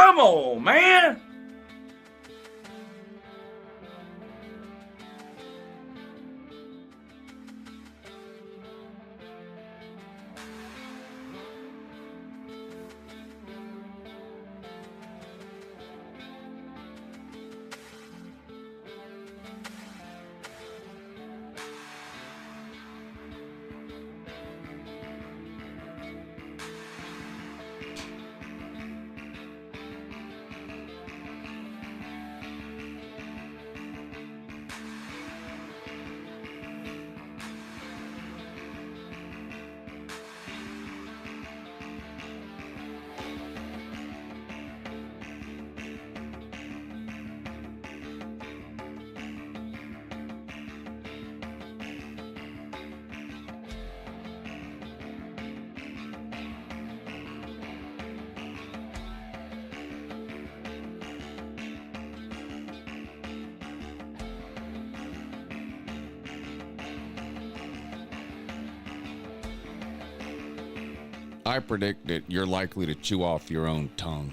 Come on, man. I predict that you're likely to chew off your own tongue.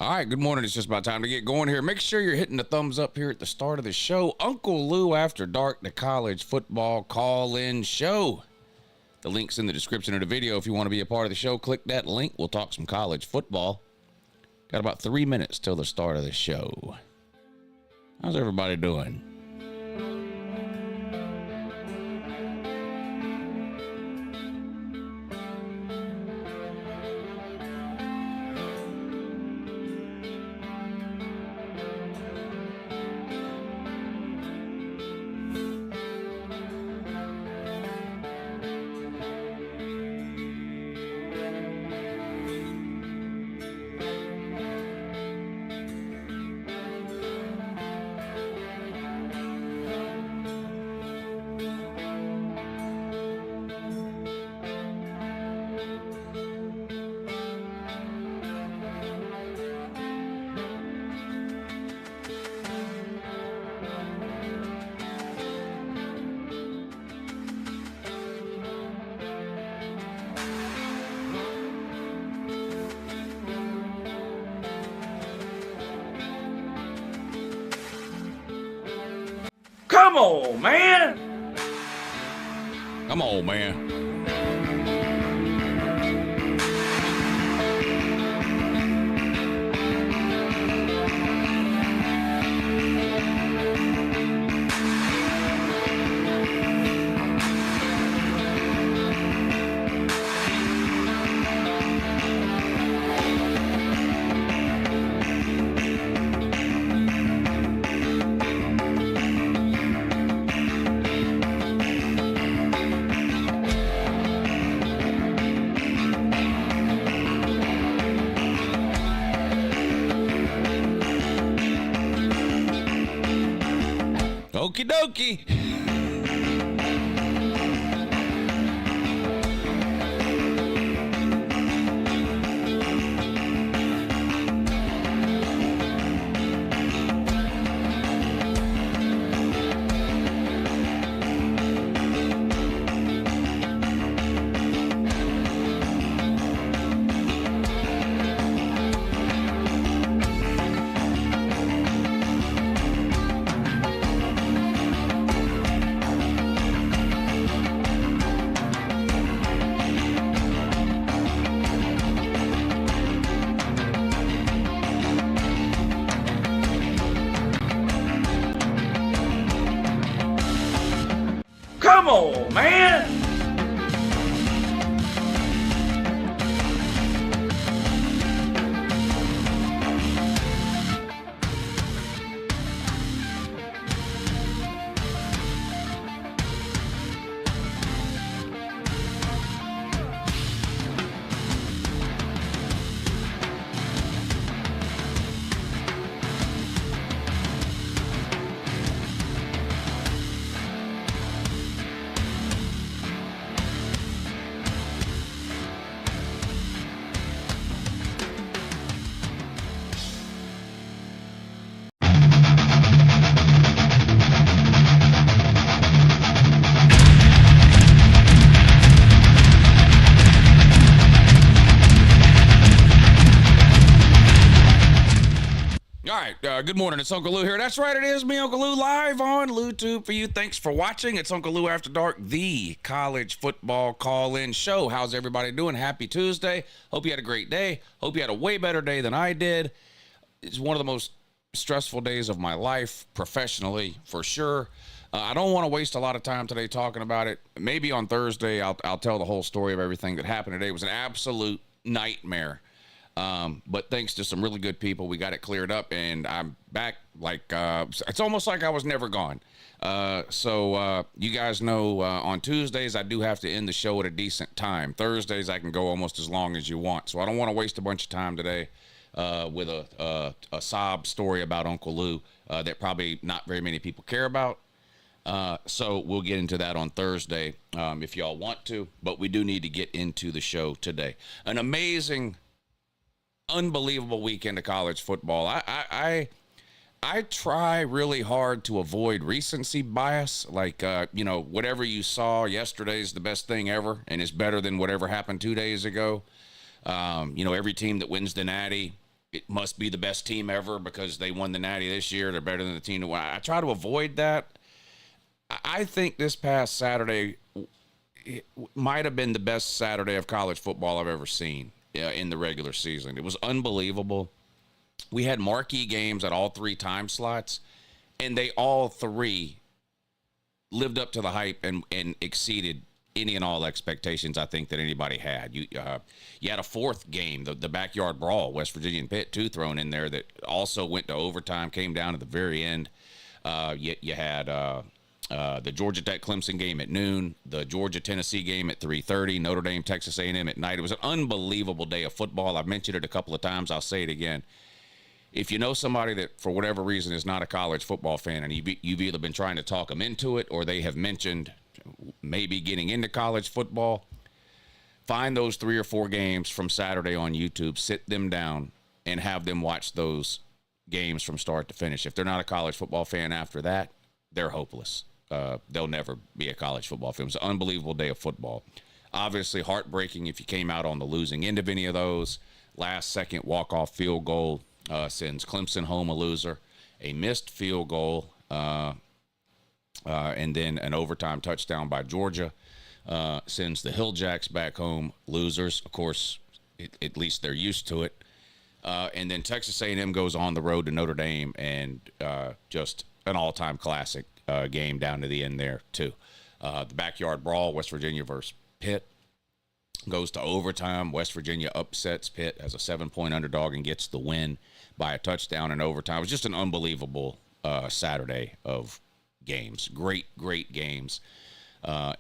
All right, good morning. It's just about time to get going here. Make sure you're hitting the thumbs up here at the start of the show. Uncle Lou After Dark, the college football call-in show. The link's in the description of the video. If you want to be a part of the show, click that link. We'll talk some college football. Got about 3 minutes till the start of the show. How's everybody doing? Come on, man. Come on, man. Okie dokie. Come on, man. Good morning. It's Uncle Lou here. That's right. It is me, Uncle Lou, live on YouTube for you. Thanks for watching. It's Uncle Lou After Dark, the college football call-in show. How's everybody doing? Happy Tuesday. Hope you had a great day. Hope you had a way better day than I did. It's one of the most stressful days of my life, professionally, for sure. I don't want to waste a lot of time today talking about it. Maybe on Thursday, I'll tell the whole story of everything that happened today. It was an absolute nightmare. But thanks to some really good people, we got it cleared up, and I'm back. It's almost like I was never gone. So you guys know, on Tuesdays, I do have to end the show at a decent time. Thursdays, I can go almost as long as you want. So I don't want to waste a bunch of time today, with a sob story about Uncle Lou, that probably not very many people care about. So we'll get into that on Thursday, if y'all want to, but we do need to get into the show today. An amazing, unbelievable weekend of college football. I try really hard to avoid recency bias. Whatever you saw yesterday is the best thing ever, and it's better than whatever happened 2 days ago. Every team that wins the Natty it must be the best team ever because they won the Natty this year. They're better than the team that won. I try to avoid that. I think this past Saturday might have been the best Saturday of college football I've ever seen in the regular season. It was unbelievable. We had marquee games at all three time slots, and they all three lived up to the hype and exceeded any and all expectations I think that anybody had. You had a fourth game, the backyard brawl, West Virginia and Pitt, too, thrown in there that also went to overtime, came down at the very end. You had the Georgia Tech Clemson game at noon, the Georgia Tennessee game at 3:30, Notre Dame Texas A&M at night. It was an unbelievable day of football. I've mentioned it a couple of times. I'll say it again. If you know somebody that, for whatever reason, is not a college football fan, and you've either been trying to talk them into it or they have mentioned maybe getting into college football, find those 3 or 4 games from Saturday on YouTube, sit them down, and have them watch those games from start to finish. If they're not a college football fan after that, they're hopeless. They'll never be a college football fan. It was an unbelievable day of football. Obviously, heartbreaking if you came out on the losing end of any of those. Last-second walk-off field goal sends Clemson home a loser. A missed field goal, and then an overtime touchdown by Georgia sends the Hill Jacks back home losers. Of course, at least they're used to it. And then Texas A&M goes on the road to Notre Dame, and just an all-time classic game down to the end there, too. The backyard brawl, West Virginia versus Pitt, goes to overtime. West Virginia upsets Pitt as a 7-point underdog and gets the win by a touchdown in overtime. It was just an unbelievable Saturday of games. Great games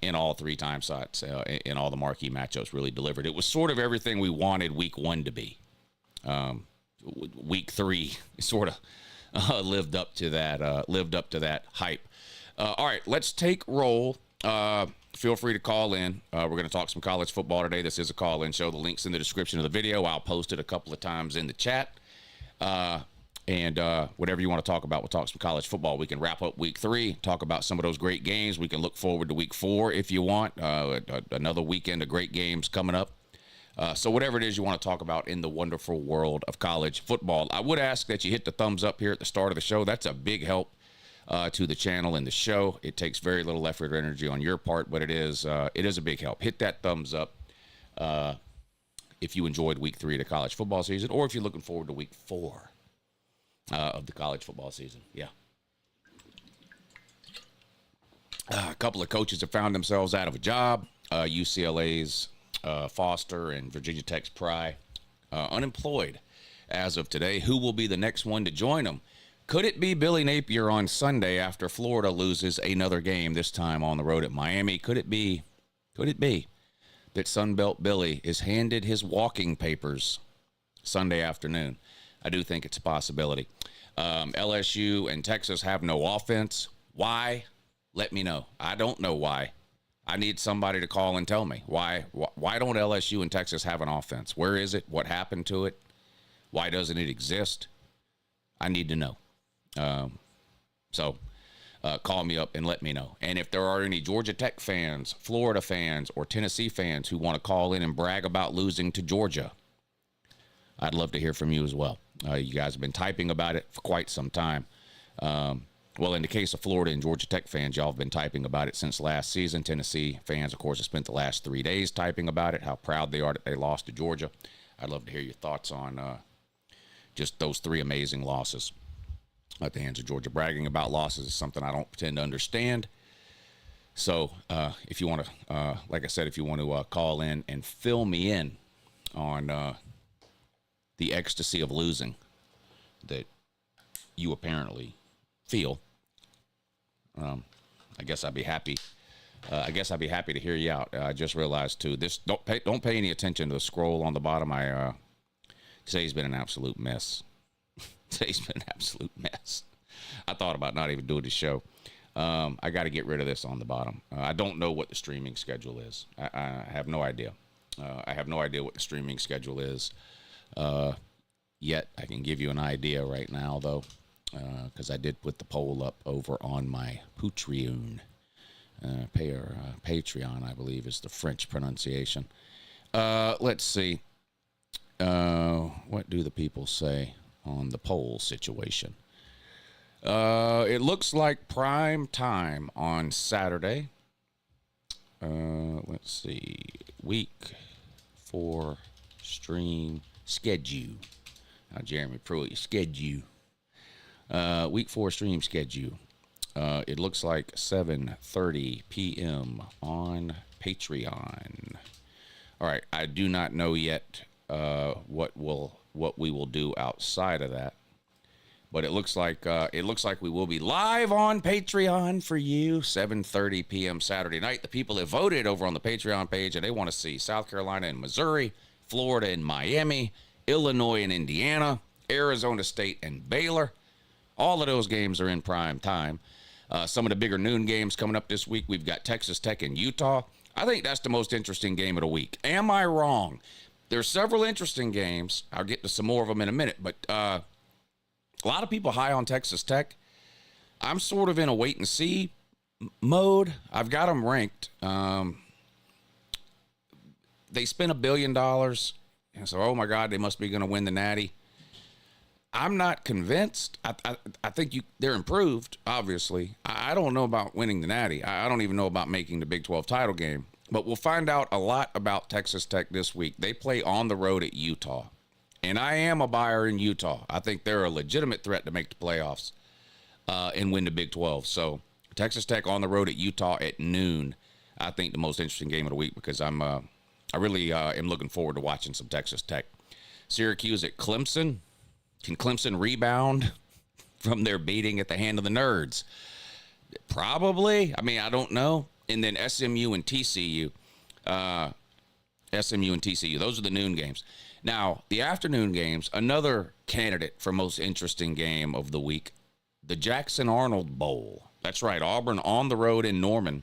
in all three time slots, in all the marquee matchups really delivered. It was sort of everything we wanted week 1 to be. Week 3 sort of lived up to that hype. All right, let's take roll. Feel free to call in. We're going to talk some college football today. This is a call-in show. The link's in the description of the video. I'll post it a couple of times in the chat. And whatever you want to talk about, we'll talk some college football. We can wrap up week 3, talk about some of those great games. We can look forward to week 4 if you want. Another weekend of great games coming up. So whatever it is you want to talk about in the wonderful world of college football. I would ask that you hit the thumbs up here at the start of the show. That's a big help to the channel and the show. It takes very little effort or energy on your part, but it is a big help. Hit that thumbs up if you enjoyed week 3 of the college football season, or if you're looking forward to week 4 of the college football season. Yeah. A couple of coaches have found themselves out of a job. UCLA's Foster and Virginia Tech's Pry unemployed as of today. Who will be the next one to join them? Could it be Billy Napier on Sunday after Florida loses another game, this time on the road at Miami? Could it be that Sunbelt Billy is handed his walking papers Sunday afternoon? I do think it's a possibility. LSU and Texas have no offense. Why? Let me know. I don't know why. I need somebody to call and tell me. Why don't LSU and Texas have an offense? Where is it? What happened to it? Why doesn't it exist? I need to know. So call me up and let me know. And if there are any Georgia Tech fans, Florida fans, or Tennessee fans who want to call in and brag about losing to Georgia, I'd love to hear from you as well. You guys have been typing about it for quite some time. Well, in the case of Florida and Georgia Tech fans, y'all have been typing about it since last season. Tennessee fans, of course, have spent the last 3 days typing about it, how proud they are that they lost to Georgia. I'd love to hear your thoughts on just those 3 amazing losses at the hands of Georgia. Bragging about losses is something I don't pretend to understand. So if you want to, like I said, if you want to call in and fill me in on the ecstasy of losing that you apparently feel, I guess I'd be happy. I'd be happy to hear you out. I just realized too. This don't pay any attention to the scroll on the bottom. Today's been an absolute mess. Today's been an absolute mess. I thought about not even doing the show. I got to get rid of this on the bottom. I don't know what the streaming schedule is. I have no idea. I have no idea what the streaming schedule is. Yet I can give you an idea right now, though, because I did put the poll up over on my Patreon. Patreon, I believe, is the French pronunciation. Let's see. What do the people say on the poll situation? It looks like prime time on Saturday. Let's see. Week 4 stream schedule. Jeremy Pruitt, schedule. Week 4 stream schedule. It looks like 7:30 p.m. on Patreon. All right, I do not know yet what we will do outside of that, but it looks like we will be live on Patreon for you 7:30 p.m. Saturday night. The people have voted over on the Patreon page, and they want to see South Carolina and Missouri, Florida and Miami, Illinois and Indiana, Arizona State and Baylor. All of those games are in prime time. Some of the bigger noon games coming up this week. We've got Texas Tech and Utah. I think that's the most interesting game of the week. Am I wrong? There's several interesting games. I'll get to some more of them in a minute, but a lot of people high on Texas Tech. I'm sort of in a wait and see mode. I've got them ranked. They spent $1 billion, and so, oh my God, they must be going to win the Natty. I'm not convinced. I think they're improved, obviously. I don't know about winning the Natty. I don't even know about making the Big 12 title game. But we'll find out a lot about Texas Tech this week. They play on the road at Utah. And I am a buyer in Utah. I think they're a legitimate threat to make the playoffs and win the Big 12. So Texas Tech on the road at Utah at noon. I think the most interesting game of the week because I really am looking forward to watching some Texas Tech. Syracuse at Clemson. Can Clemson rebound from their beating at the hand of the Nerds? Probably. I mean, I don't know. And then SMU and TCU. Those are the noon games. Now, the afternoon games, another candidate for most interesting game of the week, the Jackson Arnold Bowl. That's right, Auburn on the road in Norman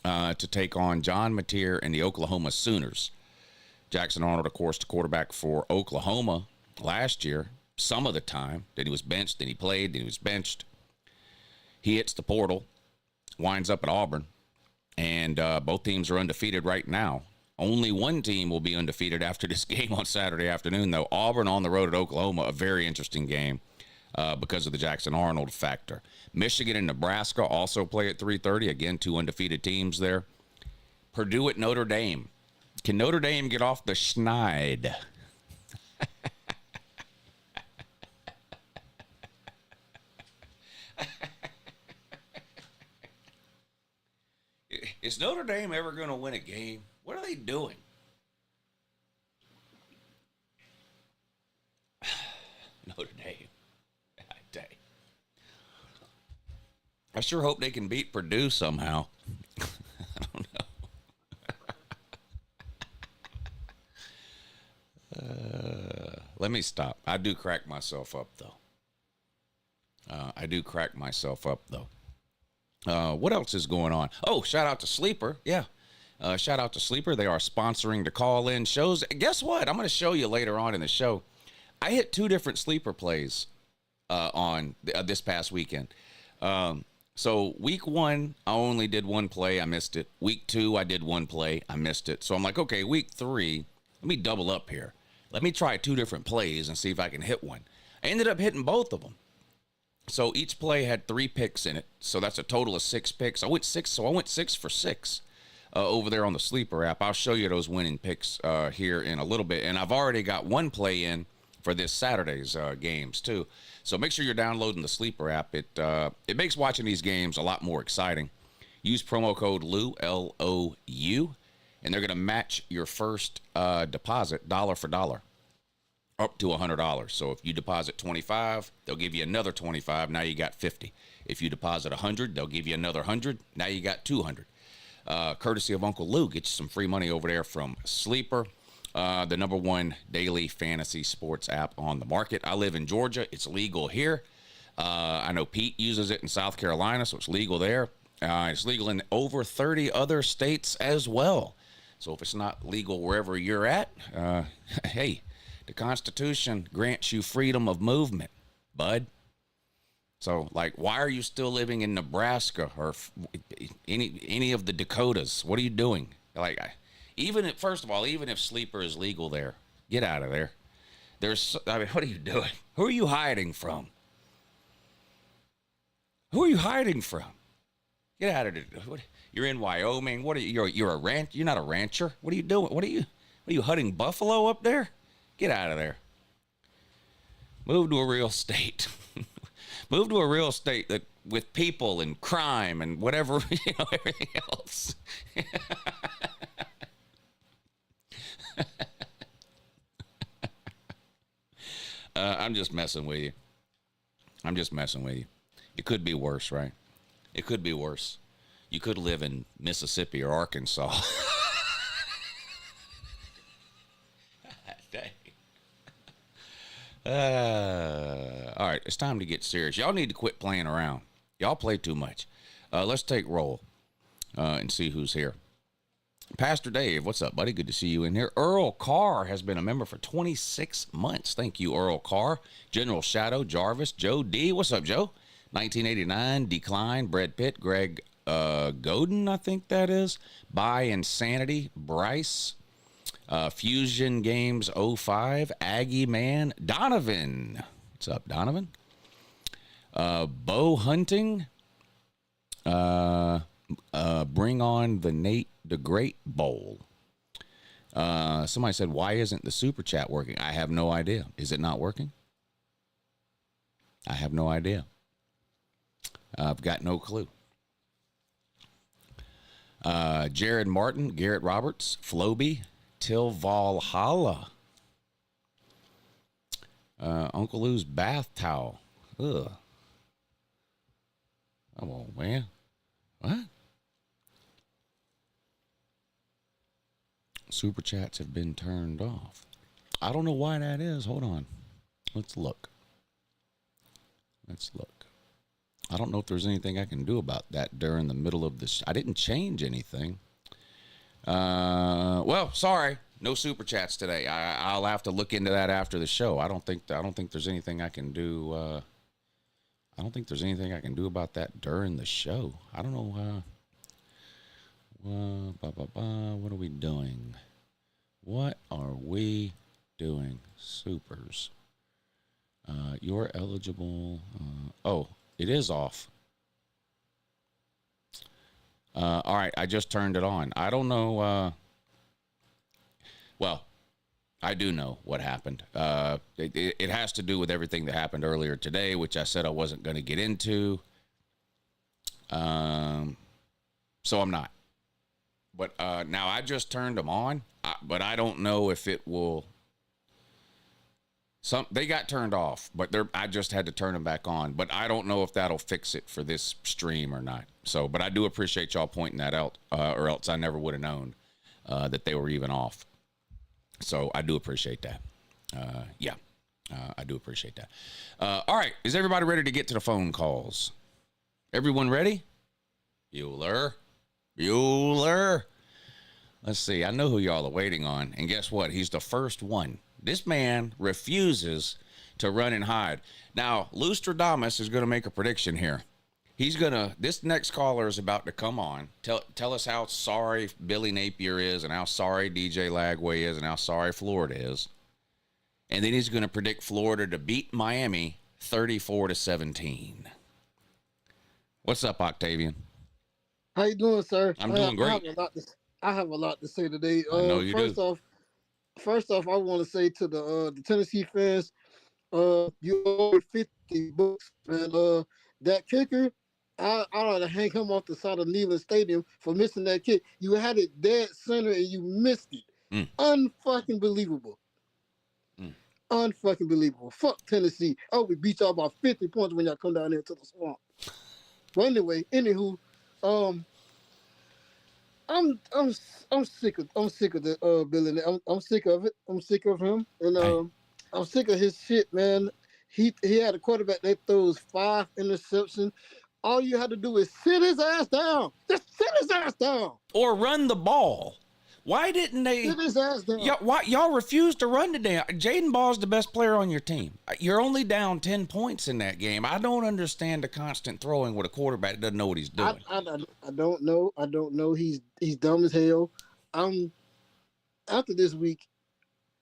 to take on John Mateer and the Oklahoma Sooners. Jackson Arnold, of course, the quarterback for Oklahoma last year, some of the time. Then he was benched, then he played, then he was benched. He hits the portal, winds up at Auburn, and both teams are undefeated right now. Only one team will be undefeated after this game on Saturday afternoon, though. Auburn on the road at Oklahoma, a very interesting game because of the Jackson Arnold factor. Michigan and Nebraska also play at 3:30. Again, two undefeated teams there. Purdue at Notre Dame. Can Notre Dame get off the schneid? Is Notre Dame ever going to win a game? What are they doing? Notre Dame. I sure hope they can beat Purdue somehow. I don't know. Let me stop. I do crack myself up, though. What else is going on? Oh, shout out to Sleeper. Yeah. Shout out to Sleeper. They are sponsoring the call-in shows. Guess what? I'm going to show you later on in the show. I hit 2 different Sleeper plays on this past weekend. So week 1, I only did 1 play. I missed it. Week 2, I did 1 play. I missed it. So I'm like, okay, week 3, let me double up here. Let me try 2 different plays and see if I can hit one. I ended up hitting both of them. So each play had 3 picks in it. So that's a total of 6 picks. I went 6 for 6 over there on the Sleeper app. I'll show you those winning picks here in a little bit. And I've already got 1 play in for this Saturday's games too. So make sure you're downloading the Sleeper app. It makes watching these games a lot more exciting. Use promo code LOU, L-O-U, and they're going to match your first deposit dollar for dollar up to $100. So if you deposit $25, they'll give you another $25. Now you got $50. If you deposit $100, they'll give you another $100. Now you got $200. Courtesy of Uncle Lou, get you some free money over there from Sleeper. The #1 daily fantasy sports app on the market. I live in Georgia. It's legal here. I know Pete uses it in South Carolina, so it's legal there. It's legal in over 30 other states as well. So if it's not legal wherever you're at, hey, the Constitution grants you freedom of movement, bud. So, like, why are you still living in Nebraska or any of the Dakotas? What are you doing? Like, even if Sleeper is legal there, Get out of there. What are you doing? Who are you hiding from? Who are you hiding from? Get out of there. You're in Wyoming. What are you? You're a ranch. You're not a rancher. What are you doing? What are you hunting buffalo up there? Get out of there. Move to a real state. Move to a real state that with people and crime and whatever, everything else. I'm just messing with you. I'm just messing with you. It could be worse, right? It could be worse. You could live in Mississippi or Arkansas. Dang. All right, it's time to get serious. Y'all need to quit playing around. Y'all play too much. Let's take roll and see who's here. Pastor Dave, what's up, buddy? Good to see you in here. Earl Carr has been a member for 26 months. Thank you, Earl Carr. General Shadow, Jarvis, Joe D. What's up, Joe? 1989, Decline, Brad Pitt, Greg Godin, I think that is. By Insanity, Bryce. Fusion Games 05, Aggie Man, Donovan. What's up, Donovan? Bow Hunting. Bring on the Nate the Great Bowl. Somebody said, why isn't the super chat working? I have no idea. Is it not working? I have no idea. I've got no clue. Jared Martin, Garrett Roberts, Floby, Till Valhalla. Uncle Lou's bath towel. Ugh. Come on, man. What? Super chats have been turned off. I don't know why that is. Hold on. Let's look. Let's look. I don't know if there's anything I can do about that during the middle of this. I didn't change anything. Well, sorry. No super chats today. I'll have to look into that after the show. I don't think there's anything I can do. I don't think there's anything I can do about that during the show. I don't know. What are we doing? What are we doing? Supers. You're eligible. Oh, it is off. All right, I just turned it on. I don't know. Well, I do know what happened. It has to do with everything that happened earlier today, which I said I wasn't going to get into. So I'm not. But now I just turned them on, but I don't know if it will. They got turned off, but I just had to turn them back on. But I don't know if that'll fix it for this stream or not. So, but I do appreciate y'all pointing that out, or else I never would have known that they were even off. So I do appreciate that. Yeah, I do appreciate that. All right, is everybody ready to get to the phone calls? Everyone ready? Bueller. Let's see. I know who y'all are waiting on. And guess what? He's the first one. This man refuses to run and hide. Now, Lustradamus is going to make a prediction here. This next caller is about to come on, tell us how sorry Billy Napier is and how sorry DJ Lagway is and how sorry Florida is. And then he's going to predict Florida to beat Miami 34-17. What's up, Octavian? How you doing, sir? I'm doing great. I have a lot to say today. I know you do. First off, I want to say to the Tennessee fans, you owe 50 bucks, and that kicker, I ought to hang him off the side of Neyland Stadium for missing that kick. You had it dead center and you missed it. Unfucking believable. Unfucking believable. Fuck Tennessee. Oh, we beat y'all by 50 points when y'all come down here to the swamp. Well, anywho, I'm sick of the Billy. I'm sick of it. I'm sick of him, and I'm sick of his shit, man. He had a quarterback that throws 5 interceptions. All you have to do is sit his ass down. Just sit his ass down. Or run the ball. Why didn't they? Sit his ass down. Y'all refused to run today. Jaden Ball's the best player on your team. You're only down 10 points in that game. I don't understand the constant throwing with a quarterback that doesn't know what he's doing. I don't know. He's dumb as hell. After this week,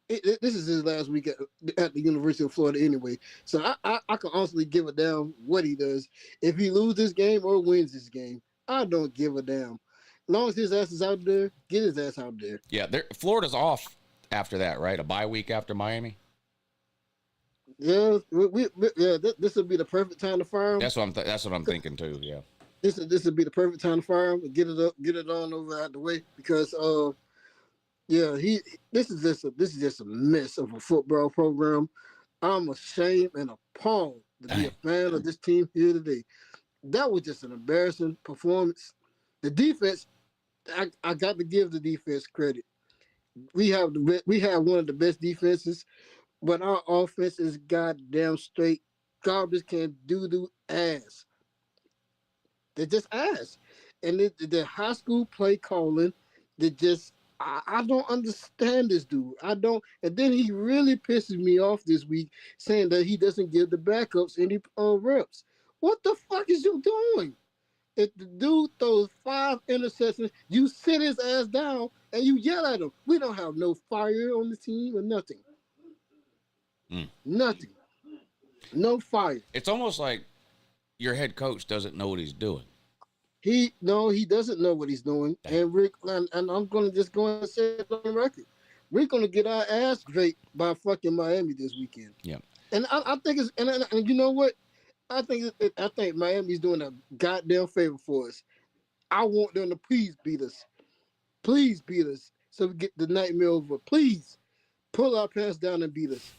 this is his last week at the University of Florida anyway. So I can honestly give a damn what he does. If he loses this game or wins this game, I don't give a damn. As long as his ass is out there, get his ass out there. Yeah, Florida's off after that, right? A bye week after Miami. Yeah, this would be the perfect time to fire him. That's what I'm thinking too. Yeah. This would be the perfect time to fire him and get it on over out the way because yeah, this is just a mess of a football program. I'm ashamed and appalled to be a fan of this team here today. That was just an embarrassing performance. The defense, I got to give the defense credit. We have one of the best defenses, but our offense is goddamn straight garbage can do ass. They're just ass, and the high school play calling, they just. I don't understand this dude. I don't. And then he really pisses me off this week saying that he doesn't give the backups any reps. What the fuck is you doing? If the dude throws 5 interceptions, you sit his ass down and you yell at him. We don't have no fire on the team or nothing. Nothing. No fire. It's almost like your head coach doesn't know what he's doing. He doesn't know what he's doing, and I'm gonna just go and say it on the record. We're gonna get our ass raped by fucking Miami this weekend. Yeah, and I think it's and you know what? I think Miami's doing a goddamn favor for us. I want them to please beat us, so we get the nightmare over. Please pull our pants down and beat us.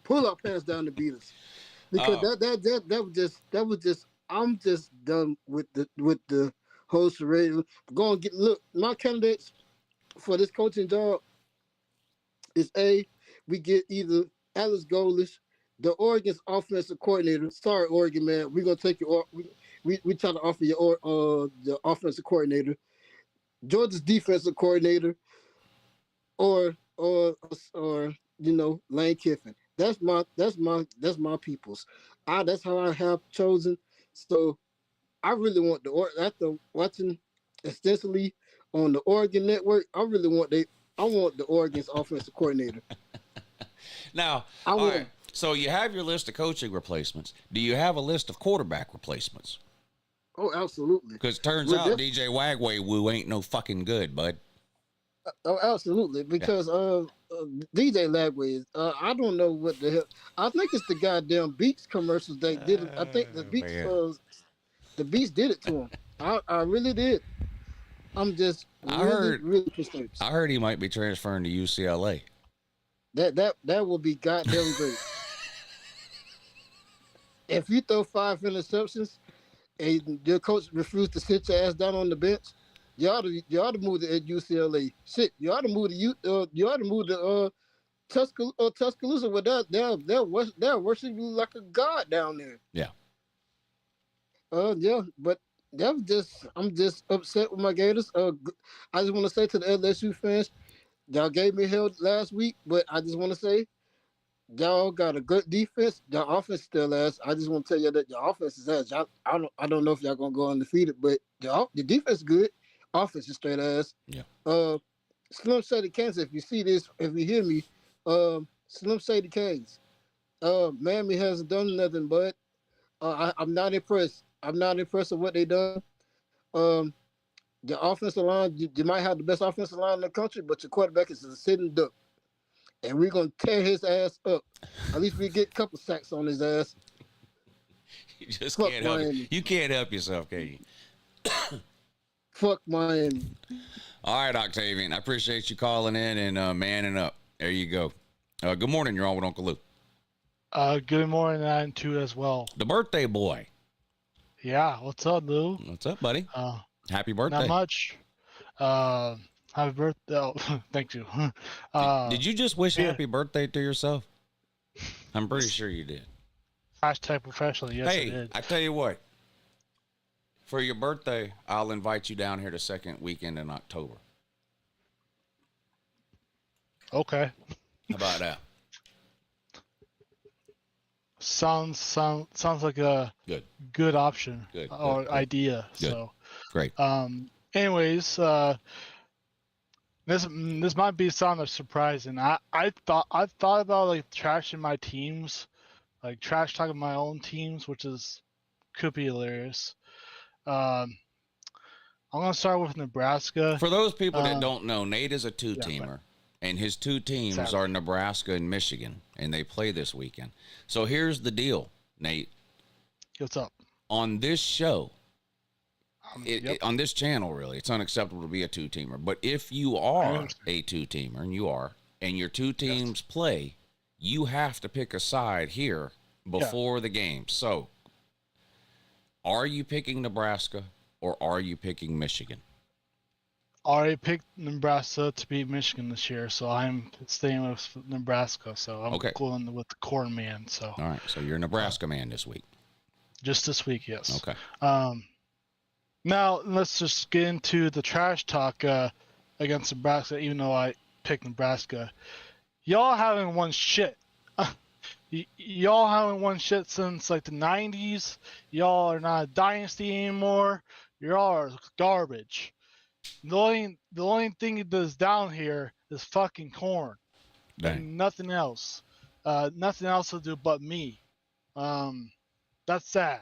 Pull our pants down and beat us, because that was just. I'm just done with the whole charade. Go and look. My candidates for this coaching job is we get either Alex Golesh, the Oregon's offensive coordinator. Sorry, Oregon man, we're gonna take your. We try to offer you the offensive coordinator, Georgia's defensive coordinator, or Lane Kiffin. That's my people's. That's how I have chosen. So I really want after watching extensively on the Oregon network, I want the Oregon's offensive coordinator. Now, all right. So you have your list of coaching replacements. Do you have a list of quarterback replacements? Oh, absolutely. Because it turns out DJ Wagway-Woo ain't no fucking good, bud. Oh, absolutely. Because DJ Lagway, I don't know what the hell. I think it's the goddamn Beats commercials they did it. I think the Beats did it to him. I really did. I'm just really frustrated. I heard he might be transferring to UCLA. That will be goddamn great. If you throw 5 interceptions and your coach refused to sit your ass down on the bench, you ought to move to UCLA. Shit, you ought to move to Tuscaloosa. With that, they're worshiping you like a god down there. Yeah. Yeah, but I'm just upset with my Gators. I just want to say to the LSU fans, y'all gave me hell last week, but I just want to say, y'all got a good defense. Your offense still ass. I just want to tell you that your offense is ass. I don't know if y'all gonna go undefeated, but the defense is good. Offense is straight ass. Yeah. Slim Shady Canes, if you see this, if you hear me, Slim Shady Canes. Miami hasn't done nothing, but I'm not impressed. I'm not impressed with what they done. The offensive line, you might have the best offensive line in the country, but your quarterback is a sitting duck. And we're going to tear his ass up. At least we get a couple sacks on his ass. You just can't help it. You can't help yourself, can you? Fuck Miami. All right, Octavian. I appreciate you calling in and manning up. There you go. Good morning. You're on with Uncle Lou. Good morning, and too as well. The birthday boy. Yeah, what's up, Lou? What's up, buddy? Happy birthday. Not much. Happy birthday. Oh, thank you. Did you just wish happy birthday to yourself? I'm pretty sure you did. Hashtag professional. Yes, I did. I tell you what. For your birthday, I'll invite you down here the second weekend in October. Okay. How about that? Sounds like a good option or idea. Good. So great. Anyways, This might be sound surprising. I thought about like trashing my teams, like trash talking my own teams, which could be hilarious. I'm gonna start with Nebraska. For those people that don't know, Nate is a two-teamer, right. and his two teams are Nebraska and Michigan, and they play this weekend. So here's the deal, Nate. What's up? On this show, on this channel, really, it's unacceptable to be a two-teamer. But if you are a two-teamer, and your two teams play, you have to pick a side here before the game. So, are you picking Nebraska or are you picking Michigan? I already picked Nebraska to beat Michigan this year, so I'm staying with Nebraska. So I'm going with the corn man. So all right, so you're a Nebraska man this week. Just this week, yes. Okay. Now let's just get into the trash talk against Nebraska. Even though I picked Nebraska, y'all haven't won shit. Y'all haven't won shit since like the 90s. Y'all are not a dynasty anymore. Y'all are garbage. The only thing that's down here is fucking corn. Dang. And nothing else. Nothing else to do but me. That's sad.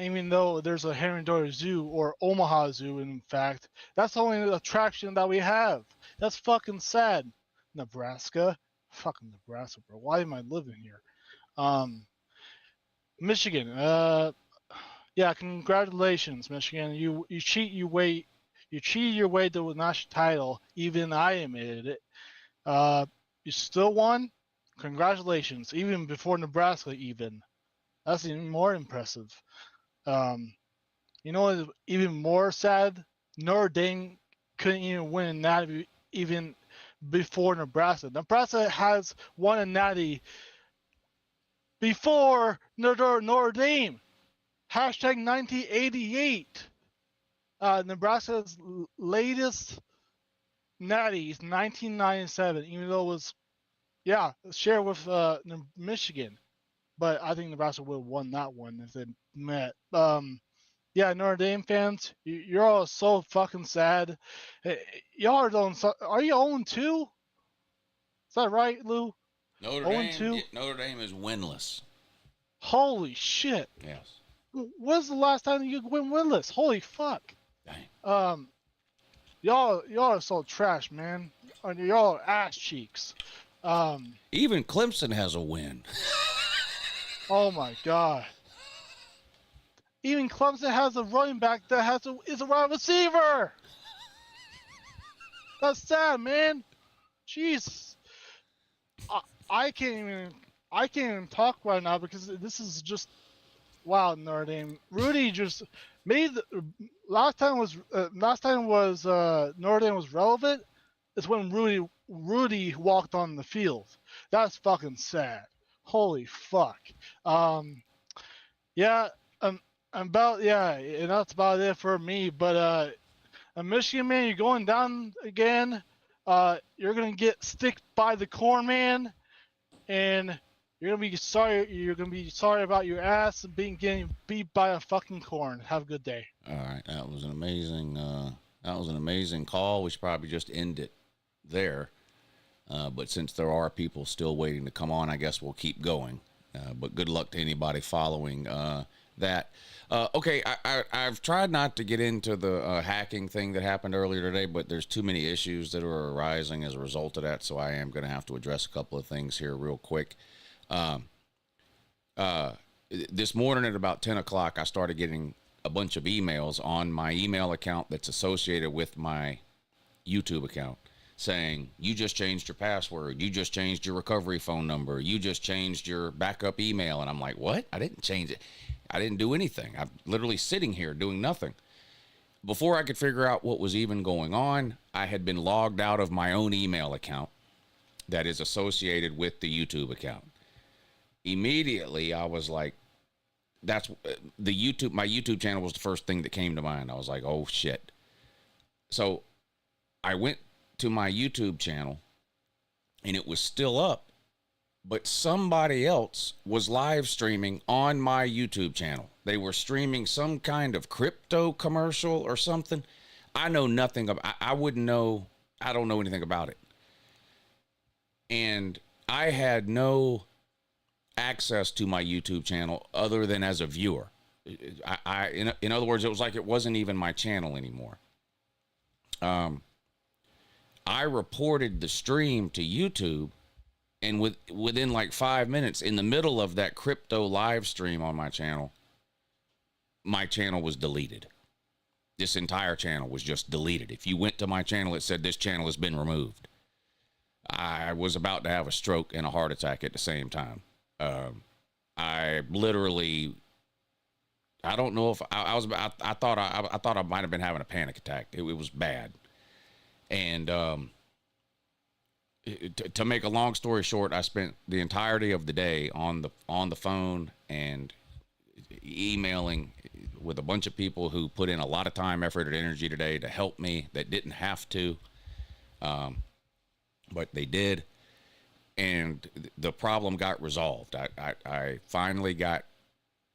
Even though there's a Herondor Zoo or Omaha Zoo, in fact, that's the only attraction that we have. That's fucking sad. Nebraska. Fucking Nebraska, bro. Why am I living here? Michigan. Yeah, congratulations, Michigan. You cheated your way to the national title. Even I admitted it. You still won. Congratulations. Even before Nebraska, even. That's even more impressive. You know what's even more sad? Notre Dame couldn't even win a natty even before Nebraska. Nebraska has won a natty before Notre Dame. Hashtag 1988. Nebraska's latest natty is 1997, even though it was, shared with Michigan. But I think Nebraska would have won that one if they met. Notre Dame fans, you're all so fucking sad. Y'all are you 0-2? Is that right, Lou? Notre Dame is winless. Holy shit. Yes. When's the last time you went winless? Holy fuck. Dang. Y'all are so trash, man. Y'all are ass cheeks. Even Clemson has a win. Oh my god. Even Clemson has a running back that is a wide receiver. That's sad, man. Jesus. I can't even talk right now because this is just wow, Notre Dame. Rudy just made last time was Notre Dame was relevant is when Rudy walked on the field. That's fucking sad. Holy fuck. And that's about it for me. But Michigan man, you're going down again. You're gonna get sticked by the corn man, and you're gonna be sorry. You're gonna be sorry about your ass and getting beat by a fucking corn. Have a good day. All right, that was an amazing call. We should probably just end it there. But since there are people still waiting to come on, I guess we'll keep going. But good luck to anybody following that. Okay, I've tried not to get into the hacking thing that happened earlier today, but there's too many issues that are arising as a result of that, so I am going to have to address a couple of things here real quick. This morning at about 10 o'clock, I started getting a bunch of emails on my email account that's associated with my YouTube account, saying, you just changed your password, you just changed your recovery phone number, you just changed your backup email. And I'm like, what? I didn't change it. I didn't do anything. I'm literally sitting here doing nothing. Before I could figure out what was even going on, I had been logged out of my own email account that is associated with the YouTube account. Immediately, I was like, that's my YouTube channel was the first thing that came to mind. I was like, oh shit. So I went to my YouTube channel and it was still up, but somebody else was live streaming on my YouTube channel. They were streaming some kind of crypto commercial or something. I know nothing about, I wouldn't know I don't know anything about it. And I had no access to my YouTube channel other than as a viewer. In other words, it was like it wasn't even my channel anymore. I reported the stream to YouTube, and within like 5 minutes, in the middle of that crypto live stream on my channel was deleted. This entire channel was just deleted. If you went to my channel, it said this channel has been removed. I was about to have a stroke and a heart attack at the same time. I literally, I don't know if I thought I might have been having a panic attack. It was bad. And to make a long story short, I spent the entirety of the day on the phone and emailing with a bunch of people who put in a lot of time, effort, and energy today to help me that didn't have to, but they did. And the problem got resolved. I finally got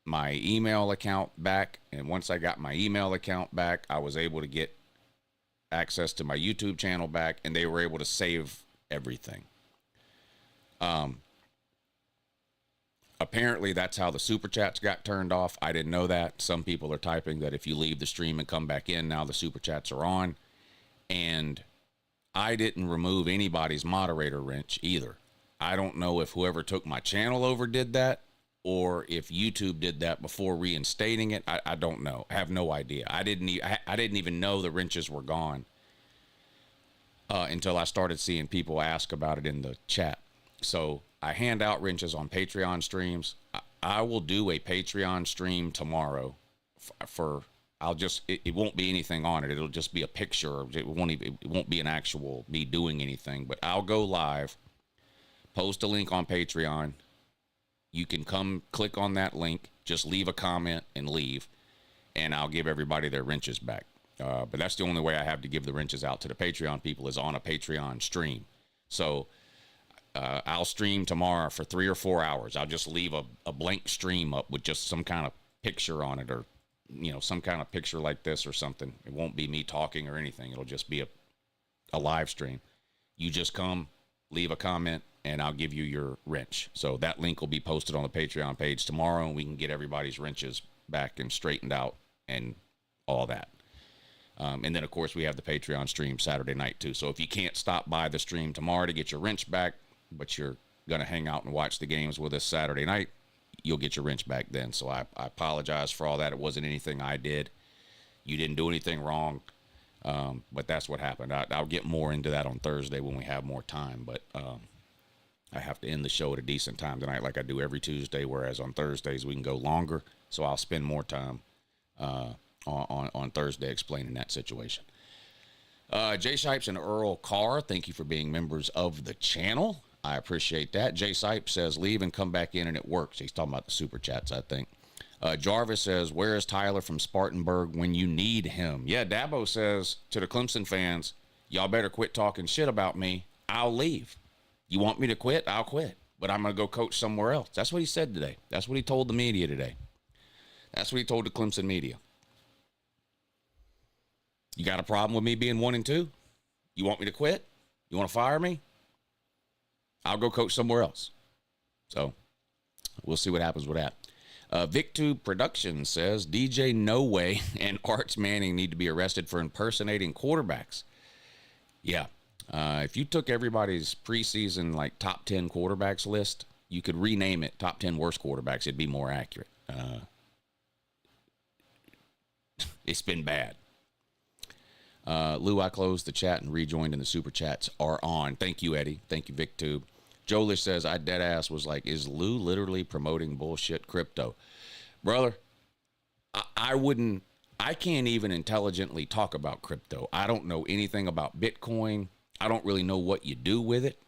my email account back, and once I got my email account back, I was able to get access to my YouTube channel back, and they were able to save everything. Apparently that's how the super chats got turned off. I didn't know that. Some people are typing that if you leave the stream and come back in, now the super chats are on. And I didn't remove anybody's moderator wrench either. I don't know if whoever took my channel over did that, or if YouTube did that before reinstating it. I don't know. I have no idea. I didn't even know the wrenches were gone until I started seeing people ask about it in the chat. So I hand out wrenches on Patreon streams. I will do a Patreon stream tomorrow it won't be anything on it. It'll just be a picture. It won't be an actual me doing anything, but I'll go live, post a link on Patreon. You can come click on that link, just leave a comment and leave, and I'll give everybody their wrenches back. But that's the only way I have to give the wrenches out to the Patreon people is on a Patreon stream. So I'll stream tomorrow for 3 or 4 hours. I'll just leave a blank stream up with just some kind of picture on it, or some kind of picture like this or something. It won't be me talking or anything. It'll just be a live stream. You just come, leave a comment, and I'll give you your wrench. So that link will be posted on the Patreon page tomorrow, and we can get everybody's wrenches back and straightened out and all that. And then, of course, we have the Patreon stream Saturday night, too. So if you can't stop by the stream tomorrow to get your wrench back, but you're going to hang out and watch the games with us Saturday night, you'll get your wrench back then. So I apologize for all that. It wasn't anything I did. You didn't do anything wrong. But that's what happened. I'll get more into that on Thursday when we have more time. But I have to end the show at a decent time tonight like I do every Tuesday, whereas on Thursdays we can go longer. So I'll spend more time on Thursday explaining that situation. Jay Shipes and Earl Carr, thank you for being members of the channel. I appreciate that. Jay Sipes says, leave and come back in, and it works. He's talking about the super chats, I think. Jarvis says, where is Tyler from Spartanburg when you need him? Yeah, Dabo says to the Clemson fans, y'all better quit talking shit about me. I'll leave. You want me to quit? I'll quit. But I'm going to go coach somewhere else. That's what he said today. That's what he told the media today. That's what he told the Clemson media. You got a problem with me being 1-2? You want me to quit? You want to fire me? I'll go coach somewhere else. So we'll see what happens with that. VicTube Productions says DJ No Way and Arch Manning need to be arrested for impersonating quarterbacks. Yeah. If you took everybody's preseason like top 10 quarterbacks list, you could rename it top 10 worst quarterbacks. It'd be more accurate. It's been bad. Lou, I closed the chat and rejoined, and the super chats are on. Thank you, Eddie. Thank you, VicTube. Jolish says, I dead ass was like, is Lou literally promoting bullshit crypto? Brother, I can't even intelligently talk about crypto. I don't know anything about Bitcoin. I don't really know what you do with it.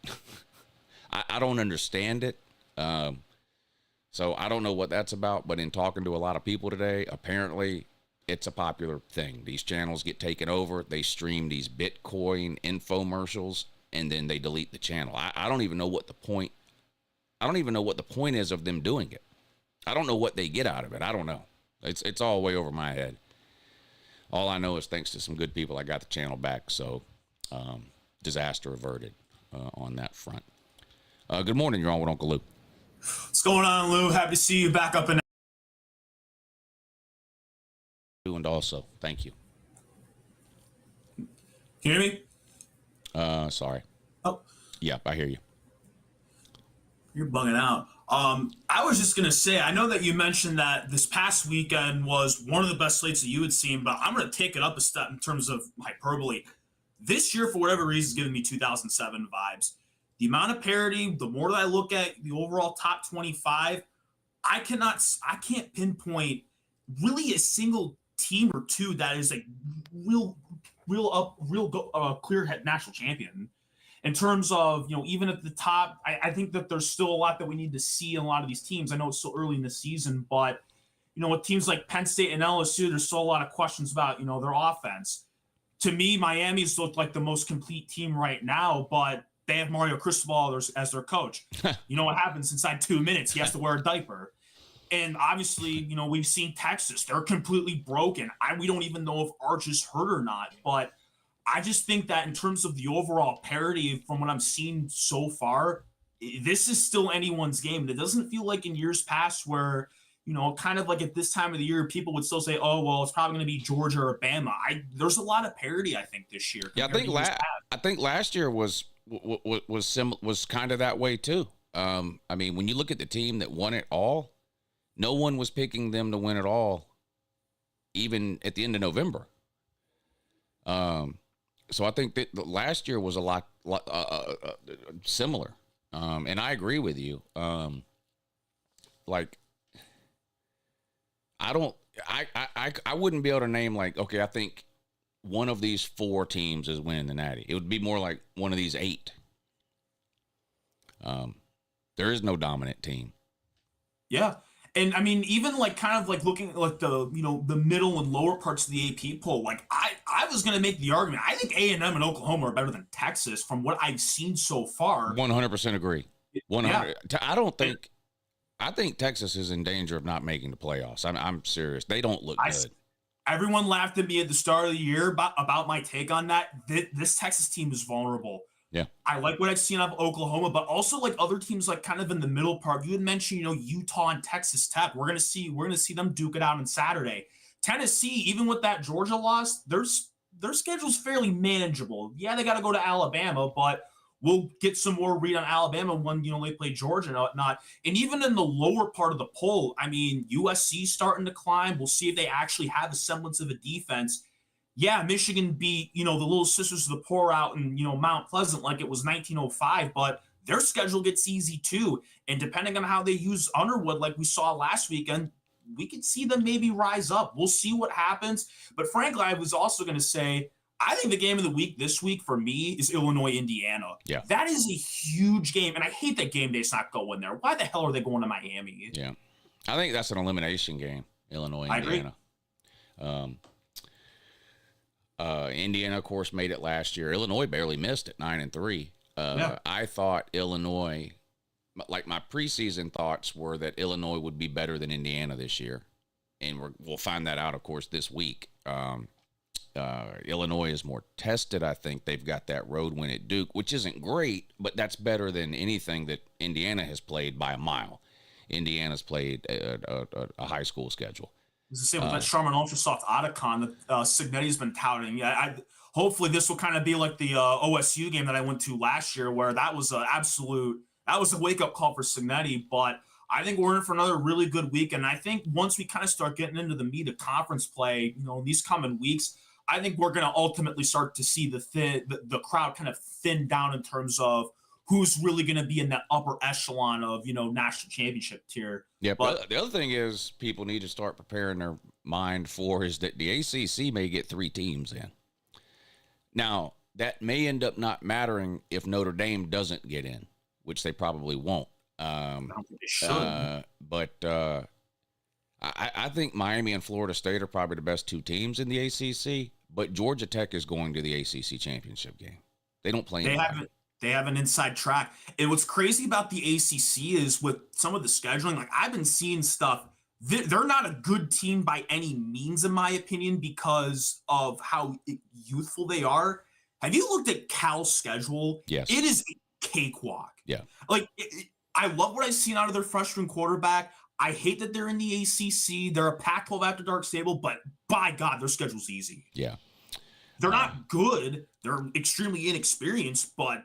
I don't understand it. So I don't know what that's about, but in talking to a lot of people today, apparently it's a popular thing. These channels get taken over. They stream these Bitcoin infomercials, and then they delete the channel. I don't even know what the point. I don't even know what the point is of them doing it. I don't know what they get out of it. I don't know. It's all way over my head. All I know is thanks to some good people, I got the channel back. So disaster averted on that front. Good morning. You're on with Uncle Lou. What's going on, Lou? Happy to see you back up in. And also, thank you. Can you hear me? Sorry. Oh, Yep, I hear you. you're bugging out. I was just gonna say, I know that you mentioned that this past weekend was one of the best slates that you had seen, but I'm gonna take it up a step in terms of hyperbole. This year, for whatever reason, is giving me 2007 vibes. The amount of parity, the more that I look at the overall top 25, I can't pinpoint really a single team or two that is a clear head national champion. In terms of, even at the top, I think that there's still a lot that we need to see in a lot of these teams. I know it's still early in the season, but, with teams like Penn State and LSU, there's still a lot of questions about, their offense. To me, Miami's looked like the most complete team right now, but they have Mario Cristobal as their coach. You know what happens inside 2 minutes? He has to wear a diaper. And obviously, we've seen Texas. They're completely broken. We don't even know if Arch is hurt or not, but I just think that in terms of the overall parity from what I'm seeing so far, this is still anyone's game. It doesn't feel like in years past where, kind of like at this time of the year, people would still say, oh, well, it's probably going to be Georgia or Bama. There's a lot of parity, I think, this year. Yeah, I think last year was kind of that way too. I mean, when you look at the team that won it all, no one was picking them to win it all, even at the end of November. So I think that last year was a lot similar. And I agree with you. I wouldn't be able to name okay, I think one of these 4 teams is winning the Natty. It would be more like one of these 8. There is no dominant team. Yeah. And I mean, even kind of looking at the middle and lower parts of the AP poll, I was going to make the argument. I think A&M and Oklahoma are better than Texas from what I've seen so far. 100% agree. 100. Yeah. I think Texas is in danger of not making the playoffs. I'm serious. They don't look good. Everyone laughed at me at the start of the year about my take on that. This Texas team is vulnerable. Yeah, I like what I've seen of Oklahoma, but also other teams kind of in the middle part. You had mentioned, Utah and Texas Tech. We're gonna see them duke it out on Saturday. Tennessee, even with that Georgia loss, their schedule's fairly manageable. Yeah, they got to go to Alabama, but we'll get some more read on Alabama when they play Georgia and whatnot. And even in the lower part of the poll, I mean, USC's starting to climb. We'll see if they actually have a semblance of a defense. Yeah, Michigan beat, the Little Sisters of the Poor out in, Mount Pleasant like it was 1905, but their schedule gets easy too. And depending on how they use Underwood, like we saw last weekend, we could see them maybe rise up. We'll see what happens. But frankly, I was also going to say, I think the game of the week this week for me is Illinois-Indiana. Yeah. That is a huge game. And I hate that game day's not going there. Why the hell are they going to Miami? Yeah. I think that's an elimination game, Illinois-Indiana. Indiana, of course, made it last year. Illinois barely missed it, 9-3. I thought Illinois, my preseason thoughts were that Illinois would be better than Indiana this year, and we'll find that out, of course, this week. Illinois is more tested. I think they've got that road win at Duke, which isn't great, but that's better than anything that Indiana has played by a mile. Indiana's played a high school schedule. It's the same with that Charmin Ultrasoft Otacon that Signetti's been touting. Hopefully this will kind of be like the OSU game that I went to last year, where that was a wake-up call for Signetti. But I think we're in for another really good week. And I think once we kind of start getting into the meat of conference play, in these coming weeks, I think we're going to ultimately start to see the crowd kind of thin down in terms of who's really going to be in that upper echelon of, national championship tier. Yeah, but the other thing is people need to start preparing their mind for is that the ACC may get 3 teams in. Now, that may end up not mattering if Notre Dame doesn't get in, which they probably won't. I don't think they should. But I think Miami and Florida State are probably the best 2 teams in the ACC, but Georgia Tech is going to the ACC championship game. They don't play anybody. They have an inside track. And what's crazy about the ACC is with some of the scheduling, I've been seeing stuff. They're not a good team by any means, in my opinion, because of how youthful they are. Have you looked at Cal's schedule? Yes. It is a cakewalk. Yeah. Like, I love what I've seen out of their freshman quarterback. I hate that they're in the ACC. They're a Pac-12 after dark stable, but by God, their schedule's easy. Yeah. They're not good. They're extremely inexperienced, but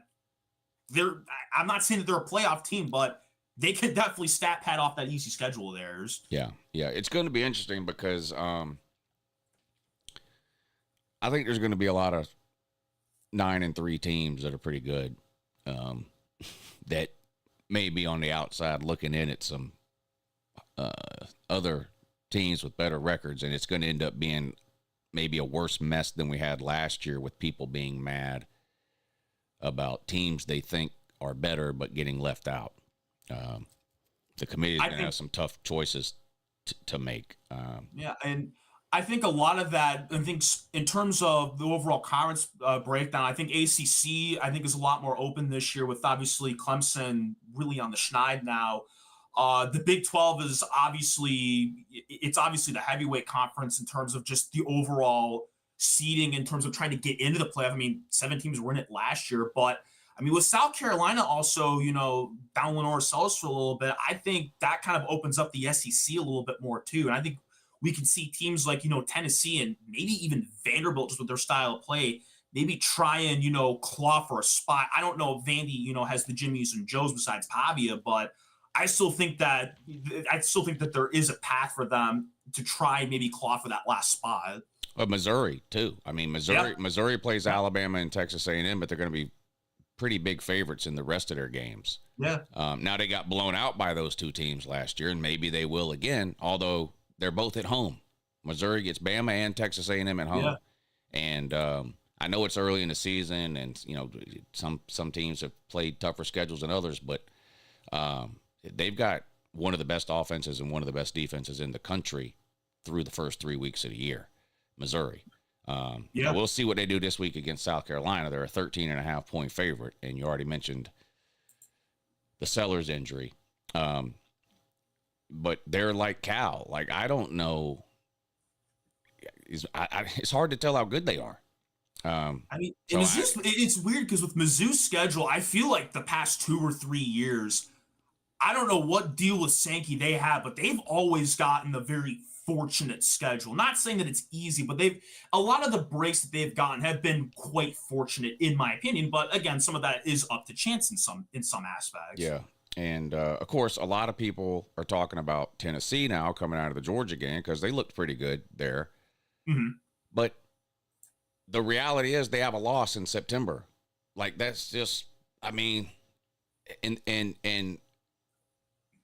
I'm not saying that they're a playoff team, but they could definitely stat pad off that easy schedule of theirs. Yeah. Yeah. It's going to be interesting because I think there's going to be a lot of 9-3 teams that are pretty good that may be on the outside looking in at some other teams with better records, and it's going to end up being maybe a worse mess than we had last year with people being mad about teams they think are better but getting left out. The committee is going to have some tough choices to make. Yeah, and I think a lot of that, I think in terms of the overall conference breakdown, I think ACC, I think is a lot more open this year with obviously Clemson really on the schneid now. The Big 12 is obviously the heavyweight conference in terms of just the overall seeding in terms of trying to get into the playoff. I mean, 7 teams were in it last year, but I mean, with South Carolina also, down Lenore Sellers for a little bit, I think that kind of opens up the SEC a little bit more too. And I think we can see teams like, Tennessee and maybe even Vanderbilt, just with their style of play, maybe try and, claw for a spot. I don't know if Vandy, has the Jimmies and Joes besides Pavia, but I still think that there is a path for them to try and maybe claw for that last spot. But Missouri too. I mean, Missouri plays Alabama and Texas A&M, but they're going to be pretty big favorites in the rest of their games. Yeah. Now they got blown out by those 2 teams last year, and maybe they will again, although they're both at home. Missouri gets Bama and Texas A&M at home. Yeah. And I know it's early in the season, and some teams have played tougher schedules than others, but they've got one of the best offenses and one of the best defenses in the country through the first 3 weeks of the year, Missouri. We'll see what they do this week against South Carolina. They're a 13.5-point favorite, and you already mentioned the Sellers injury. But they're like Cal. Like, I don't know. It's hard to tell how good they are. It's weird because with Mizzou's schedule, I feel like the past 2 or 3 years, I don't know what deal with Sankey they have, but they've always gotten a very fortunate schedule. Not saying that it's easy, but a lot of the breaks that they've gotten have been quite fortunate in my opinion. But again, some of that is up to chance in some aspects. Yeah. And of course, a lot of people are talking about Tennessee now coming out of the Georgia game because they looked pretty good there. Mm-hmm. But the reality is they have a loss in September. Like, that's just, I mean, and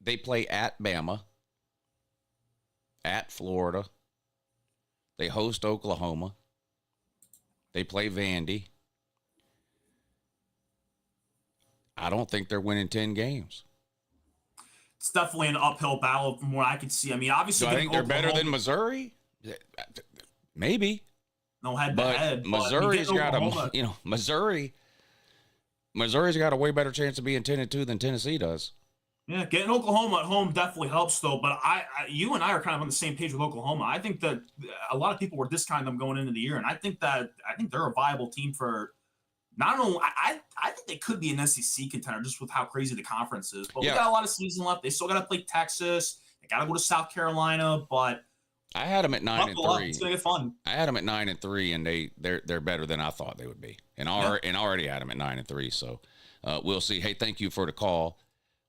they play at Bama, at Florida. They host Oklahoma. They play Vandy. I don't think they're winning 10 games. It's definitely an uphill battle from what I could see. I mean, obviously, do I think they're better than Missouri? Maybe. No head to head. Missouri's got Missouri's got a way better chance of being 10-2 than Tennessee does. Yeah, getting Oklahoma at home definitely helps, though. But you and I are kind of on the same page with Oklahoma. I think that a lot of people were discounting them going into the year, and I think they're a viable team for not only. I think they could be an SEC contender just with how crazy the conference is. But we got a lot of season left. They still got to play Texas. They got to go to South Carolina. But I had them at 9-3. It's gonna get fun. I had them at 9-3, and they're better than I thought they would be, and already had them at 9-3. So we'll see. Hey, thank you for the call.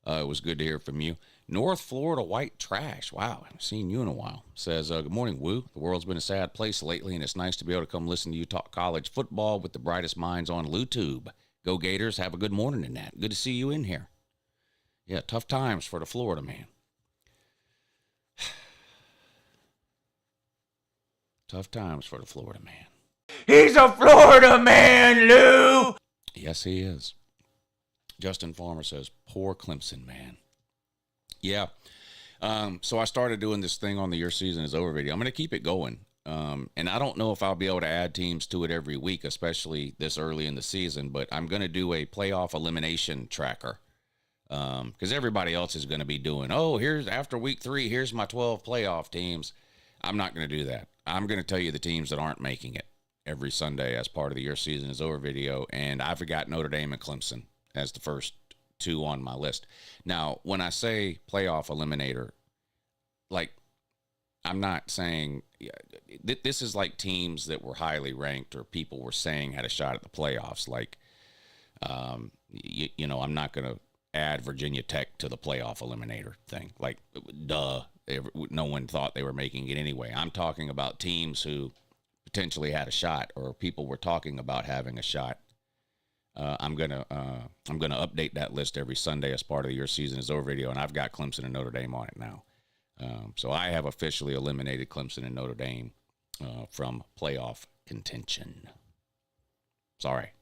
It was good to hear from you. North Florida white trash. Wow, I haven't seen you in a while. Says, good morning, Woo. The world's been a sad place lately, and it's nice to be able to come listen to you talk college football with the brightest minds on LouTube. Go Gators. Have a good morning in that. Good to see you in here. Yeah, tough times for the Florida man. Tough times for the Florida man. He's a Florida man, Lou. Yes, he is. Justin Farmer says, poor Clemson, man. Yeah. So I started doing this thing on the Your Season Is Over video. I'm going to keep it going. And I don't know if I'll be able to add teams to it every week, especially this early in the season, but I'm going to do a playoff elimination tracker. Because everybody else is going to be doing, here's after week 3, here's my 12 playoff teams. I'm not going to do that. I'm going to tell you the teams that aren't making it. every Sunday as part of the Your Season Is Over video, and I forgot Notre Dame and Clemson as the first two on my list. Now, when I say playoff eliminator, like, I'm not saying this is like teams that were highly ranked or people were saying had a shot at the playoffs. Like, you know, I'm not going to add Virginia Tech to the playoff eliminator thing. Like, duh, no one thought they were making it anyway. I'm talking about teams who potentially had a shot, or people were talking about having a shot. I'm gonna update that list every Sunday as part of the Your Season Is Over video, and I've got Clemson and Notre Dame on it now. So I have officially eliminated Clemson and Notre Dame from playoff contention. Sorry.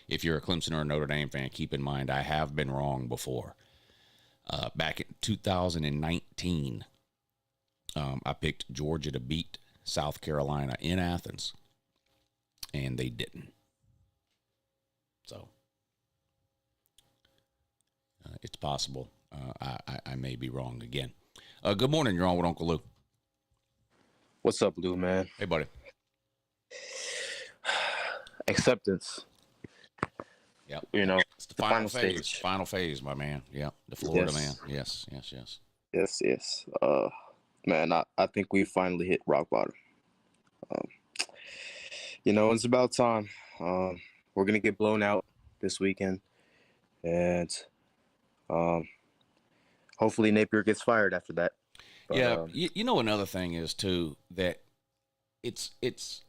If you're a Clemson or a Notre Dame fan, keep in mind I have been wrong before. Back in 2019, I picked Georgia to beat South Carolina in Athens, and they didn't. So it's possible I may be wrong again. Good morning. You're on with Uncle Lou. What's up, Lou, man? Hey, buddy. Acceptance. Yep. You know, It's the final phase. stage. Final phase, my man. Yeah. The Florida Yes. man. Yes. Yes. Man, I think we finally hit rock bottom. You know, it's about time. We're gonna get blown out this weekend, and hopefully Napier gets fired after that. But, Yeah. You know, another thing is too that it's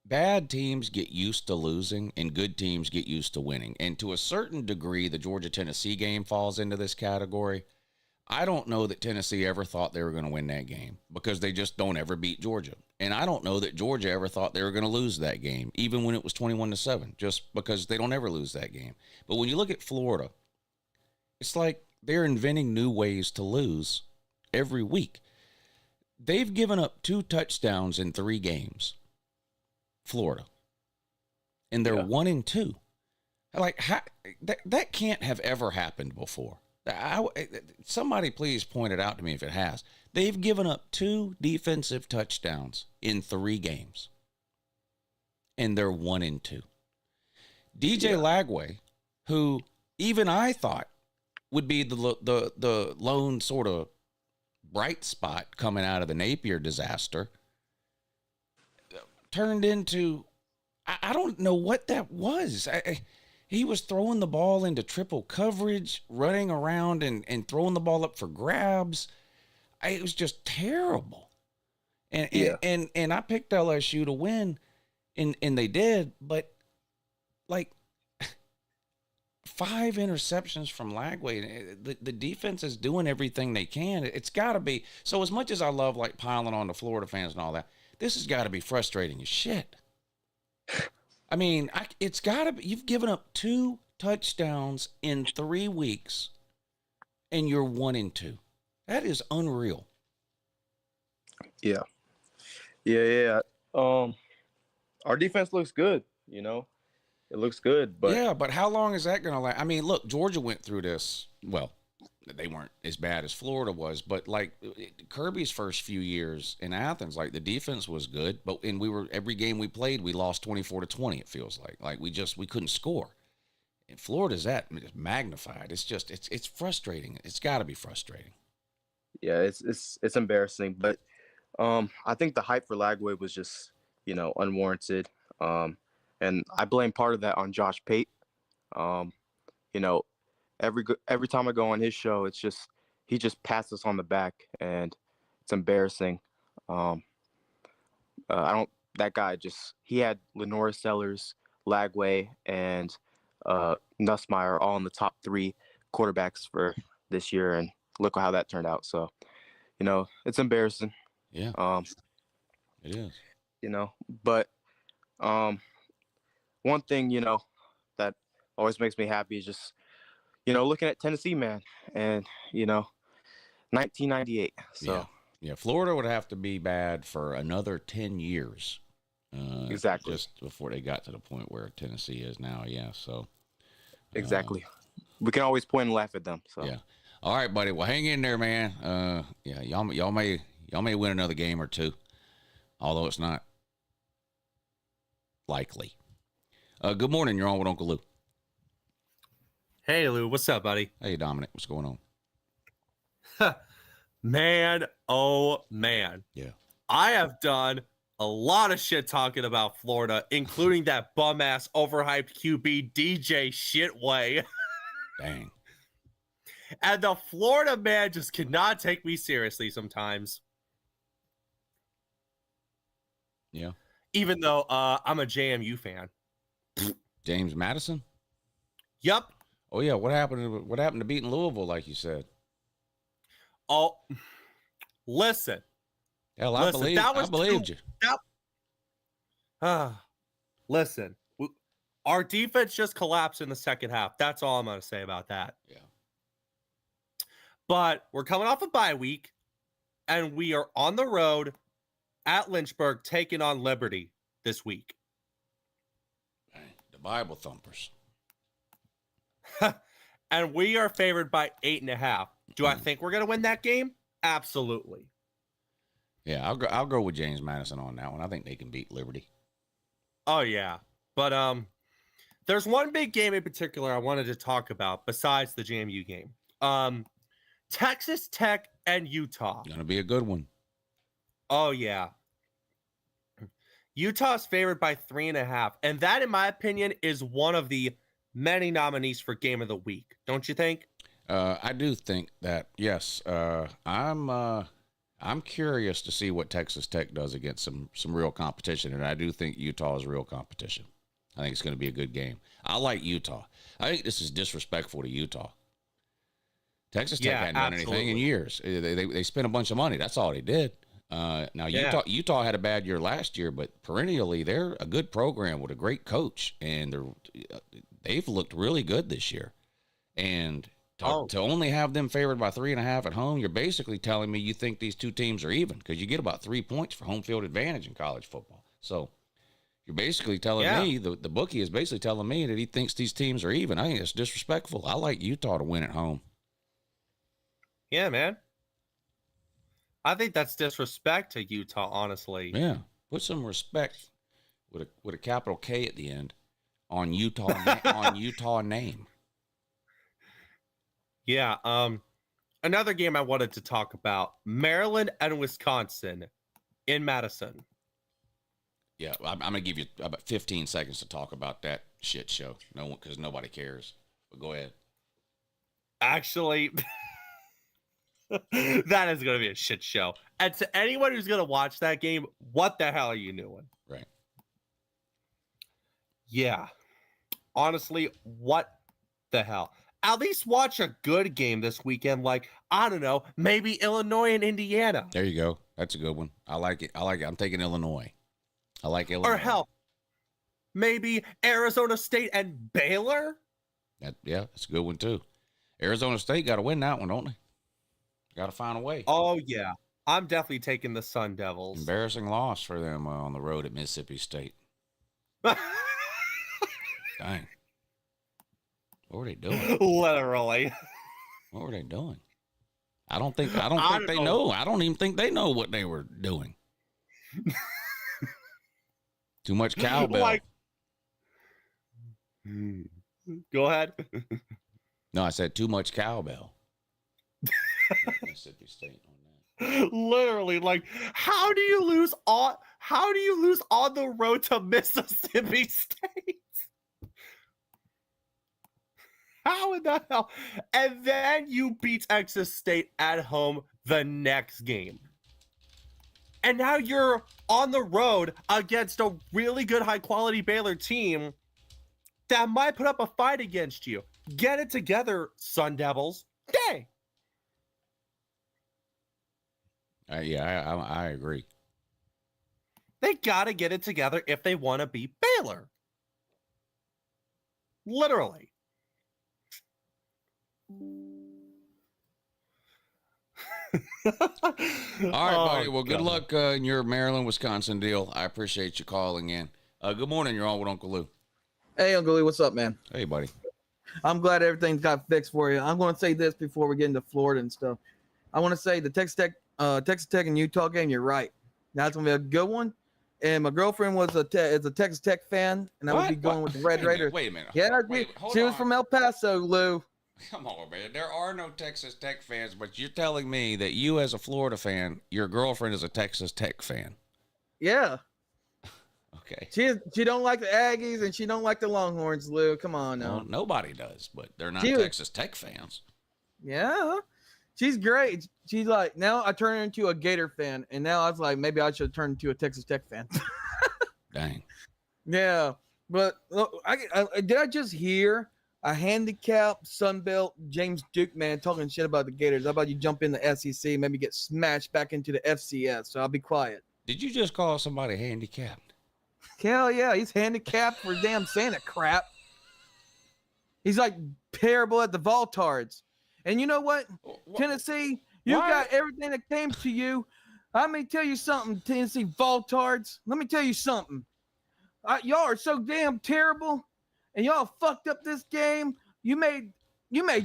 bad teams get used to losing and good teams get used to winning. And to a certain degree, the Georgia-Tennessee game falls into this category. I don't know that Tennessee ever thought they were going to win that game because they just don't ever beat Georgia. And I don't know that Georgia ever thought they were going to lose that game, even when it was 21-7, just because they don't ever lose that game. But when you look at Florida, it's like they're inventing new ways to lose every week. They've given up 2 touchdowns in 3 games. Florida, and they're 1-2. Like, that can't have ever happened before. Somebody please point it out to me if it has. They've given up 2 defensive touchdowns in 3 games, and they're 1-2. DJ Lagway, who even I thought would be the lone sort of bright spot coming out of the Napier disaster, turned into, I don't know what that was. He was throwing the ball into triple coverage, running around and throwing the ball up for grabs. It was just terrible. And I picked LSU to win, and they did, but like 5 interceptions from Lagway. The defense is doing everything they can. It's got to be. So as much as I love like piling on the Florida fans and all that, this has got to be frustrating as shit. I mean, it's got to be. You've given up 2 touchdowns in 3 weeks, and you're 1-2. That is unreal. Yeah. Our defense looks good. You know, it looks good. But yeah, but how long is that going to last? I mean, look, Georgia went through this. Well, they weren't as bad as Florida was, but like Kirby's first few years in Athens, like the defense was good, but every game we played, we lost 24-20. It feels like we couldn't score. In Florida's that magnified. It's frustrating. It's got to be frustrating. Yeah, it's embarrassing, but I think the hype for Lagway was just, you know, unwarranted. And I blame part of that on Josh Pate. You know, every time I go on his show, it's just he just passes on the back, and it's embarrassing. That guy he had Lenora Sellers, Lagway, and Nussmeier all in the top 3 quarterbacks for this year, and look how that turned out. So, you know, it's embarrassing. Yeah. It is. You know, but one thing, you know, that always makes me happy is just, you know, looking at Tennessee, man, and, you know, 1998. So yeah, Florida would have to be bad for another 10 years. Exactly. Just before they got to the point where Tennessee is now. Yeah. So exactly. We can always point and laugh at them. So yeah. All right, buddy. Well, hang in there, man. Yeah, y'all may win another game or 2, although it's not likely. Good morning. You're on with Uncle Lou. Hey, Lou. What's up, buddy? Hey, Dominic. What's going on? Man, oh, man. Yeah. I have done a lot of shit talking about Florida, including that bum-ass overhyped QB DJ Shitway. Dang. And the Florida man just cannot take me seriously sometimes. Yeah. Even though I'm a JMU fan. James Madison? Yup. Oh, yeah. What happened to beating Louisville, like you said? Oh, listen. Hell, Listen, I believed you. Listen. Our defense just collapsed in the second half. That's all I'm going to say about that. Yeah. But we're coming off a bye week, and we are on the road at Lynchburg taking on Liberty this week. The Bible thumpers. And we are favored by 8.5. Do I think we're going to win that game? Absolutely. Yeah, I'll go with James Madison on that one. I think they can beat Liberty. Oh, yeah. But there's one big game in particular I wanted to talk about besides the JMU game. Texas Tech and Utah. Gonna be a good one. Oh, yeah. Utah's favored by 3.5. And that, in my opinion, is one of the many nominees for Game of the Week. Don't you think? I do think that, yes. I'm curious to see what Texas Tech does against some real competition, and I do think Utah is real competition. I think it's going to be a good game. I like Utah. I think this is disrespectful to Utah. Texas Tech hadn't done anything in years. They spent a bunch of money. That's all they did. Now, Utah had a bad year last year, but perennially they're a good program with a great coach, and they've looked really good this year. And to only have them favored by 3.5 at home, you're basically telling me you think these two teams are even, because you get about 3 points for home field advantage in college football. So you're basically telling me, the bookie is basically telling me that he thinks these teams are even. I think it's disrespectful. I like Utah to win at home. Yeah, man. I think that's disrespect to Utah, honestly. Yeah, put some respect with a capital K at the end on Utah on Utah name. Yeah. Another game I wanted to talk about: Maryland and Wisconsin in Madison. Yeah, I'm gonna give you about 15 seconds to talk about that shit show. No one, because nobody cares. But go ahead. Actually, that is going to be a shit show. And to anyone who's going to watch that game, what the hell are you doing? Right. Yeah. Honestly, what the hell? At least watch a good game this weekend. Like, I don't know, maybe Illinois and Indiana. There you go. That's a good one. I like it. I'm taking Illinois. I like Illinois. Or hell, maybe Arizona State and Baylor. That's a good one too. Arizona State got to win that one, don't they? Got to find a way. Oh, yeah. I'm definitely taking the Sun Devils. Embarrassing loss for them on the road at Mississippi State. Dang. What were they doing? Literally. What were they doing? I don't think they know. I don't even think they know what they were doing. Too much cowbell. Go ahead. No, I said too much cowbell. Mississippi State on that. Literally, like, how do you lose on the road to Mississippi State? How in the hell? And then you beat Texas State at home the next game. And now you're on the road against a really good high-quality Baylor team that might put up a fight against you. Get it together, Sun Devils. Dang. I agree. They got to get it together if they want to beat Baylor. Literally. All right, buddy. Well, good luck in your Maryland, Wisconsin deal. I appreciate you calling in. Good morning. You're on with Uncle Lou. Hey, Uncle Lou, what's up, man? Hey, buddy. I'm glad everything's got fixed for you. I'm going to say this before we get into Florida and stuff. I want to say the Texas Tech and Utah game, you're right. That's going to be a good one. and my girlfriend was is a Texas Tech fan, and I would be going with the Red Raiders. Wait a minute. Yeah, Hold she was on. from El Paso, Lou. Come on, man. There are no Texas Tech fans, but you're telling me that you, as a Florida fan, your girlfriend is a Texas Tech fan. Yeah. Okay. She don't like the Aggies and she don't like the Longhorns, Lou. Come on now. Well, nobody does, but they're not She was- Texas Tech fans. Yeah. She's great. She's like, now I turn her into a Gator fan, and now I was like, maybe I should turn into a Texas Tech fan. Dang. Yeah. But did I just hear a handicapped Sunbelt James Duke man talking shit about the Gators? How about you jump in the SEC, maybe get smashed back into the FCS? So I'll be quiet. Did you just call somebody handicapped? Hell yeah, he's handicapped for damn Santa crap. He's like terrible at the Voltards. And you know what? Tennessee, you got everything that came to you. Let me tell you something, Tennessee Voltards. Let me tell you something. Y'all are so damn terrible, and y'all fucked up this game. You made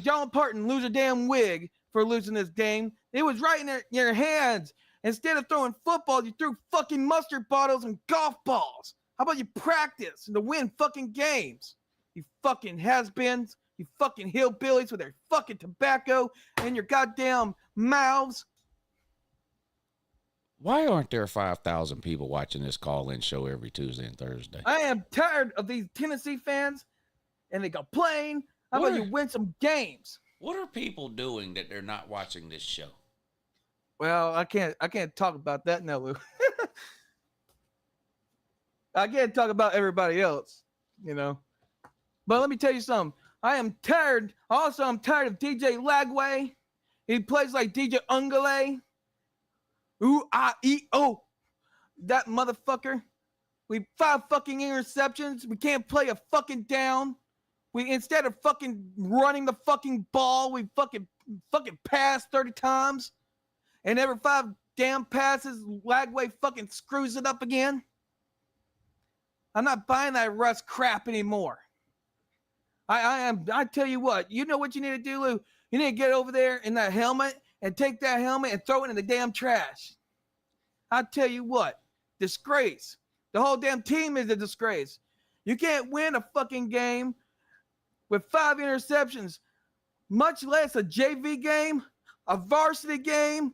John Parton lose a damn wig for losing this game. It was right in your hands. Instead of throwing footballs, you threw fucking mustard bottles and golf balls. How about you practice and to win fucking games? You fucking has-beens, you fucking hillbillies with their fucking tobacco and your goddamn mouths. Why aren't there 5,000 people watching this call-in show every Tuesday and Thursday? I am tired of these Tennessee fans, and they complain. How about you win some games? What are people doing that they're not watching this show? Well, I can't talk about that now, Lou. I can't talk about everybody else, you know. But let me tell you something. I am tired. Also, I'm tired of DJ Lagway. He plays like DJ Ungale. Ooh-ah-ee-oh. That motherfucker. We 5 fucking interceptions. We can't play a fucking down. We, instead of fucking running the fucking ball, we fucking pass 30 times. And every 5 damn passes, Lagway fucking screws it up again. I'm not buying that Russ crap anymore. I tell you what, you know what you need to do, Lou? You need to get over there in that helmet and take that helmet and throw it in the damn trash. I tell you what, disgrace. The whole damn team is a disgrace. You can't win a fucking game with 5 interceptions, much less a JV game, a varsity game,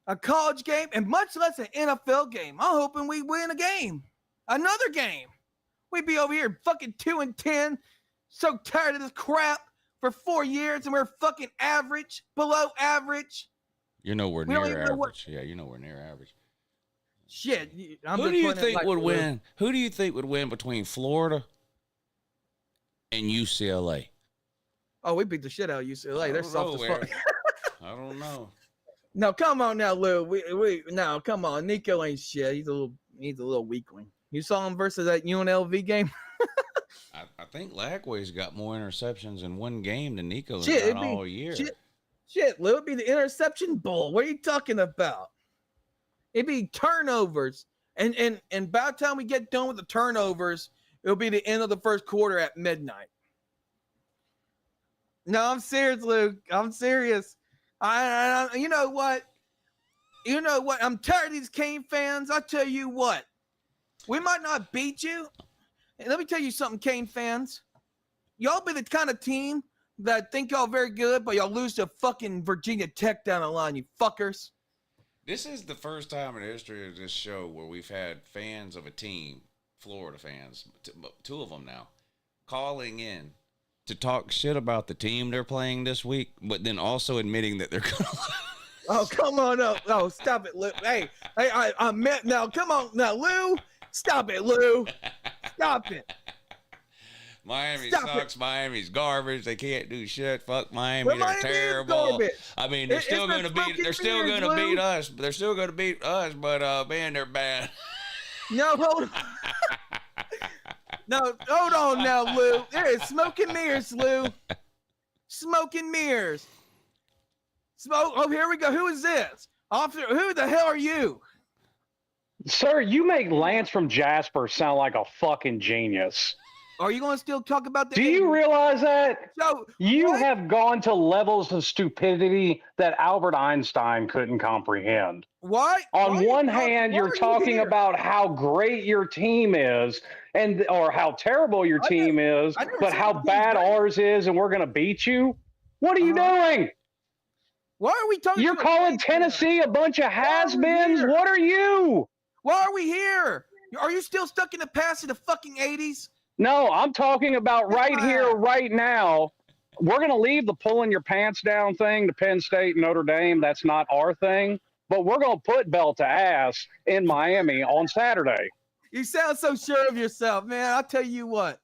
a college game, and much less an NFL game. I'm hoping we win a game. Another game. We'd be over here fucking 2-10. So tired of this crap for 4 years, and we're fucking average, below average. You're nowhere near average. Yeah, you're nowhere near average. Shit. Who do you think would win? Who do you think would win between Florida and UCLA? Oh, we beat the shit out of UCLA. They're soft as fuck. I don't know. No, come on now, Lou. No, come on. Nico ain't shit. He's a little weakling. You saw him versus that UNLV game? I think Lagway's got more interceptions in one game than Nico's Shit, got all year. Shit, Lou, it'd be the interception bowl. What are you talking about? It'd be turnovers. And by the time we get done with the turnovers, it'll be the end of the first quarter at midnight. No, I'm serious, Lou. I'm serious. I you know what? You know what? I'm tired of these Cane fans. I tell you what. We might not beat you. And let me tell you something, Cane fans. Y'all be the kind of team that think y'all very good, but y'all lose to fucking Virginia Tech down the line, you fuckers. This is the first time in the history of this show where we've had fans of a team, Florida fans, 2 of them now, calling in to talk shit about the team they're playing this week, but then also admitting that they're going to lose. Oh, come on up. Oh, stop it, Lou. Hey, I meant now. Come on now, Lou. Stop it, Lou. Stop it. Miami Stop sucks. it. Miami's garbage. They can't do shit. Fuck Miami. They're Miami is terrible. garbage. I mean, they're still going to beat. They're still going to beat us. They're still going to beat us. But man, they're bad. No, hold on. No, hold on now, Lou. There is smoke and mirrors, Lou. Smoke and mirrors. Smoke. Oh, here we go. Who is this? Officer, who the hell are you? Sir, you make Lance from Jasper sound like a fucking genius. Are you going to still talk about the... Do you realize that? So, You what? have gone to levels of stupidity that Albert Einstein couldn't comprehend. Why? On why one are hand, why you're are you talking here? about how great your team is, or how terrible your I team is, I never but said how the team's bad great. ours is, and we're going to beat you. What are you doing? Why are we talking? You're to a calling Canes fan? Tennessee a bunch of Why are we has-beens? here? What are you? Why are we here? Are you still stuck in the past of the fucking 80s? No, I'm talking about right here, right now. We're going to leave the pulling your pants down thing to Penn State and Notre Dame. That's not our thing. But we're going to put belt to ass in Miami on Saturday. You sound so sure of yourself, man. I'll tell you what.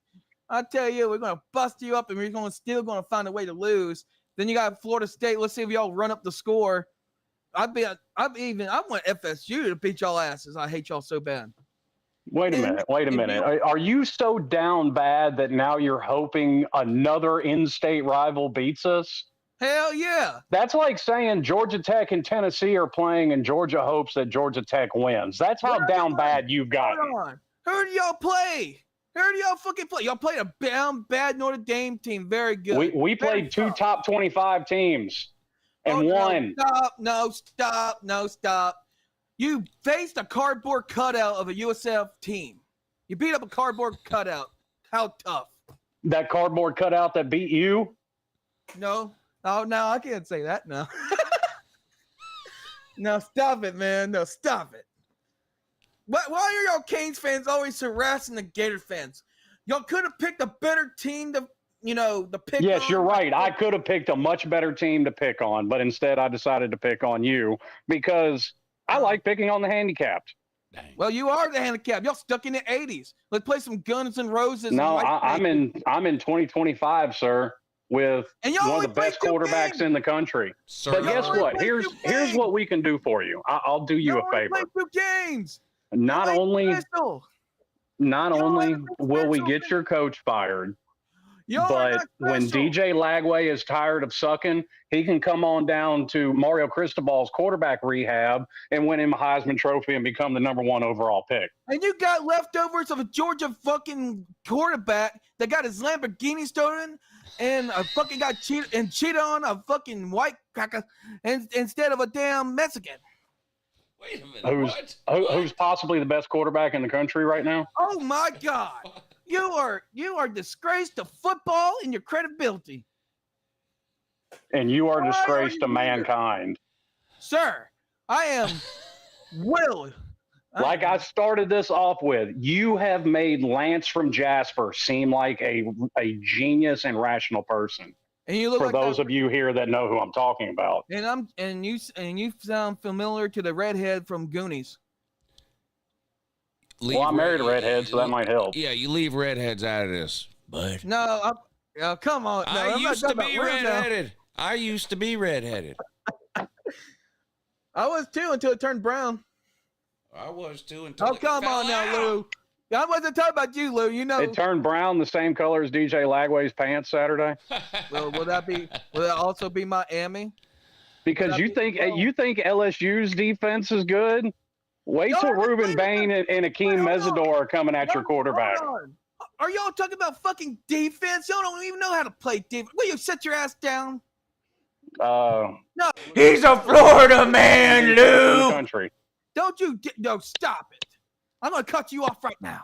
I'll tell you, we're going to bust you up and we're still going to find a way to lose. Then you got Florida State. Let's see if y'all run up the score. I want FSU to beat y'all asses. I hate y'all so bad. Wait a minute. Are you so down bad that now you're hoping another in-state rival beats us? Hell yeah. That's like saying Georgia Tech and Tennessee are playing and Georgia hopes that Georgia Tech wins. That's how down bad you've gotten. Hold on. Who do y'all play? Who do y'all fucking play? Y'all played a bad Notre Dame team. Very good. We played two top 25 teams and won. No, stop. You faced a cardboard cutout of a USF team. You beat up a cardboard cutout. How tough? That cardboard cutout that beat you? No. Oh, no, I can't say that. No. No, stop it, man. No, stop it. Why are y'all Canes fans always harassing the Gator fans? Y'all could have picked a better team to pick on. Yes, you're right. I could have picked a much better team to pick on, but instead I decided to pick on you because I like picking on the handicapped. Dang. Well, you are the handicap. Y'all stuck in the 80s. Let's play some Guns and Roses. No, I'm in 2025, sir, with one of the best quarterbacks in the country. Sir, but guess what? Here's what we can do for you. I'll do you a favor. Play 2 games. Not only will we get your coach fired, but when DJ Lagway is tired of sucking, he can come on down to Mario Cristobal's quarterback rehab and win him a Heisman Trophy and become the #1 overall pick. And you got leftovers of a Georgia fucking quarterback that got his Lamborghini stolen and fucking got cheated on a fucking white cracker instead of a damn Mexican. Wait a minute. Who's possibly the best quarterback in the country right now? Oh my God. You are disgrace to football and your credibility. And you are disgrace to mankind. Sir, I am Like I started this off with, you have made Lance from Jasper seem like a genius and rational person. And you look for like those of you here that know who I'm talking about. And you sound familiar to the redhead from Goonies. Well, I'm married to redheads, so that might help. Yeah, you leave redheads out of this. But no, come on. No, I used to be redheaded. I used to be redheaded. I was too until it turned brown. I was too until it come on now, Lou. I wasn't talking about you, Lou. You know it turned brown the same color as DJ Lagway's pants Saturday. Well, will that also be Miami? Because you think LSU's defense is good? Wait till Ruben Bain and Akeem Mesidor are coming at your quarterback. Are y'all talking about fucking defense? Y'all don't even know how to play defense. Will you sit your ass down? No. He's a Florida man, Lou. Country. No, stop it. I'm going to cut you off right now.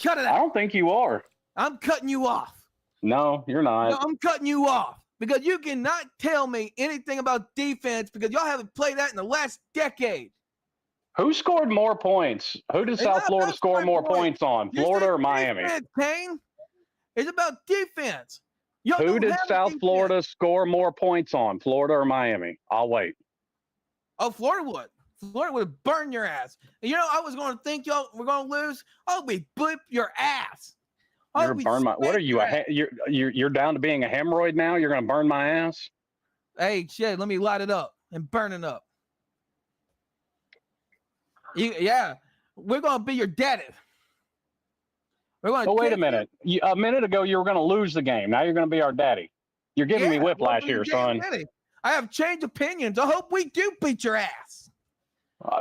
Cut it out. I don't think you are. I'm cutting you off. No, you're not. No, I'm cutting you off because you cannot tell me anything about defense because y'all haven't played that in the last decade. Who scored more points? Who did South Florida score more points on? Florida or Miami? Defense, Kane. It's about defense. Who did South Florida score more points on? Florida or Miami? I'll wait. Oh, Florida would. Florida would have burned your ass. And I was going to think y'all were going to lose. I'll be blip your ass. You're burn my. What are you? You're down to being a hemorrhoid now? You're going to burn my ass? Hey, shit! Let me light it up and burn it up. Yeah, we're going to be your daddy. We're going. Oh, wait a minute. A minute ago, you were going to lose the game. Now you're going to be our daddy. You're giving me whiplash here, son. Daddy. I have changed opinions. I hope we do beat your ass.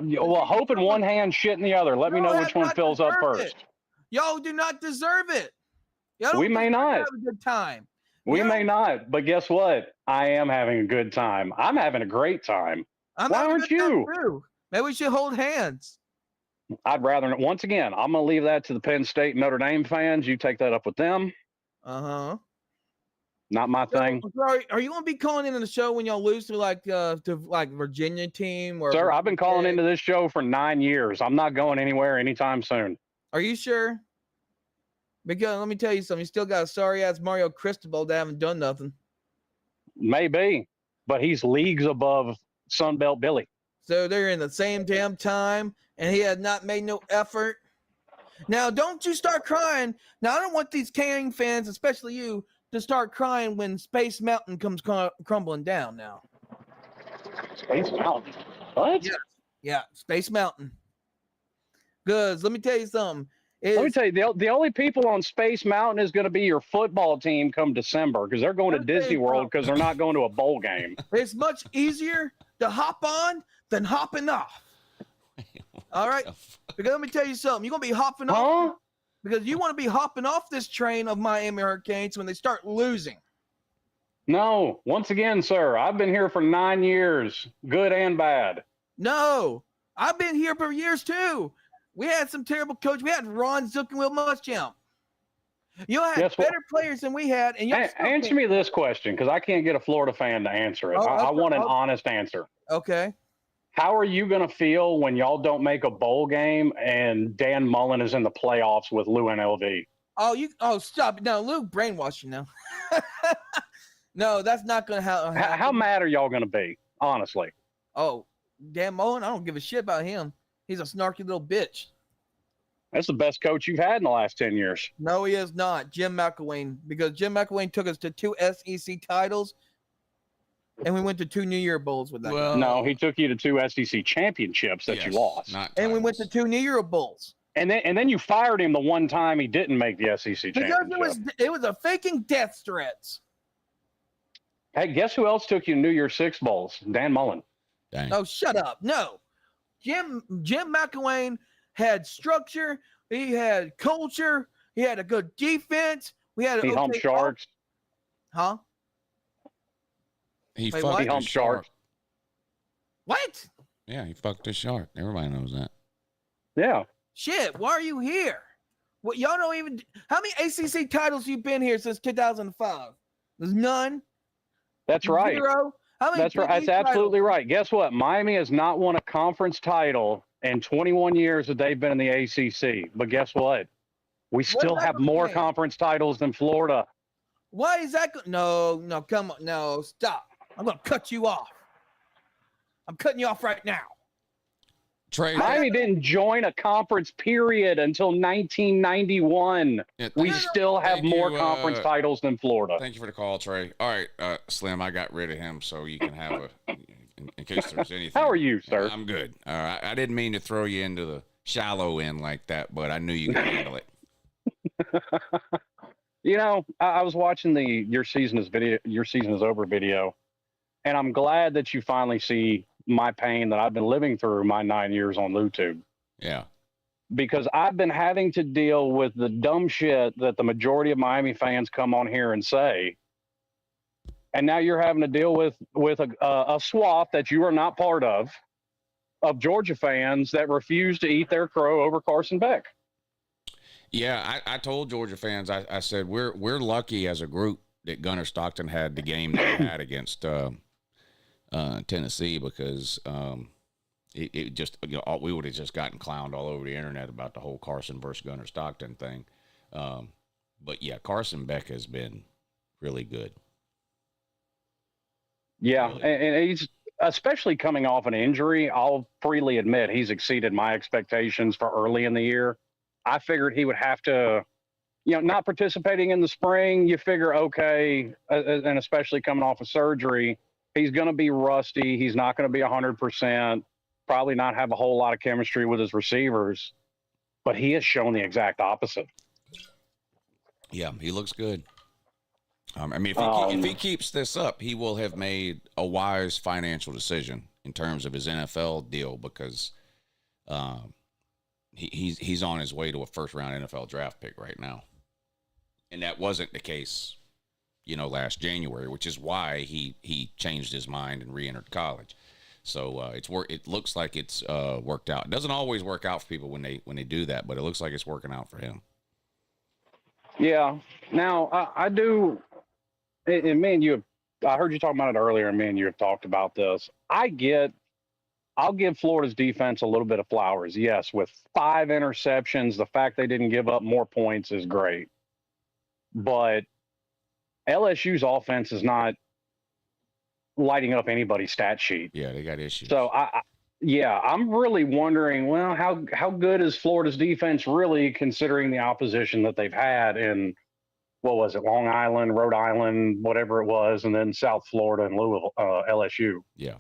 Well, hope in one hand, shit in the other. Let me know which one fills up first. Y'all do not deserve it. We may not have a good time. We may not, but guess what? I am having a good time. I'm having a great time. I'm Why having a aren't good time you? too. Maybe we should hold hands. I'd rather, once again, I'm going to leave that to the Penn State Notre Dame fans. You take that up with them. Uh-huh. Not my thing. Sorry, are you gonna be calling in on the show when y'all lose to like Virginia team or? Sir, I've been calling into this show for 9 years. I'm not going anywhere anytime soon. Are you sure? Because let me tell you something. You still got a sorry ass Mario Cristobal that haven't done nothing. Maybe, but he's leagues above Sunbelt Billy. So they're in the same damn time, and he has not made no effort. Now, don't you start crying. Now, I don't want these King fans, especially you, to start crying when Space Mountain comes crumbling down now. Space Mountain? What? Yeah, Space Mountain. Because let me tell you something. Let me tell you, the only people on Space Mountain is going to be your football team come December because they're going to Disney World because they're not going to a bowl game. It's much easier to hop on than hopping off. All right? Because let me tell you something. You're going to be hopping off because you want to be hopping off this train of Miami Hurricanes when they start losing. No. Once again, sir, I've been here for 9 years, good and bad. No. I've been here for years, too. We had some terrible coaches. We had Ron Zook and Will Muschamp. You had better players than we had. And answer me this question because I can't get a Florida fan to answer it. I want an honest answer. Okay. How are you going to feel when y'all don't make a bowl game and Dan Mullen is in the playoffs with Lou NLV? Oh, stop it. No, Lou brainwashed you now. No, that's not going to happen. How mad are y'all going to be, honestly? Oh, Dan Mullen? I don't give a shit about him. He's a snarky little bitch. That's the best coach you've had in the last 10 years. No, he is not. Jim McElwain. Because Jim McElwain took us to 2 SEC titles, and we went to 2 New Year Bowls with that. Well, no, he took you to 2 SEC championships that you lost. And we went to 2 New Year Bowls. And then you fired him the one time he didn't make the SEC championship. Because it was a faking death threats. Hey, guess who else took you to New Year's Six Bowls? Dan Mullen. Dang. Oh, shut up. No. Jim McElwain had structure. He had culture. He had a good defense. We had. He humped sharks. Huh? He humped sharks. What? Yeah, he fucked a shark. Everybody knows that. Yeah. Shit. Why are you here? What y'all don't even. How many ACC titles you been here since 2005? There's none. That's right. 0. That's right. That's absolutely right. Guess what? Miami has not won a conference title in 21 years that they've been in the ACC. But guess what? We still have more conference titles than Florida. Why is that? No, come on. No, stop. I'm going to cut you off. I'm cutting you off right now. Trey, Miami didn't join a conference period until 1991. We still have more conference titles than Florida. Thank you for the call, Trey. All right, Slim, I got rid of him so you can have in case there's anything. How are you, sir? I'm good. All right, I didn't mean to throw you into the shallow end like that, but I knew you could handle it. You know, I was watching your season is over video, and I'm glad that you finally see my pain that I've been living through my 9 years on YouTube. Yeah. Because I've been having to deal with the dumb shit that the majority of Miami fans come on here and say. And now you're having to deal with a swath that you are not part of Georgia fans that refuse to eat their crow over Carson Beck. Yeah, I told Georgia fans, I said, we're lucky as a group that Gunnar Stockton had the game that he had against Tennessee because it just, we would have just gotten clowned all over the internet about the whole Carson versus Gunnar Stockton thing. But yeah, Carson Beck has been really good. Yeah, really. And he's especially coming off an injury. I'll freely admit he's exceeded my expectations for early in the year. I figured he would have to, not participating in the spring. You figure, okay, and especially coming off of surgery, he's going to be rusty. He's not going to be 100%, probably not have a whole lot of chemistry with his receivers, but he has shown the exact opposite. Yeah, he looks good. If he keeps this up, he will have made a wise financial decision in terms of his NFL deal because he's on his way to a first-round NFL draft pick right now. And that wasn't the case last January, which is why he changed his mind and re-entered college. So it looks like it's worked out. It doesn't always work out for people when they do that, but it looks like it's working out for him. Yeah. Now I do, and man, I heard you talking about it earlier, and man, you have talked about this. I'll give Florida's defense a little bit of flowers. Yes, with 5 interceptions, the fact they didn't give up more points is great. But LSU's offense is not lighting up anybody's stat sheet. Yeah, they got issues. So I'm really wondering, well, how good is Florida's defense really, considering the opposition that they've had in, what was it, Long Island, Rhode Island, whatever it was, and then South Florida and Louisville, LSU. Yeah,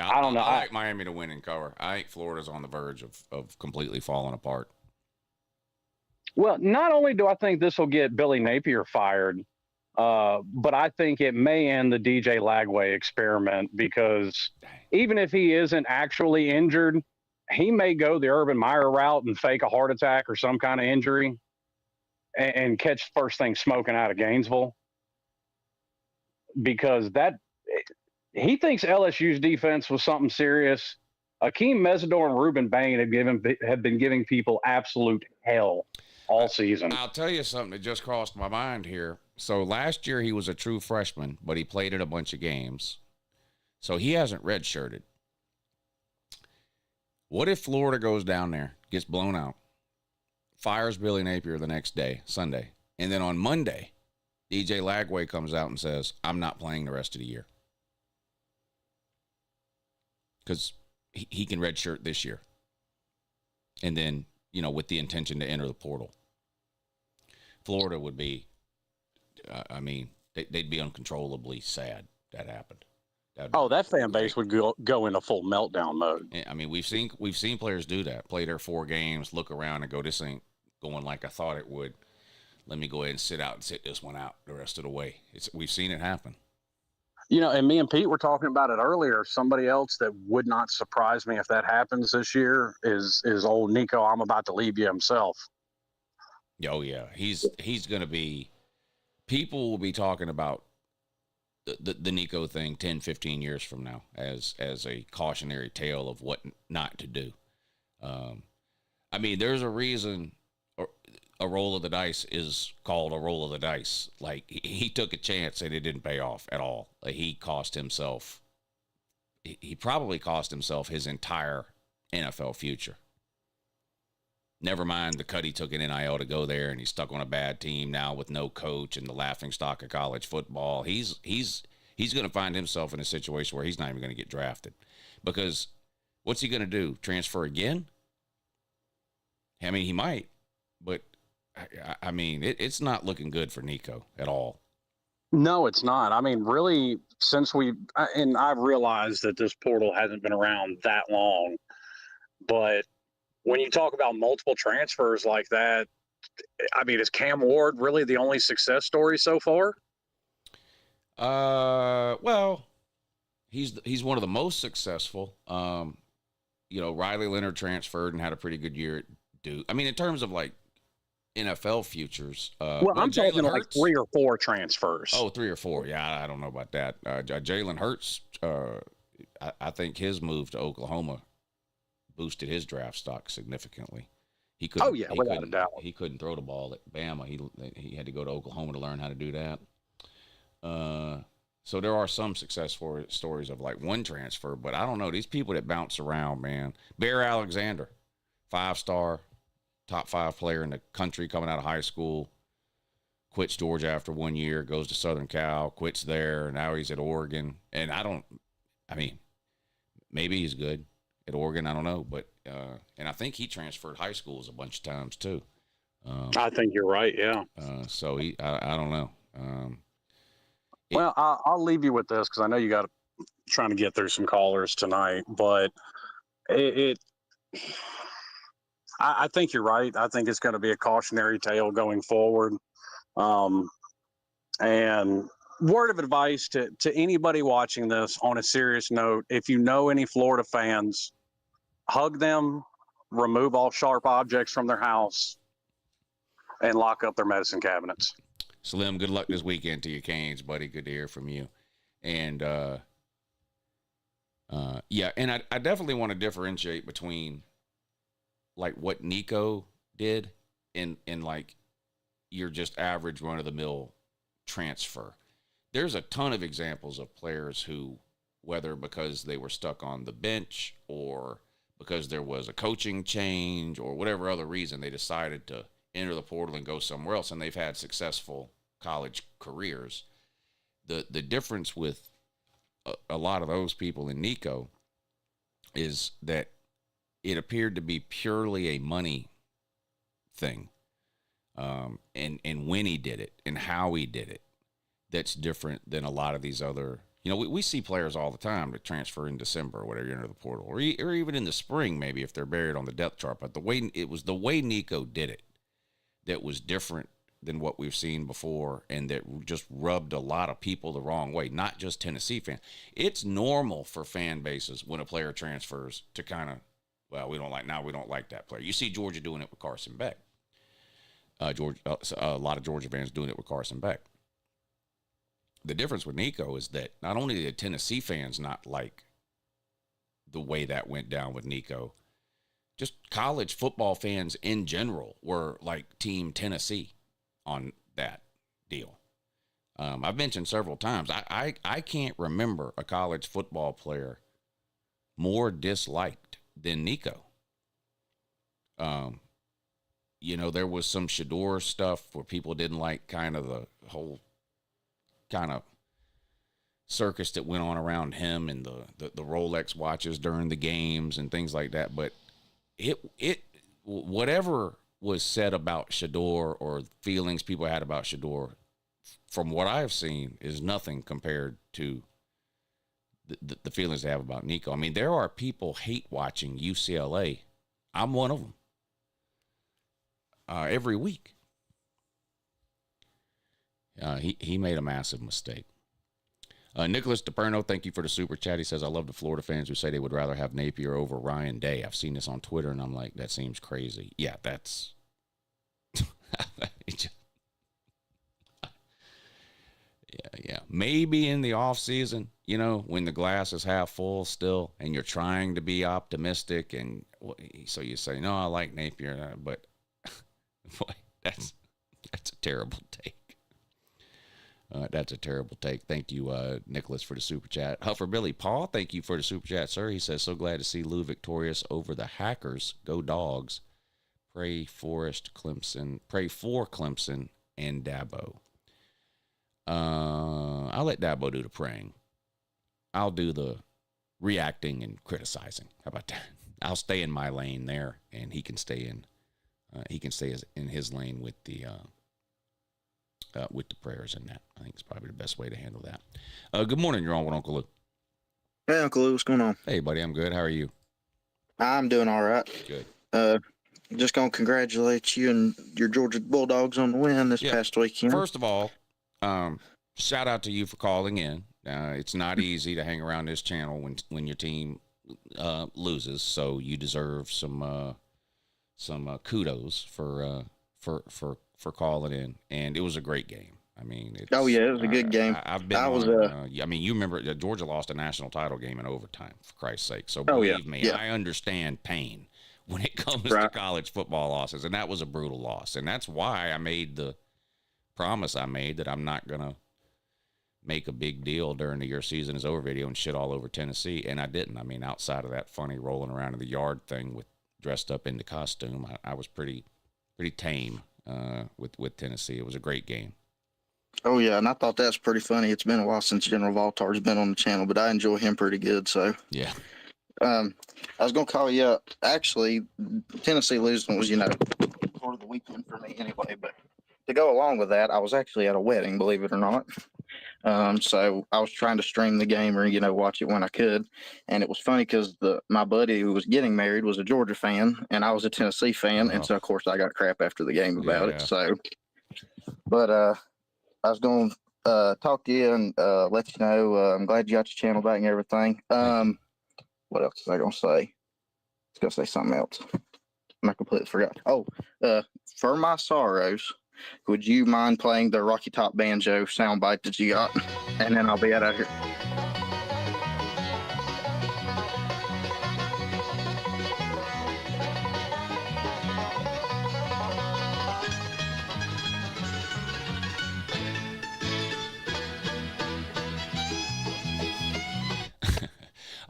I don't know. I like Miami to win and cover. I think Florida's on the verge of completely falling apart. Well, not only do I think this will get Billy Napier fired, but I think it may end the DJ Lagway experiment, because even if he isn't actually injured, he may go the Urban Meyer route and fake a heart attack or some kind of injury and catch first thing smoking out of Gainesville, because he thinks LSU's defense was something serious. Akeem Mesidor and Ruben Bain have been giving people absolute hell all season. I'll tell you something that just crossed my mind here. So last year he was a true freshman, but he played in a bunch of games. So he hasn't redshirted. What if Florida goes down there, gets blown out, fires Billy Napier the next day, Sunday, and then on Monday, DJ Lagway comes out and says, I'm not playing the rest of the year? Because he can redshirt this year. And then, with the intention to enter the portal. Florida would be, they'd be uncontrollably sad that happened. That fan base would go into full meltdown mode. I mean, we've seen players do that, play their 4 games, look around and go, this ain't going like I thought it would. Let me go ahead and sit this one out the rest of the way. We've seen it happen. And me and Pete were talking about it earlier. Somebody else that would not surprise me if that happens this year is old Nico. I'm about to leave you himself. Oh yeah, he's going to be. People will be talking about the Nico thing 10, 15 years from now as a cautionary tale of what not to do. There's a reason a roll of the dice is called a roll of the dice. Like, he took a chance and it didn't pay off at all. Like, he probably cost himself his entire NFL future. Never mind the cut he took in NIL to go there, and he's stuck on a bad team now with no coach and the laughingstock of college football. He's going to find himself in a situation where he's not even going to get drafted, because what's he going to do? Transfer again? He might, but it's not looking good for Nico at all. No, it's not. Really, since I've realized that this portal hasn't been around that long, but when you talk about multiple transfers like that, is Cam Ward really the only success story so far? Well, he's one of the most successful. Riley Leonard transferred and had a pretty good year at Duke. In terms of like NFL futures. I'm talking like 3 or 4 transfers. Oh, 3 or 4. Yeah, I don't know about that. Jalen Hurts, I think his move to Oklahoma boosted his draft stock significantly. Without a doubt. He couldn't throw the ball at Bama. He had to go to Oklahoma to learn how to do that. So there are some success stories of like one transfer, but I don't know. These people that bounce around, man. Bear Alexander, 5-star, top 5 player in the country coming out of high school, quits Georgia after 1 year, goes to Southern Cal, quits there, and now he's at Oregon. And maybe he's good at Oregon. I don't know, but and I think he transferred high schools a bunch of times too. I think you're right. Yeah. So I don't know. I'll leave you with this because I know you got trying to get through some callers tonight, but I think you're right. I think it's going to be a cautionary tale going forward. And word of advice to anybody watching this on a serious note, if you know any Florida fans, hug them, remove all sharp objects from their house, and lock up their medicine cabinets. Slim, good luck this weekend to your Canes, buddy. Good to hear from you. And Yeah, and I definitely want to differentiate between like what Nico did and like your just average run of the mill transfer. There's a ton of examples of players who, whether because they were stuck on the bench or because there was a coaching change or whatever other reason, they decided to enter the portal and go somewhere else, and they've had successful college careers. The difference with a lot of those people in Nico is that it appeared to be purely a money thing. And when he did it and how he did it, that's different than a lot of these other, we see players all the time that transfer in December or whatever, you enter the portal, or even in the spring, maybe if they're buried on the depth chart. But the way Nico did it that was different than what we've seen before, and that just rubbed a lot of people the wrong way, not just Tennessee fans. It's normal for fan bases when a player transfers to kind of, we don't like that player. You see Georgia doing it with Carson Beck. A lot of Georgia fans doing it with Carson Beck. The difference with Nico is that not only did Tennessee fans not like the way that went down with Nico, just college football fans in general were like Team Tennessee on that deal. I've mentioned several times, I can't remember a college football player more disliked than Nico. There was some Shador stuff where people didn't like kind of the whole kind of circus that went on around him and the Rolex watches during the games and things like that. But whatever was said about Shador or feelings people had about Shador, from what I've seen, is nothing compared to the feelings they have about Nico. I mean, there are people hate watching UCLA. I'm one of them. Every week. He made a massive mistake. Nicholas DePerno, thank you for the super chat. He says, I love the Florida fans who say they would rather have Napier over Ryan Day. I've seen this on Twitter, and I'm like, that seems crazy. Yeah, that's... Yeah. Maybe in the offseason, when the glass is half full still, and you're trying to be optimistic, and so you say, no, I like Napier, but boy, that's a terrible take. That's a terrible take. Thank you, Nicholas, for the super chat. Huffer Billy Paul, thank you for the super chat, sir. He says, so glad to see Lou victorious over the Hackers. Go Dogs. Pray for Clemson and Dabo. I'll let Dabo do the praying. I'll do the reacting and criticizing. How about that? I'll stay in my lane there, and he can stay in. In his lane with the prayers and that. I think it's probably the best way to handle that. Good morning. You're on with Uncle Lou. Hey, Uncle Lou. What's going on? Hey, buddy. I'm good. How are you? I'm doing all right. Good. Just going to congratulate you and your Georgia Bulldogs on the win this past weekend. First of all, shout out to you for calling in. It's not easy to hang around this channel when your team loses, so you deserve some kudos for calling in, and it was a great game. I mean, it was a good game. You remember Georgia lost a national title game in overtime, for Christ's sake. So believe me, I understand pain when it comes to college football losses, and that was a brutal loss, and that's why I made the promise I made that I'm not gonna make a big deal during the year season is over video and shit all over Tennessee, and I didn't. I mean, outside of that funny rolling around in the yard thing with dressed up in the costume, I was pretty tame with Tennessee. It was a great game. Oh yeah, and I thought that's pretty funny. It's been a while since General Valtar's been on the channel, but I enjoy him pretty good. So yeah. I was gonna call you up. Actually, Tennessee losing was part of the weekend for me anyway. But to go along with that, I was actually at a wedding, believe it or not. So I was trying to stream the game or, watch it when I could. And it was funny because my buddy who was getting married was a Georgia fan and I was a Tennessee fan. And so, of course, I got crap after the game about it. So, but I was going to talk to you and let you know I'm glad you got your channel back and everything. What else was I going to say? I was going to say something else. I completely forgot. Oh, for my sorrows. Would you mind playing the Rocky Top banjo soundbite that you got? And then I'll be out of here.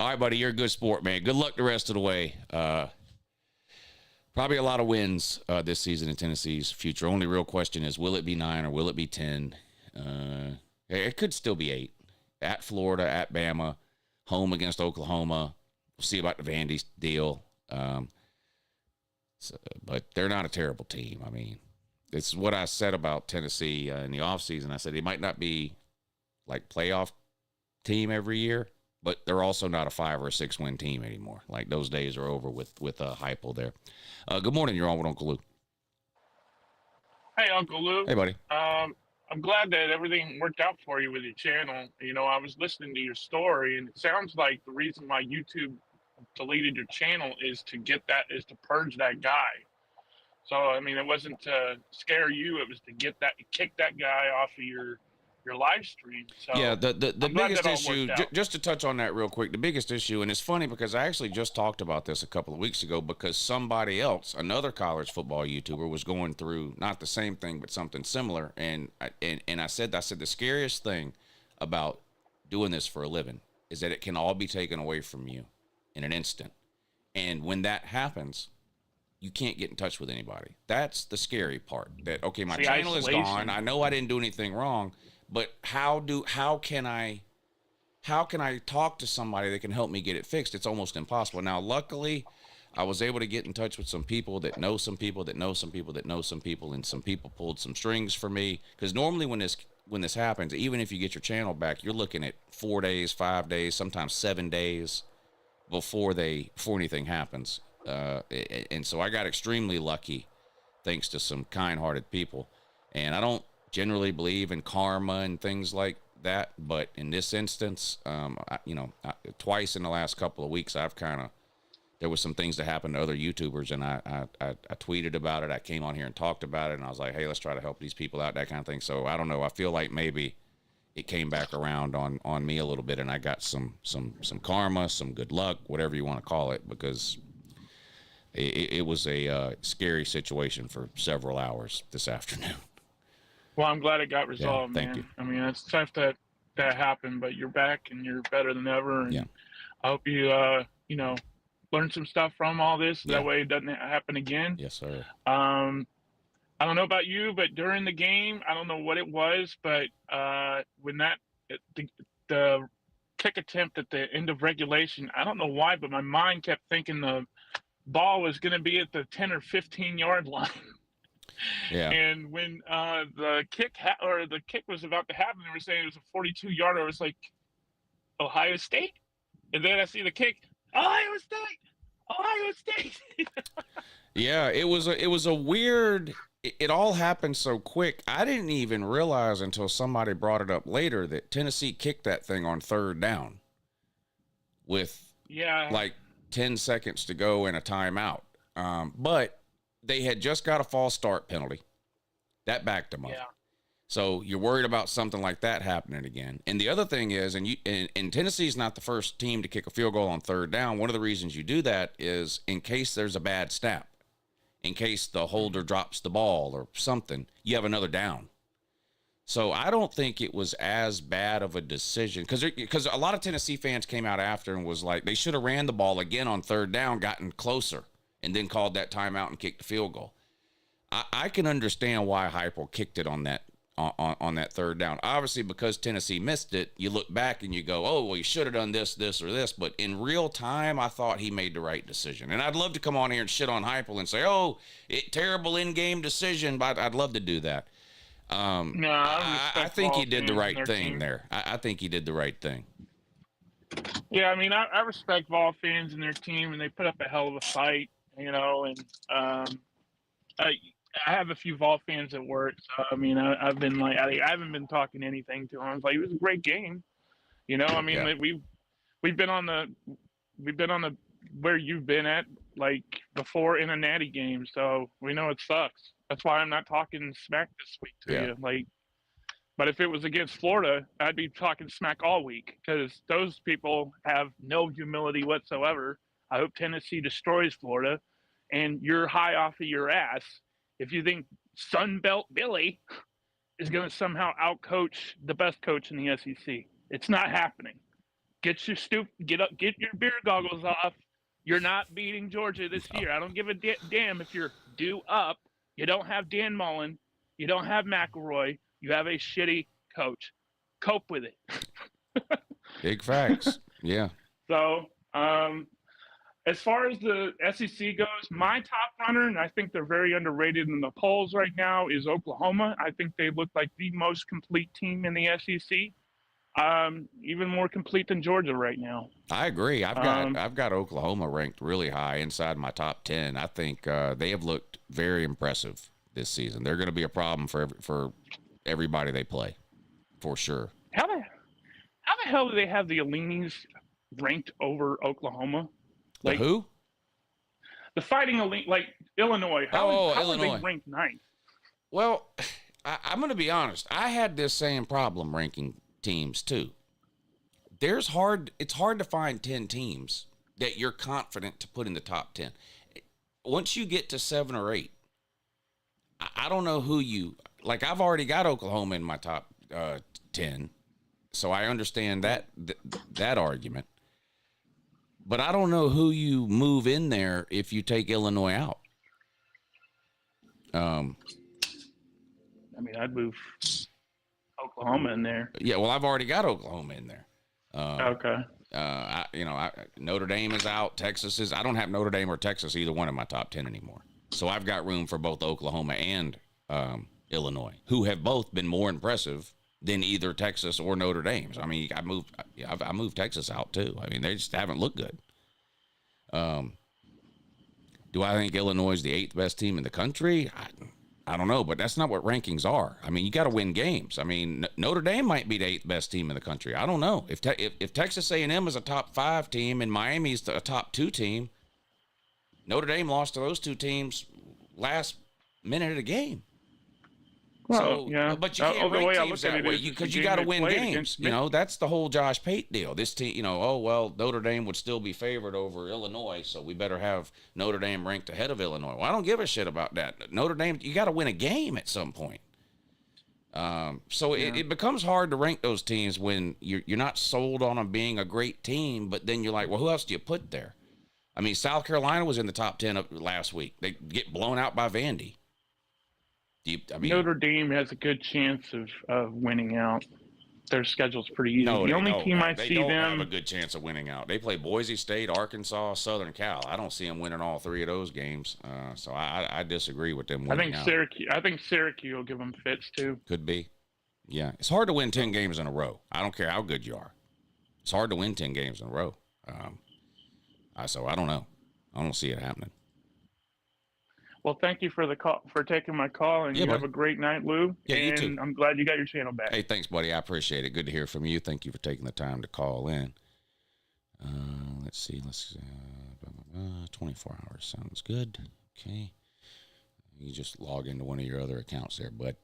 All right, buddy, you're a good sport, man. Good luck the rest of the way. Probably a lot of wins this season in Tennessee's future. Only real question is, will it be 9 or will it be 10? It could still be 8. At Florida, at Bama, home against Oklahoma. We'll see about the Vandy deal. But they're not a terrible team. I mean, it's what I said about Tennessee in the offseason. I said they might not be like playoff team every year, but they're also not a 5 or a 6 win team anymore. Like those days are over with Heupel there. Good morning. You're on with Uncle Lou. Hey, Uncle Lou. Hey, buddy. I'm glad that everything worked out for you with your channel. You know, I was listening to your story, and it sounds like the reason why YouTube deleted your channel is to purge that guy. So, I mean, it wasn't to scare you; it was to kick that guy off of your live stream. So yeah, the biggest issue, just to touch on that real quick, the biggest issue, and it's funny because I actually just talked about this a couple of weeks ago because somebody else, another college football YouTuber, was going through not the same thing but something similar, and I said the scariest thing about doing this for a living is that it can all be taken away from you in an instant, and when that happens, you can't get in touch with anybody. That's the scary part. That okay, my channel is gone. I know I didn't do anything wrong. But how can I talk to somebody that can help me get it fixed? It's almost impossible. Now, luckily, I was able to get in touch with some people that know some people that know some people that know some people, and some people pulled some strings for me. Because normally when this happens, even if you get your channel back, you're looking at 4 days, 5 days, sometimes 7 days before anything happens. And so I got extremely lucky, thanks to some kind-hearted people. And I don't generally believe in karma and things like that, but in this instance, twice in the last couple of weeks, there was some things that happened to other YouTubers, and I tweeted about it. I came on here and talked about it, and I was like, hey, let's try to help these people out, that kind of thing. So I don't know. I feel like maybe it came back around on me a little bit, and I got some karma, some good luck, whatever you want to call it, because it was a scary situation for several hours this afternoon. Well, I'm glad it got resolved, thank man. you. I mean, it's tough that happened, but you're back and you're better than ever. And I hope you, learn some stuff from all this. That way it doesn't happen again. Yes, sir. I don't know about you, but during the game, I don't know what it was, but when the kick attempt at the end of regulation, I don't know why, but my mind kept thinking the ball was going to be at the 10 or 15 yard line. Yeah. And when the kick was about to happen, they were saying it was a 42-yarder. I was like, Ohio State? And then I see the kick, Ohio State. Yeah, it was a weird. It all happened so quick. I didn't even realize until somebody brought it up later that Tennessee kicked that thing on 3rd down with like 10 seconds to go and a timeout. But they had just got a false start penalty. That backed them up. Yeah. So you're worried about something like that happening again. And the other thing is, and Tennessee's not the first team to kick a field goal on 3rd down. One of the reasons you do that is in case there's a bad snap, in case the holder drops the ball or something, you have another down. So I don't think it was as bad of a decision because a lot of Tennessee fans came out after and was like, they should have ran the ball again on 3rd down, gotten closer, and then called that timeout and kicked the field goal. I can understand why Heupel kicked it on that 3rd down. Obviously, because Tennessee missed it, you look back and you go, oh, well, you should have done this, or this. But in real time, I thought he made the right decision. And I'd love to come on here and shit on Heupel and say, oh, terrible in-game decision, but I'd love to do that. I think he did the right thing there. I think he did the right thing. Yeah, I mean, I respect Vol fans and their team, and they put up a hell of a fight, and I have a few Vol fans at work, so I mean, I've been like, I haven't been talking anything to them. I was like, it was a great game, I mean, we've been on the where you've been at like before in a natty game, so we know it sucks. That's why I'm not talking smack this week to you. Like, but if it was against Florida, I'd be talking smack all week because those people have no humility whatsoever. I hope Tennessee destroys Florida, and you're high off of your ass if you think Sunbelt Billy is going to somehow outcoach the best coach in the SEC. It's not happening. get your beer goggles off. You're not beating Georgia this year. I don't give a damn if you're due up. You don't have Dan Mullen. You don't have McElroy. You have a shitty coach. Cope with it. Big facts. Yeah. So, as far as the SEC goes, my top runner, and I think they're very underrated in the polls right now, is Oklahoma. I think they look like the most complete team in the SEC. Even more complete than Georgia right now. I agree. I've got Oklahoma ranked really high inside my top 10. I think they have looked very impressive this season. They're going to be a problem for everybody they play, for sure. How the hell do they have the Alenis ranked over Oklahoma? Like who? The Fighting Elite, like Illinois. How Illinois. Are they ranked ninth? Well, I'm going to be honest. I had this same problem ranking teams too. It's hard to find 10 teams that you're confident to put in the top 10. Once you get to 7 or 8, I don't know who you like. I've already got Oklahoma in my top 10, so I understand that argument. But I don't know who you move in there if you take Illinois out. I mean, I'd move Oklahoma in there. Yeah, well, I've already got Oklahoma in there. Okay. Notre Dame is out. Texas is. I don't have Notre Dame or Texas, either one in my top 10 anymore. So I've got room for both Oklahoma and Illinois, who have both been more impressive than either Texas or Notre Dame. I mean, I moved Texas out too. I mean, they just haven't looked good. Do I think Illinois is the 8th best team in the country? I don't know, but that's not what rankings are. I mean, you got to win games. I mean, Notre Dame might be the 8th best team in the country. I don't know. If Texas A&M is a top 5 team and Miami's a top 2 team, Notre Dame lost to those 2 teams last minute of the game. Well, so, yeah. But you can't rank teams that way because you got to win games. You know, that's the whole Josh Pate deal. This team, Notre Dame would still be favored over Illinois, so we better have Notre Dame ranked ahead of Illinois. Well, I don't give a shit about that. Notre Dame, you got to win a game at some point. It becomes hard to rank those teams when you're not sold on them being a great team, but then you're like, well, who else do you put there? I mean, South Carolina was in the top 10 last week. They get blown out by Vandy. Notre Dame has a good chance of winning out. Their schedule's pretty easy. No, the only team I they see don't them have a good chance of winning out. They play Boise State, Arkansas, Southern Cal. I don't see them winning all 3 of those games. So I disagree with them winning out. I think Syracuse will give them fits too. Could be. Yeah, it's hard to win 10 games in a row. I don't care how good you are. It's hard to win 10 games in a row. So I don't know. I don't see it happening. Well, thank you for the call, for taking my call, and you have a great night, Lou. Yeah, and you too. I'm glad you got your channel back. Hey, thanks, buddy. I appreciate it. Good to hear from you. Thank you for taking the time to call in. Let's see. 24 hours sounds good. Okay. You just log into one of your other accounts there, but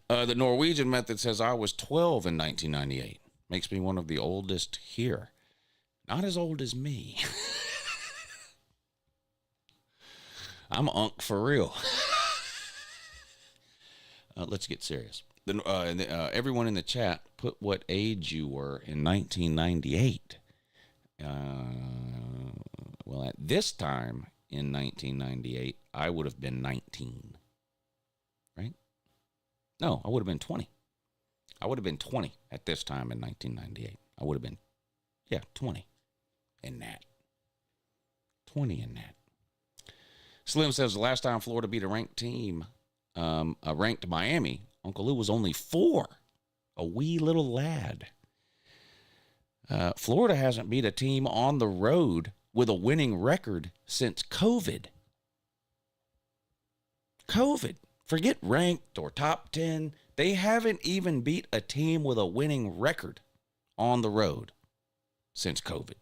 the Norwegian method says I was 12 in 1998. Makes me one of the oldest here. Not as old as me. I'm unk for real. Let's get serious. Everyone in the chat, put what age you were in 1998. Well, at this time in 1998, I would have been 19. Right? No, I would have been 20. I would have been 20 at this time in 1998. I would have been, 20 in that. 20 in that. Slim says the last time Florida beat a ranked team, a ranked Miami, Uncle Lou was only 4, a wee little lad. Florida hasn't beat a team on the road with a winning record since COVID. Forget ranked or top 10. They haven't even beat a team with a winning record on the road since COVID.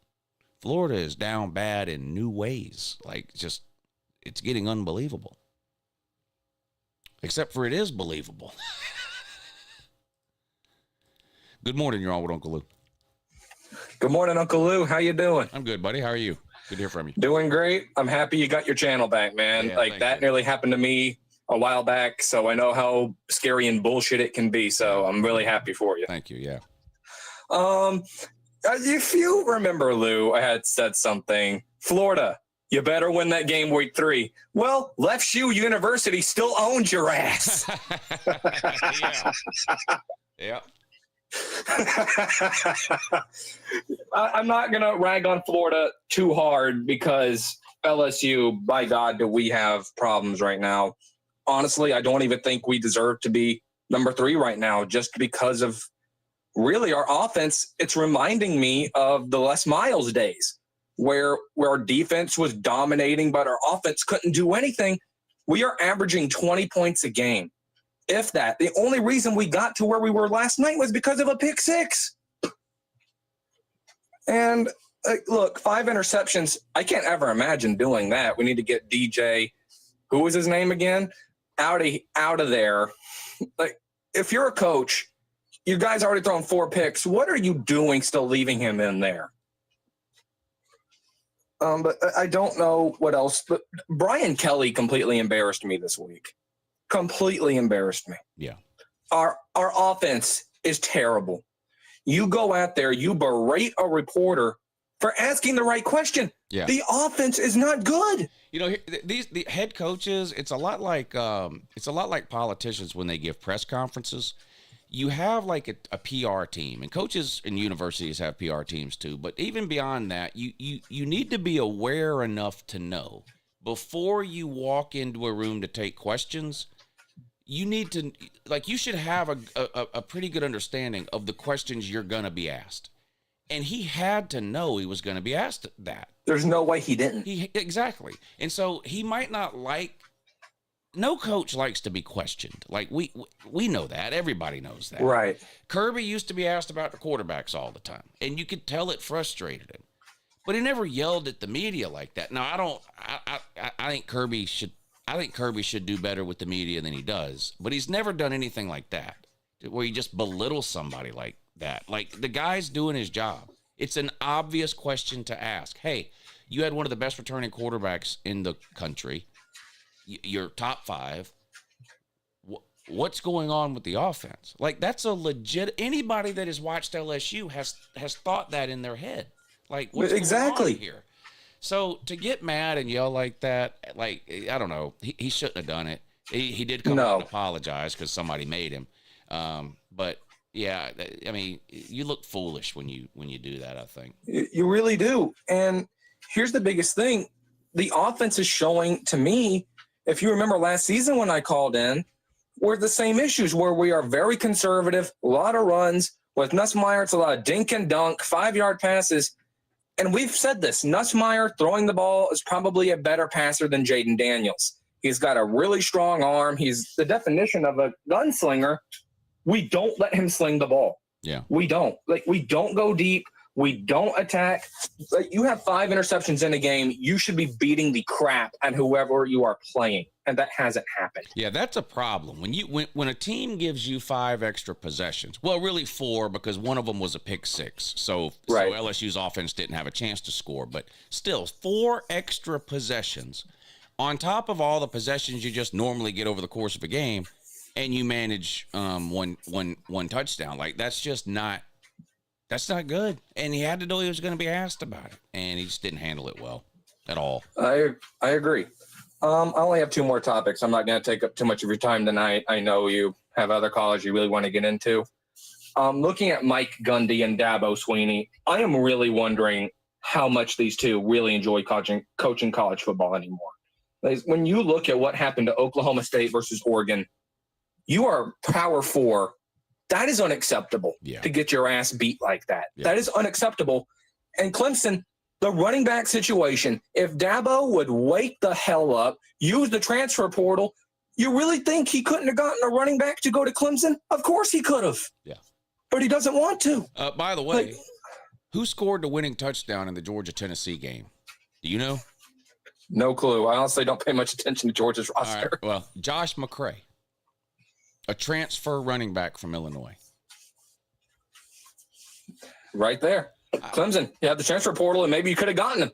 Florida is down bad in new ways. It's getting unbelievable. Except for it is believable. Good morning, you're on with Uncle Lou. Good morning, Uncle Lou. How you doing? I'm good, buddy. How are you? Good to hear from you. Doing great. I'm happy you got your channel back, man. Yeah, that nearly happened to me a while back, so I know how scary and bullshit it can be. So I'm really happy for you. Thank you. Yeah. If you remember, Lou, I had said something. Florida, you better win that game week 3. Well, Left Shoe University still owns your ass. Yeah. I'm not going to rag on Florida too hard because LSU, by God, do we have problems right now. Honestly, I don't even think we deserve to be number 3 right now just because of really our offense. It's reminding me of the Les Miles days where our defense was dominating, but our offense couldn't do anything. We are averaging 20 points a game. If that, the only reason we got to where we were last night was because of a pick 6. And look, 5 interceptions. I can't ever imagine doing that. We need to get DJ, who was his name again, out of there. Like, if you're a coach, you guys already thrown 4 picks. What are you doing still leaving him in there? But I don't know what else. But Brian Kelly completely embarrassed me this week. Completely embarrassed me. Yeah. Our offense is terrible. You go out there, you berate a reporter for asking the right question. Yeah. The offense is not good. You know, the head coaches, it's a lot like politicians when they give press conferences. You have like a PR team, and coaches in universities have PR teams too. But even beyond that, you need to be aware enough to know before you walk into a room to take questions. You need to, like, you should have a pretty good understanding of the questions you're going to be asked. And he had to know he was going to be asked that. There's no way he didn't. Exactly. And so he might not no coach likes to be questioned. Like, we know that. Everybody knows that. Right. Kirby used to be asked about the quarterbacks all the time, and you could tell it frustrated him. But he never yelled at the media like that. Now, I think Kirby should do better with the media than he does, but he's never done anything like that, where he just belittles somebody like that. Like, the guy's doing his job. It's an obvious question to ask. Hey, you had one of the best returning quarterbacks in the country. You're top 5. What's going on with the offense? Like, that's a legit. Anybody that has watched LSU has thought that in their head. Like, what's exactly going on here? So to get mad and yell like that, like, I don't know, he shouldn't have done it. He did come out and apologize because somebody made him. But yeah, I mean, you look foolish when you do that, I think. You really do. And here's the biggest thing. The offense is showing to me, if you remember last season when I called in, we're the same issues where we are very conservative, a lot of runs. With Nussmeier, it's a lot of dink and dunk, 5-yard passes. And we've said this, Nussmeier throwing the ball is probably a better passer than Jaden Daniels. He's got a really strong arm. He's the definition of a gunslinger. We don't let him sling the ball. Yeah. We don't. Like, we don't go deep. We don't attack. Like, you have 5 interceptions in a game. You should be beating the crap at whoever you are playing. And that hasn't happened. Yeah, that's a problem. When a team gives you 5 extra possessions, well, really 4, because one of them was a pick 6. So LSU's offense didn't have a chance to score. But still, 4 extra possessions on top of all the possessions you just normally get over the course of a game, and you manage one touchdown. Like, that's just not. That's not good. And he had to know he was going to be asked about it, and he just didn't handle it well at all. I agree. I only have 2 more topics. I'm not going to take up too much of your time tonight. I know you have other college you really want to get into. Looking at Mike Gundy and Dabo Sweeney, I am really wondering how much these two really enjoy coaching college football anymore. Like, when you look at what happened to Oklahoma State versus Oregon, you are Power 4. That is unacceptable to get your ass beat like that. Yeah. That is unacceptable. And Clemson, the running back situation, if Dabo would wake the hell up, use the transfer portal, you really think he couldn't have gotten a running back to go to Clemson? Of course he could have. Yeah. But he doesn't want to. By the way, who scored the winning touchdown in the Georgia-Tennessee game? Do you know? No clue. I honestly don't pay much attention to Georgia's roster. All right. Well, Josh McCray. A transfer running back from Illinois. Right there. Clemson, you have the transfer portal, and maybe you could have gotten him.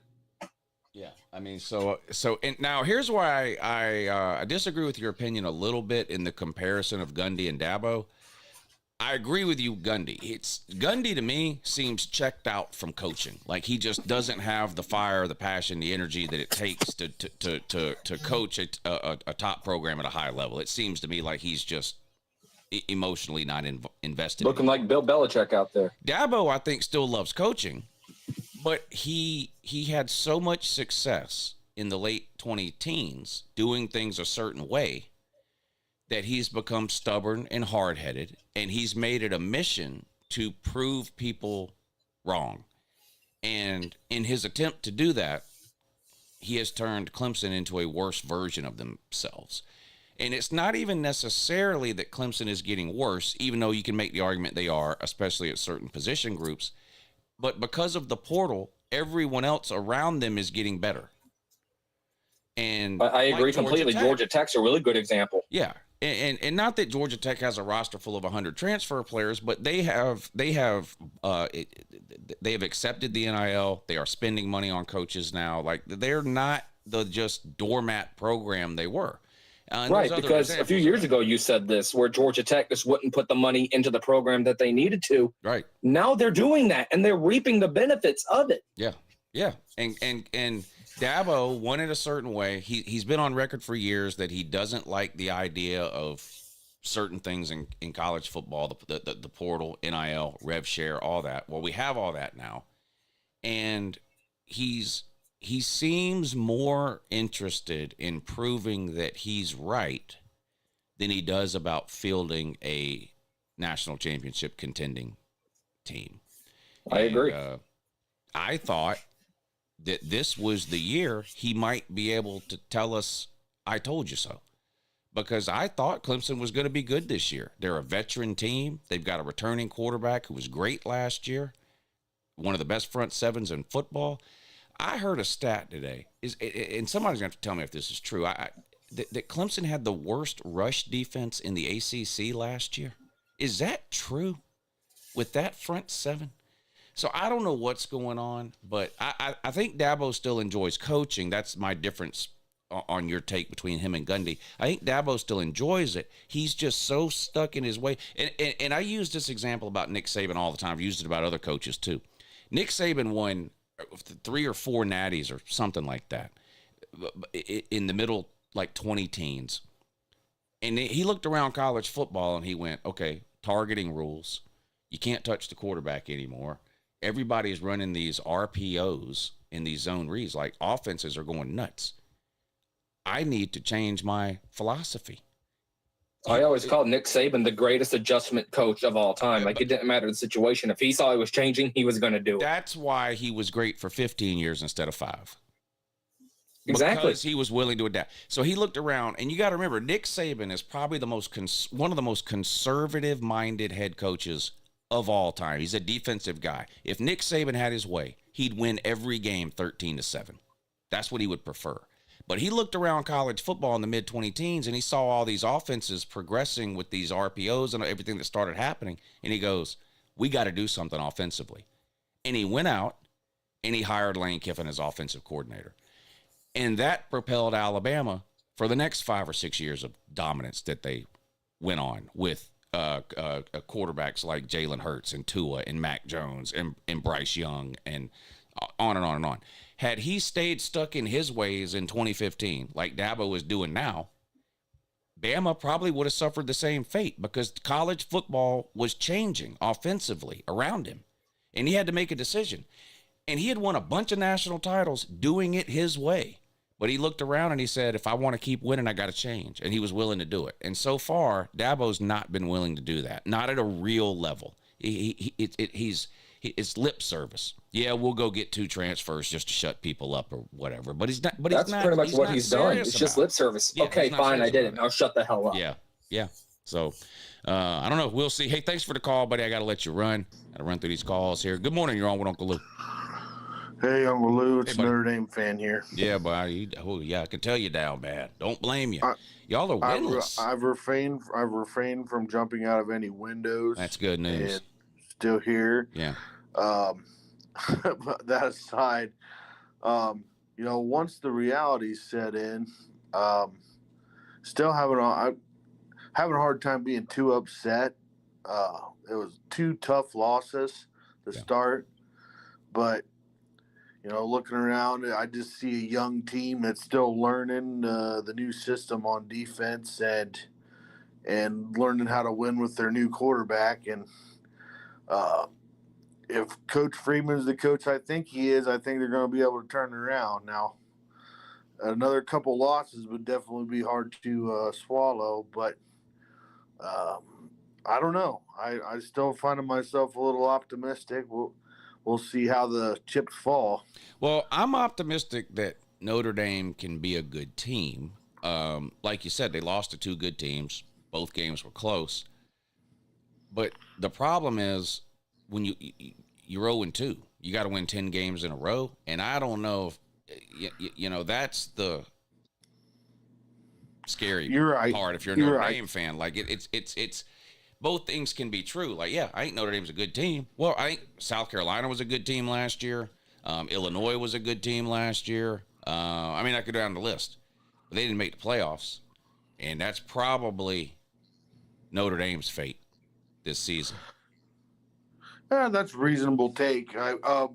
Yeah, I mean, and now here's why I disagree with your opinion a little bit in the comparison of Gundy and Dabo. I agree with you, Gundy. Gundy to me seems checked out from coaching. Like he just doesn't have the fire, the passion, the energy that it takes to coach a top program at a high level. It seems to me like he's just emotionally not invested. Looking like Bill Belichick out there. Dabo, I think, still loves coaching, but he had so much success in the late 20-teens doing things a certain way that he's become stubborn and hard-headed, and he's made it a mission to prove people wrong. And in his attempt to do that, he has turned Clemson into a worse version of themselves. And it's not even necessarily that Clemson is getting worse, even though you can make the argument they are, especially at certain position groups. But because of the portal, everyone else around them is getting better. And I agree like completely. Georgia Tech's a really good example. Yeah. And not that Georgia Tech has a roster full of 100 transfer players, but they have accepted the NIL. They are spending money on coaches now. Like they're not the just doormat program they were. Right, because a few years ago you said this, where Georgia Tech just wouldn't put the money into the program that they needed to. Right. Now they're doing that, and they're reaping the benefits of it. Yeah, yeah. And Dabo won it a certain way. He's been on record for years that he doesn't like the idea of certain things in college football, the portal, NIL, rev share, all that. Well, we have all that now. And he seems more interested in proving that he's right than he does about fielding a national championship contending team. I agree. I thought that this was the year he might be able to tell us, I told you so. Because I thought Clemson was going to be good this year. They're a veteran team. They've got a returning quarterback who was great last year. One of the best front sevens in football. I heard a stat today, and somebody's going to have to tell me if this is true, that Clemson had the worst rush defense in the ACC last year. Is that true with that front seven? So I don't know what's going on, but I think Dabo still enjoys coaching. That's my difference on your take between him and Gundy. I think Dabo still enjoys it. He's just so stuck in his way. And I use this example about Nick Saban all the time. I've used it about other coaches too. Nick Saban won 3 or 4 natties or something like that in the middle, like 20 teens. And he looked around college football and he went, okay, targeting rules. You can't touch the quarterback anymore. Everybody's running these RPOs in these zone reads, like offenses are going nuts. I need to change my philosophy. I always called Nick Saban the greatest adjustment coach of all time. Like, it didn't matter the situation. If he saw it was changing, he was going to do it. That's why he was great for 15 years instead of 5. Exactly. Because he was willing to adapt. So he looked around, and you got to remember, Nick Saban is probably the one of the most conservative-minded head coaches of all time. He's a defensive guy. If Nick Saban had his way, he'd win every game 13-7. That's what he would prefer. But he looked around college football in the mid-20 teens, and he saw all these offenses progressing with these RPOs and everything that started happening, and he goes, we got to do something offensively. And he went out, and he hired Lane Kiffin as offensive coordinator. And that propelled Alabama for the next 5 or 6 years of dominance that they went on with quarterbacks like Jalen Hurts and Tua and Mac Jones and Bryce Young and on and on and on. Had he stayed stuck in his ways in 2015, like Dabo is doing now, Bama probably would have suffered the same fate because college football was changing offensively around him. And he had to make a decision. And he had won a bunch of national titles doing it his way. But he looked around and he said, if I want to keep winning, I got to change. And he was willing to do it. And so far, Dabo's not been willing to do that. Not at a real level. It's lip service. Yeah, we'll go get 2 transfers just to shut people up or whatever. But he's not. But that's pretty much what he's done. It's just lip service. Yeah, okay, fine, I did it. Now shut the hell up. Yeah. So I don't know. We'll see. Hey, thanks for the call, buddy. I got to let you run. Got to run through these calls here. Good morning. You're on with Uncle Lou. Hey, Uncle Lou. It's Notre Dame fan here. Yeah, but I can tell you down bad. Don't blame you. Y'all are winless. I've refrained from jumping out of any windows. That's good news. And still here. Yeah. But that aside, once the reality set in, still having a hard time being too upset It was 2 tough losses to start, but looking around, I just see a young team that's still learning the new system on defense and learning how to win with their new quarterback. And if Coach Freeman is the coach I think he is, I think they're going to be able to turn it around. Now, another couple losses would definitely be hard to swallow, but I don't know. I still find myself a little optimistic. We'll see how the chips fall. Well, I'm optimistic that Notre Dame can be a good team. Like you said, they lost to 2 good teams. Both games were close. But the problem is when you're 0-2, you got to win 10 games in a row. And I don't know if, that's the scary part if you're a Notre Dame fan. Like it's both things can be true. Like, yeah, I think Notre Dame's a good team. Well, I think South Carolina was a good team last year. Illinois was a good team last year. I could go down the list. But they didn't make the playoffs. And that's probably Notre Dame's fate this season. Yeah, that's a reasonable take. I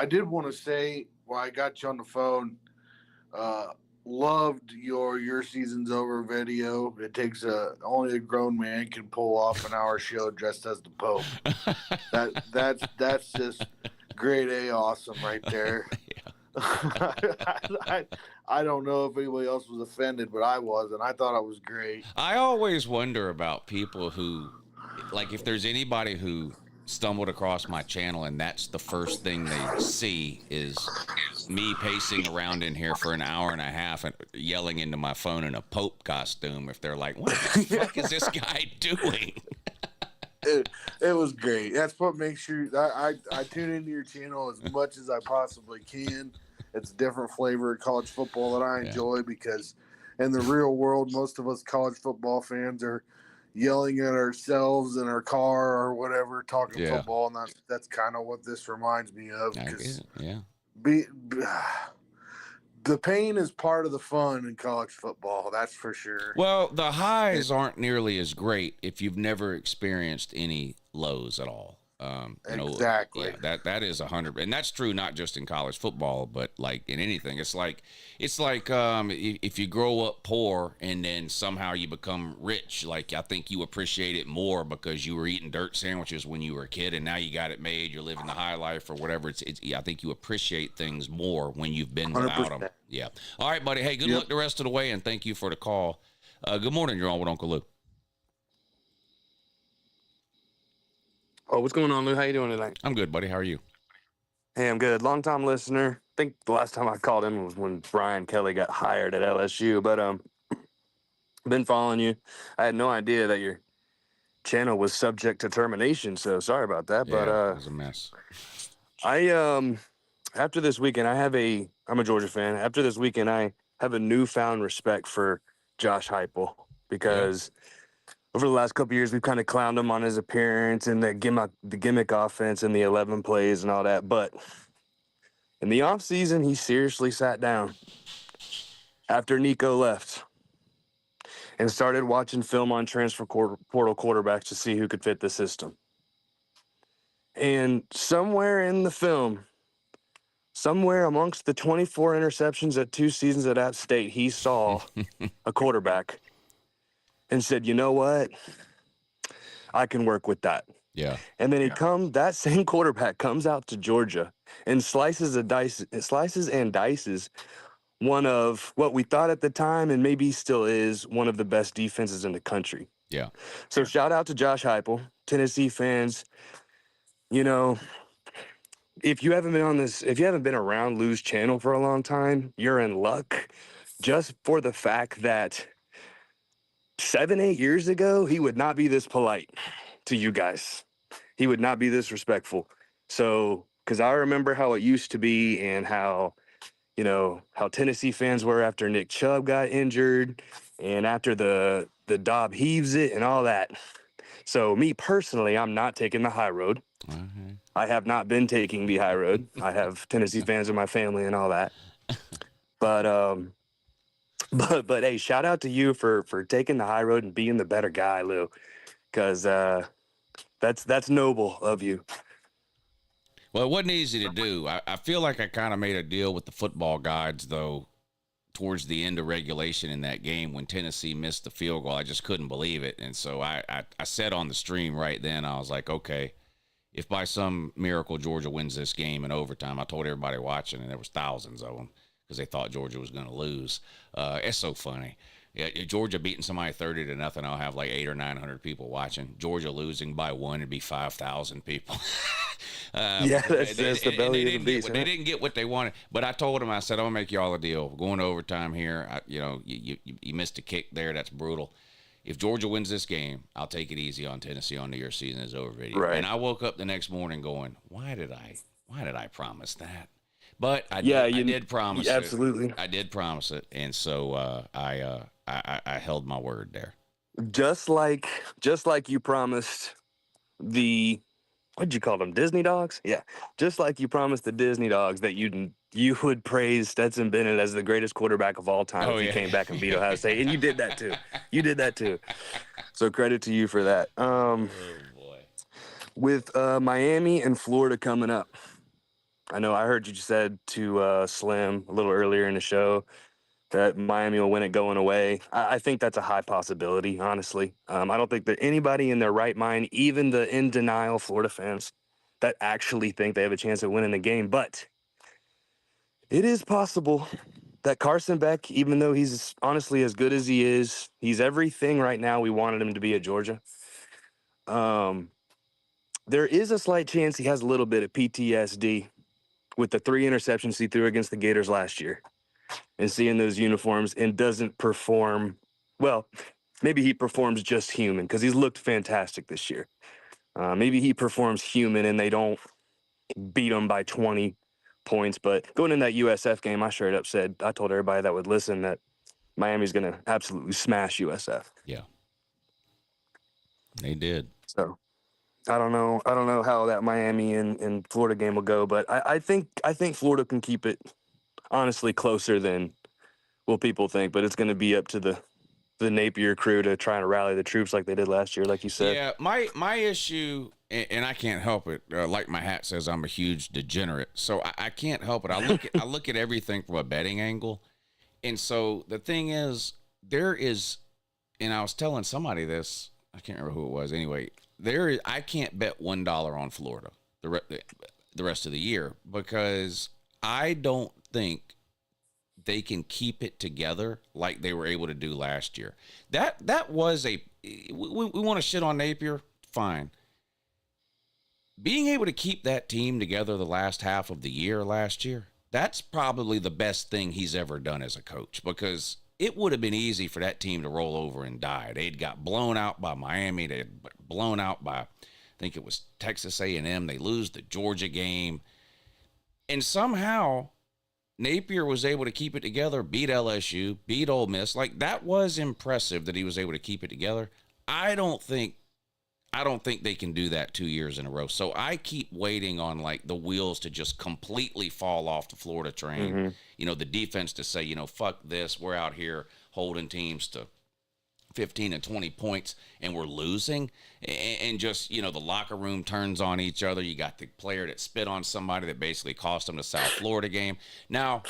did want to say, while I got you on the phone, loved your season's over video. It takes only a grown man can pull off an hour show dressed as the Pope. That's just grade A awesome right there. I don't know if anybody else was offended, but I was, and I thought it was great. I always wonder about people who, like, if there's anybody who stumbled across my channel and that's the first thing they see is me pacing around in here for an hour and a half and yelling into my phone in a Pope costume. If they're like, what the fuck is this guy doing? It was great. That's what makes sure I tune into your channel as much as I possibly can. It's a different flavor of college football that I enjoy because in the real world, most of us college football fans are yelling at ourselves in our car or whatever, talking football, and that's kind of what this reminds me of. The pain is part of the fun in college football, that's for sure. Well, the highs aren't nearly as great if you've never experienced any lows at all. Exactly. That is 100, and that's true not just in college football, but like in anything. It's like if you grow up poor and then somehow you become rich. Like, I think you appreciate it more because you were eating dirt sandwiches when you were a kid, and now you got it made. You're living the high life or whatever. I think you appreciate things more when you've been without them. Yeah. All right, buddy. Hey, good luck the rest of the way, and thank you for the call. Good morning. You're on with Uncle Lou. Oh, what's going on, Lou? How you doing tonight? I'm good, buddy. How are you? Hey, I'm good. Long-time listener. I think the last time I called in was when Brian Kelly got hired at LSU, but been following you. I had no idea that your channel was subject to termination, so sorry about that. Yeah, but it was a mess. After this weekend, I'm a Georgia fan. After this weekend, I have a newfound respect for Josh Heupel because over the last couple of years, we've kind of clowned him on his appearance and the gimmick offense and the 11 plays and all that. But in the offseason, he seriously sat down after Nico left and started watching film on transfer portal quarterbacks to see who could fit the system. And somewhere in the film, somewhere amongst the 24 interceptions at 2 seasons at App State, he saw a quarterback and said, you know what? I can work with that. Yeah. And then that same quarterback comes out to Georgia and slices and dices one of what we thought at the time and maybe still is one of the best defenses in the country. Yeah. So shout out to Josh Heupel, Tennessee fans. If you haven't been around Lou's channel for a long time, you're in luck just for the fact that 7-8 years ago, he would not be this polite to you guys. He would not be this respectful. So, because I remember how it used to be and how Tennessee fans were after Nick Chubb got injured and after the Dobb heaves it and all that. So me personally, I'm not taking the high road. Mm-hmm. I have not been taking the high road. I have Tennessee fans in my family and all that. But hey, shout out to you for taking the high road and being the better guy, Lou. Because That's noble of you. Well, it wasn't easy to do. I feel like I kind of made a deal with the football gods, though, towards the end of regulation in that game when Tennessee missed the field goal. I just couldn't believe it. And so I said on the stream right then, I was like, okay, if by some miracle Georgia wins this game in overtime, I told everybody watching, and there was thousands of them because they thought Georgia was going to lose. It's so funny. Yeah, Georgia beating somebody 30-0, I'll have like 800 or 900 people watching. Georgia losing by 1, it'd be 5,000 people. Yeah, that's the belly of the beast. They didn't get what they wanted. But I told them, I said, I'm going to make y'all a deal. We're going to overtime here. You missed a kick there. That's brutal. If Georgia wins this game, I'll take it easy on Tennessee on New Year's season is over video. Right. And I woke up the next morning going, why did I promise that? But I did promise it. Absolutely. I did promise it. And so I held my word there. Just like you promised the, what'd you call them, Disney dogs? Yeah. Just like you promised the Disney dogs that you would praise Stetson Bennett as the greatest quarterback of all time if he came back and beat Ohio State. And you did that too. So credit to you for that. Oh boy. With Miami and Florida coming up, I know I heard you said to Slim a little earlier in the show that Miami will win it going away. I think that's a high possibility, honestly. I don't think that anybody in their right mind, even the in denial Florida fans, that actually think they have a chance at winning the game. But it is possible that Carson Beck, even though he's honestly as good as he is, he's everything right now we wanted him to be at Georgia. There is a slight chance he has a little bit of PTSD with the 3 interceptions he threw against the Gators last year and seeing those uniforms and doesn't perform well. Maybe he performs just human because he's looked fantastic this year. Maybe he performs human and they don't beat him by 20 points. But going in that USF game, I straight up said, I told everybody that would listen that Miami's going to absolutely smash USF. Yeah. They did. So I don't know how that Miami and Florida game will go, but I think Florida can keep it honestly closer than what people think, but it's going to be up to the Napier crew to try and rally the troops like they did last year, like you said. Yeah, my issue, and I can't help it. Like my hat says, I'm a huge degenerate, so I can't help it. I look at everything from a betting angle, and so the thing is, there is, and I was telling somebody this. I can't remember who it was. Anyway, I can't bet $1 on Florida the rest of the year because I don't think they can keep it together like they were able to do last year. That was we want to shit on Napier, fine. Being able to keep that team together the last half of the year last year, that's probably the best thing he's ever done as a coach because it would have been easy for that team to roll over and die. They'd got blown out by Miami. They had blown out by, I think it was Texas A&M. They lose the Georgia game. And somehow Napier was able to keep it together, beat LSU, beat Ole Miss. Like, that was impressive that he was able to keep it together. I don't think they can do that 2 years in a row. So I keep waiting on like the wheels to just completely fall off the Florida train. Mm-hmm. You know, the defense to say, fuck this. We're out here holding teams to 15 and 20 points and we're losing. And just, the locker room turns on each other. You got the player that spit on somebody that basically cost them the South Florida game. Now,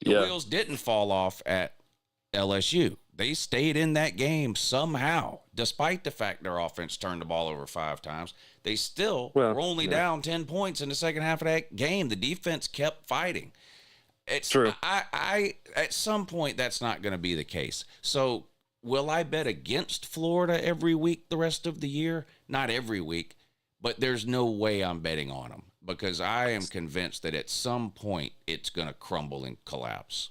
the wheels didn't fall off at LSU. They stayed in that game somehow, despite the fact their offense turned the ball over 5 times. They still were only down 10 points in the second half of that game. The defense kept fighting. It's true. I at some point that's not going to be the case. So will I bet against Florida every week the rest of the year? Not every week, but there's no way I'm betting on them because I am convinced that at some point it's going to crumble and collapse.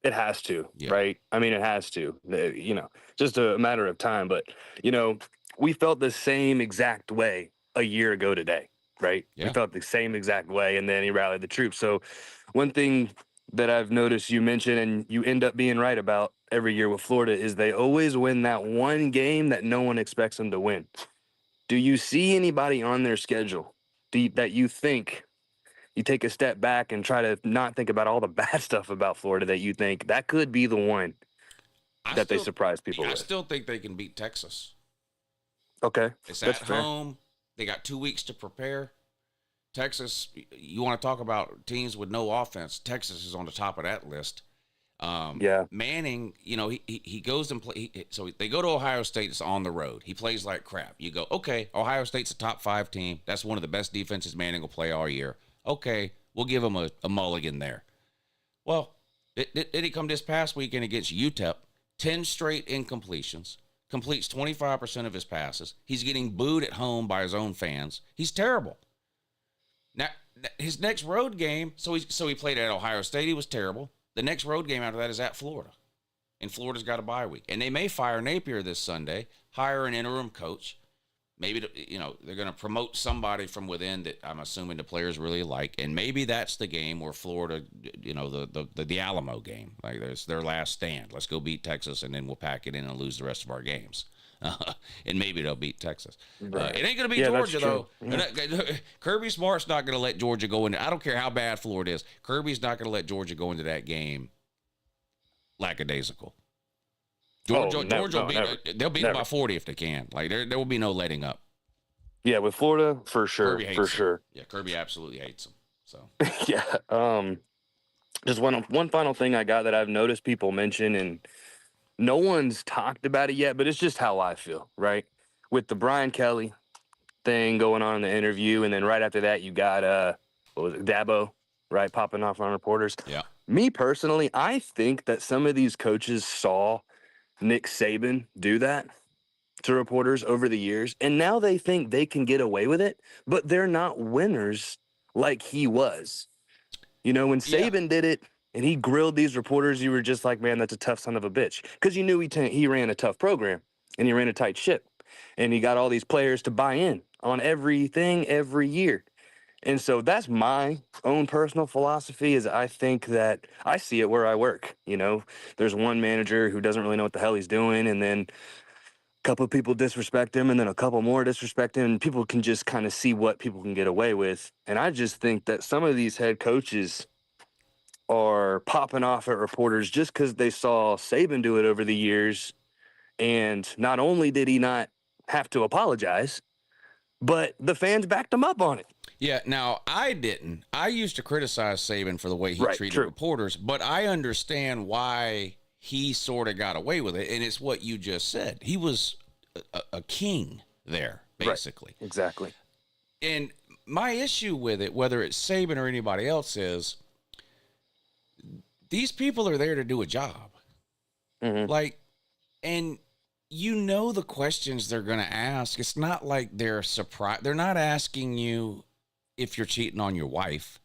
It has to, right? I mean, it has to, just a matter of time. But, we felt the same exact way a year ago today, right? Yeah. We felt the same exact way, and then he rallied the troops. So one thing that I've noticed you mention and you end up being right about every year with Florida is they always win that one game that no one expects them to win. Do you see anybody on their schedule that you think you take a step back and try to not think about all the bad stuff about Florida that you think that could be the one they surprise people with? I still think they can beat Texas. Okay. It's at home. They got 2 weeks to prepare. Texas, you want to talk about teams with no offense, Texas is on the top of that list. Manning, he goes and play. So they go to Ohio State. It's on the road. He plays like crap. You go, okay, Ohio State's a top 5 team. That's one of the best defenses Manning will play all year. Okay, we'll give him a mulligan there. Well, did he come this past weekend against UTEP? 10 straight incompletions. Completes 25% of his passes. He's getting booed at home by his own fans. He's terrible. Now, his next road game, so he played at Ohio State. He was terrible. The next road game after that is at Florida. And Florida's got a bye week. And they may fire Napier this Sunday, hire an interim coach. Maybe, they're going to promote somebody from within that I'm assuming the players really like. And maybe that's the game where Florida, the Alamo game. Like, there's their last stand. Let's go beat Texas, and then we'll pack it in and lose the rest of our games. And maybe they'll beat Texas. Right. It ain't going to be Georgia, though. Kirby Smart's not going to let Georgia go into. I don't care how bad Florida is. Kirby's not going to let Georgia go into that game lackadaisical. Georgia will beat. They'll beat them by 40 if they can. Like there will be no letting up. Yeah, with Florida for sure, sure. Yeah, Kirby absolutely hates them. So yeah. Just one final thing I got that I've noticed people mention, and no one's talked about it yet, but it's just how I feel, right? With the Brian Kelly thing going on in the interview, and then right after that, you got Dabo, right, popping off on reporters. Yeah. Me personally, I think that some of these coaches saw Nick Saban do that to reporters over the years, and now they think they can get away with it, but they're not winners like he was. When Saban did it, and he grilled these reporters, you were just like, man, that's a tough son of a bitch. Because you knew he ran a tough program, and he ran a tight ship. And he got all these players to buy in on everything every year. And so that's my own personal philosophy, is I think that I see it where I work. There's one manager who doesn't really know what the hell he's doing, and then a couple of people disrespect him, and then a couple more disrespect him, and people can just kind of see what people can get away with. And I just think that some of these head coaches are popping off at reporters just because they saw Saban do it over the years. And not only did he not have to apologize, but the fans backed him up on it. Yeah, now I didn't. I used to criticize Saban for the way he treated reporters, but I understand why he sort of got away with it, and it's what you just said. He was a king there, basically. Right. Exactly. And my issue with it, whether it's Saban or anybody else, is these people are there to do a job. Mm-hmm. And the questions they're going to ask. It's not like they're surprised. They're not asking you if you're cheating on your wife.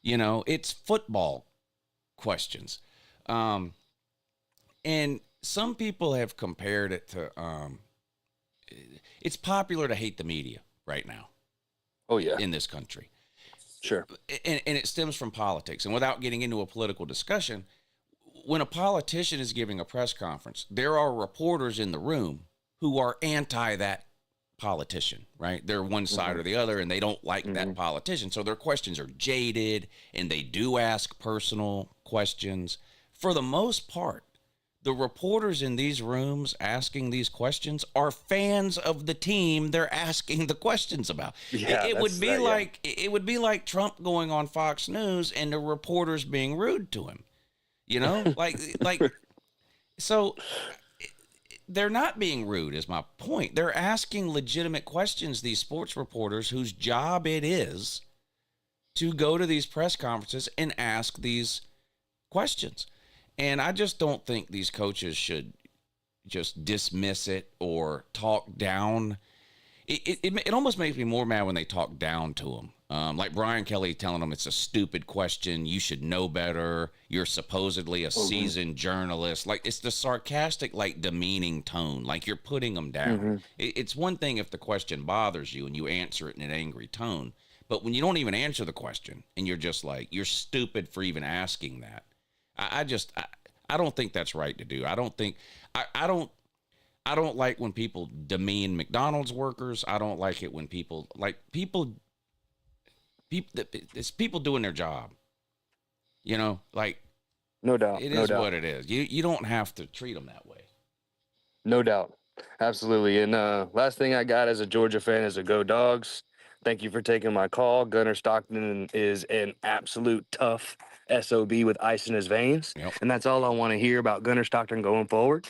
It's football questions. And some people have compared it to, it's popular to hate the media right now. Oh, yeah. In this country. Sure. And it stems from politics. And without getting into a political discussion, when a politician is giving a press conference, there are reporters in the room who are anti that politician, right? They're one side or the other, and they don't like that politician. So their questions are jaded, and they do ask personal questions. For the most part, the reporters in these rooms asking these questions are fans of the team they're asking the questions about. Yeah, it would be like Trump going on Fox News and the reporters being rude to him. So they're not being rude is my point. They're asking legitimate questions, these sports reporters whose job it is to go to these press conferences and ask these questions. And I just don't think these coaches should just dismiss it or talk down. It almost makes me more mad when they talk down to them. Like Brian Kelly telling them it's a stupid question. You should know better. You're supposedly a seasoned journalist. Like, it's the sarcastic, demeaning tone. Like, you're putting them down. It's one thing if the question bothers you and you answer it in an angry tone. But when you don't even answer the question and you're just like, you're stupid for even asking that. I don't think that's right to do. I don't like when people demean McDonald's workers. I don't like it when it's people doing their job. No doubt. It is what it is. You don't have to treat them that way. No doubt. Absolutely. And last thing I got as a Georgia fan is a Go Dogs. Thank you for taking my call. Gunnar Stockton is an absolute tough SOB with ice in his veins. Yep. And that's all I want to hear about Gunnar Stockton going forward.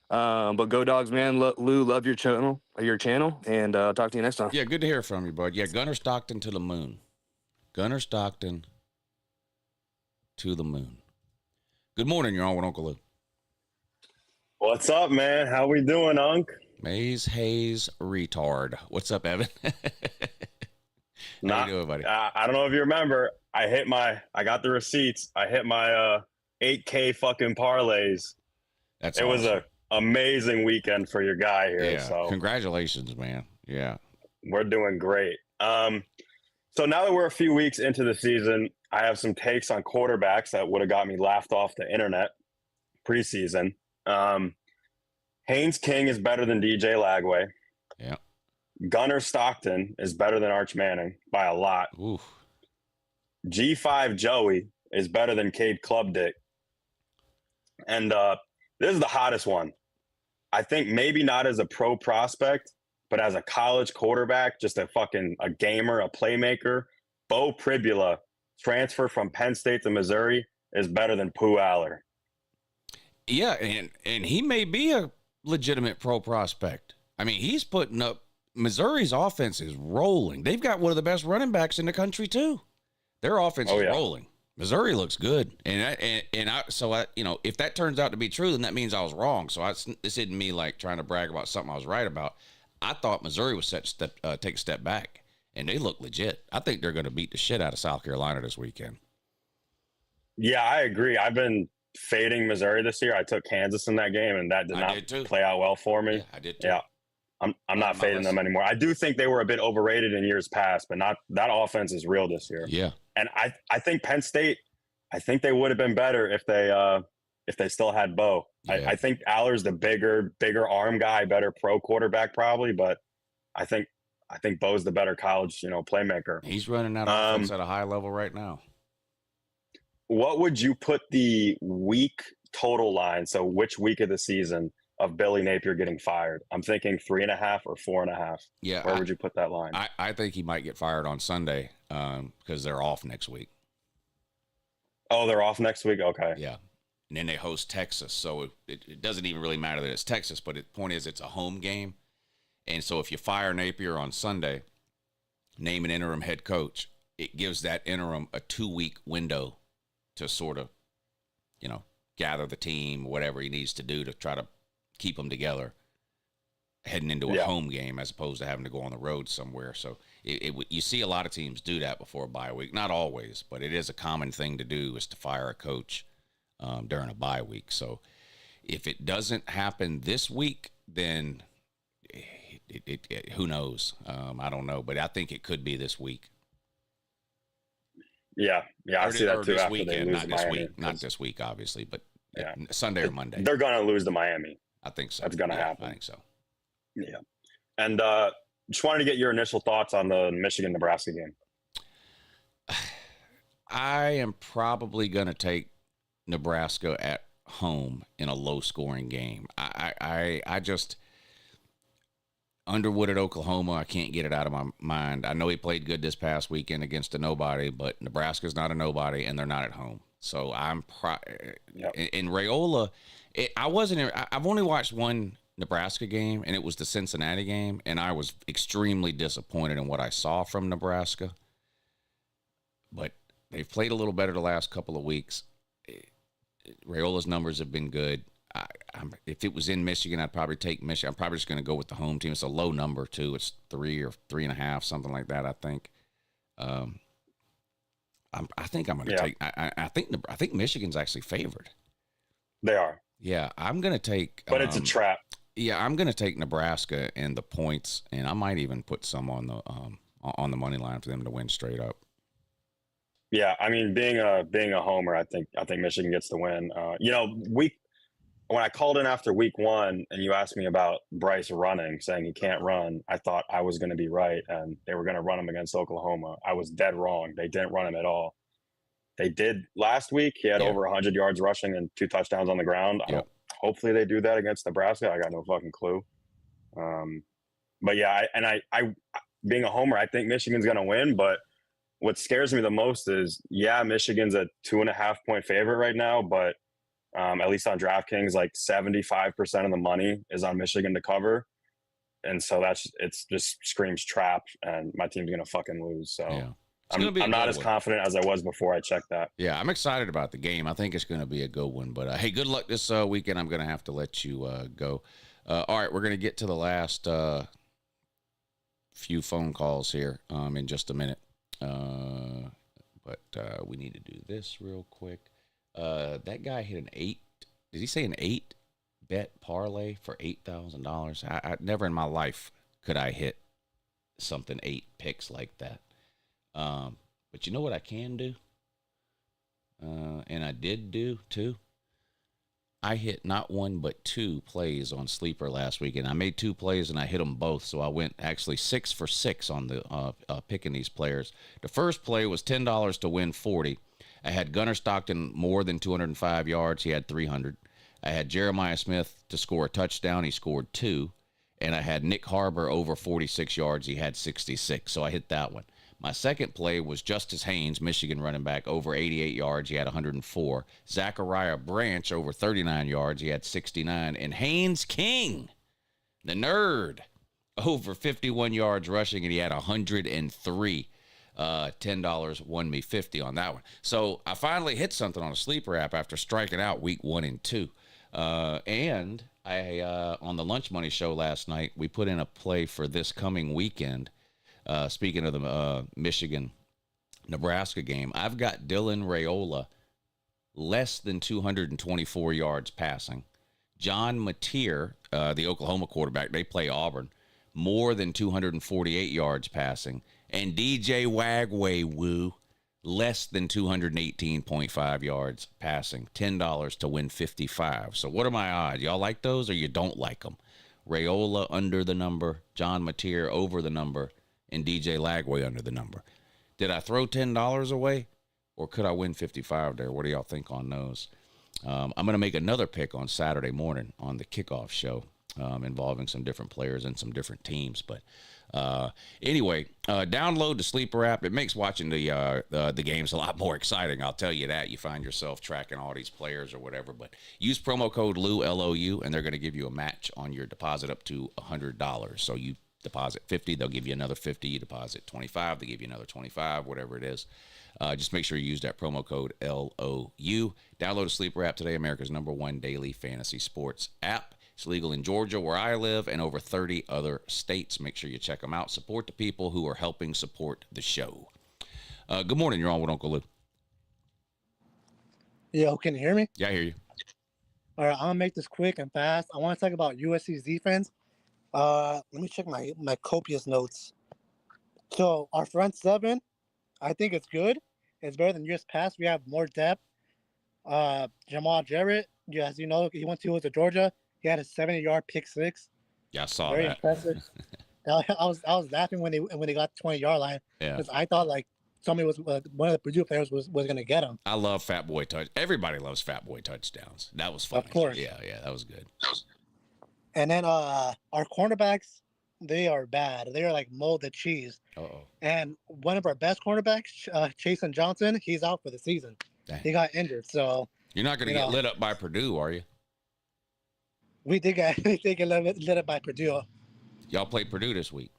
But Go Dogs, man. Lou, love your channel, and talk to you next time. Yeah, good to hear from you, bud. Yeah, Gunnar Stockton to the moon. Gunnar Stockton to the moon. Good morning. You're on with Uncle Lou. What's up, man? How we doing, Unc? Maze Hayes retard. What's up, Evan? How you doing, buddy? I don't know if you remember. I got the receipts. I hit my 8K fucking parlays. It was a amazing weekend for your guy here. Yeah. So congratulations, man. Yeah. We're doing great. So now that we're a few weeks into the season, I have some takes on quarterbacks that would have got me laughed off the internet preseason. Haynes King is better than DJ Lagway. Yeah. Gunnar Stockton is better than Arch Manning by a lot. Oof. G5 Joey is better than Cade Klubnik. And this is the hottest one. I think maybe not as a pro prospect, but as a college quarterback, just a gamer, a playmaker. Bo Pribula, transfer from Penn State to Missouri, is better than Pooh Aller. Yeah, and he may be a legitimate pro prospect. I mean, he's putting up. Missouri's offense is rolling. They've got one of the best running backs in the country too. Their offense is rolling. Missouri looks good, so if that turns out to be true, then that means I was wrong. So this isn't me like trying to brag about something I was right about. I thought Missouri was set to take a step back, and they look legit. I think they're going to beat the shit out of South Carolina this weekend. Yeah, I agree. I've been fading Missouri this year. I took Kansas in that game, and that did not play out well for me. Yeah, I did too. Yeah, I'm not fading them anymore. I do think they were a bit overrated in years past, but not that offense is real this year. Yeah, and I think Penn State. I think they would have been better if they still had Bo. Yeah. I think Aller's the bigger arm guy, better pro quarterback probably, but I think Bo's the better college playmaker. He's running that offense at a high level right now. What would you put the week total line? So which week of the season of Billy Napier getting fired? I'm thinking 3.5 or 4.5. Yeah. Where would you put that line? I think he might get fired on Sunday because they're off next week. Oh, they're off next week? Okay. Yeah. And then they host Texas. So it doesn't even really matter that it's Texas, but the point is it's a home game. And so if you fire Napier on Sunday, name an interim head coach, it gives that interim a 2-week window to sort of, gather the team, whatever he needs to do to try to keep them together heading into a home game as opposed to having to go on the road somewhere. So you see a lot of teams do that before a bye week. Not always, but it is a common thing to do is to fire a coach during a bye week. So if it doesn't happen this week, then who knows? I don't know, but I think it could be this week. Yeah, I see that too. This after weekend, they lose not this Miami, week, not this week, obviously, but Sunday or Monday. They're going to lose to Miami. I think so. That's going to happen. I think so. Yeah, and just wanted to get your initial thoughts on the Michigan-Nebraska game. I am probably going to take Nebraska at home in a low-scoring game. I just Underwood at Oklahoma, I can't get it out of my mind. I know he played good this past weekend against a nobody, but Nebraska's not a nobody, and they're not at home. So I'm in Raiola. I've only watched one Nebraska game, and it was the Cincinnati game, and I was extremely disappointed in what I saw from Nebraska. But they've played a little better the last couple of weeks. Raiola's numbers have been good. If it was in Michigan, I'd probably take Michigan. I'm probably just going to go with the home team. It's a low number too. It's 3 or 3.5, something like that. I think. I think I'm going to take. I think Michigan's actually favored. They are. Yeah, I'm going to take. But it's a trap. Yeah, I'm going to take Nebraska and the points, and I might even put some on the money line for them to win straight up. Yeah, I mean, being a homer, I think Michigan gets the win. When I called in after week 1 and you asked me about Bryce running, saying he can't run, I thought I was going to be right, and they were going to run him against Oklahoma. I was dead wrong. They didn't run him at all. They did last week. He had over 100 yards rushing and 2 touchdowns on the ground. I hopefully they do that against Nebraska. I got no fucking clue. But yeah, I being a homer, I think Michigan's going to win. But what scares me the most is, yeah, Michigan's a 2.5 point favorite right now, but at least on DraftKings, like 75% of the money is on Michigan to cover. And so it's just screams trap, and my team's going to fucking lose. So Yeah. I'm not as confident as I was before I checked that. Yeah, I'm excited about the game. I think it's going to be a good one. But, hey, good luck this weekend. I'm going to have to let you go. All right, we're going to get to the last few phone calls here in just a minute. But we need to do this real quick. That guy hit an 8. Did he say an 8 bet parlay for $8,000? I never in my life could I hit something 8 picks like that. But you know what I can do? And I did do too. I hit not one but 2 plays on Sleeper last week, and I made 2 plays and I hit them both. So I went actually 6 for 6 on the picking these players. The first play was $10 to win 40. I had Gunnar Stockton more than 205 yards. He had 300. I had Jeremiah Smith to score a touchdown. He scored 2. And I had Nick Harbor over 46 yards. He had 66. So I hit that one. My second play was Justice Haynes, Michigan running back, over 88 yards. He had 104. Zachariah Branch over 39 yards. He had 69. And Haynes King, the nerd, over 51 yards rushing, and he had 103. $10 won me 50 on that one. So I finally hit something on a Sleeper app after striking out week 1 and 2. And I on the Lunch Money show last night, we put in a play for this coming weekend. Speaking of the Michigan-Nebraska game, I've got Dylan Raiola less than 224 yards passing. John Mateer, the Oklahoma quarterback, they play Auburn, more than 248 yards passing. And DJ Wagway less than 218.5 yards passing. $10 to win 55. So what are my odds? Y'all like those or you don't like them? Raiola under the number, John Mateer over the number, and DJ Lagway under the number. Did I throw $10 away, or could I win 55 there? What do y'all think on those? I'm going to make another pick on Saturday morning on the kickoff show involving some different players and some different teams. But anyway, download the Sleeper app. It makes watching the games a lot more exciting. I'll tell you that. You find yourself tracking all these players or whatever. But use promo code Lou, L-O-U, and they're going to give you a match on your deposit up to $100. So you deposit 50, they'll give you another 50. You deposit 25, they give you another 25, whatever it is. Just make sure you use that promo code LOU. Download a Sleeper app today, America's #1 daily fantasy sports app. It's legal in Georgia, where I live, and over 30 other states. Make sure you check them out. Support the people who are helping support the show. Good morning. You're on with Uncle Lou. Yo, can you hear me? Yeah, I hear you. All right, I'm going to make this quick and fast. I want to talk about USC's defense. Let me check my copious notes. So our front seven, I think it's good. It's better than years past. We have more depth. Jamal Jarrett, as you know, he went to Georgia. He had a 70-yard pick six. Yeah, I saw Very that. impressive. I was laughing when they got the 20-yard line. Yeah. Because I thought like somebody was one of the Purdue players was going to get him. I love Fat Boy touch. Everybody loves Fat Boy touchdowns. That was funny. Of course. Yeah, that was good. And then our cornerbacks, they are bad. They are like molded cheese. Uh-oh. And one of our best cornerbacks, Chasen Johnson, he's out for the season. Dang. He got injured. So You're not going to get lit up by Purdue, are you? we did get lit up by Purdue. Y'all played Purdue this week.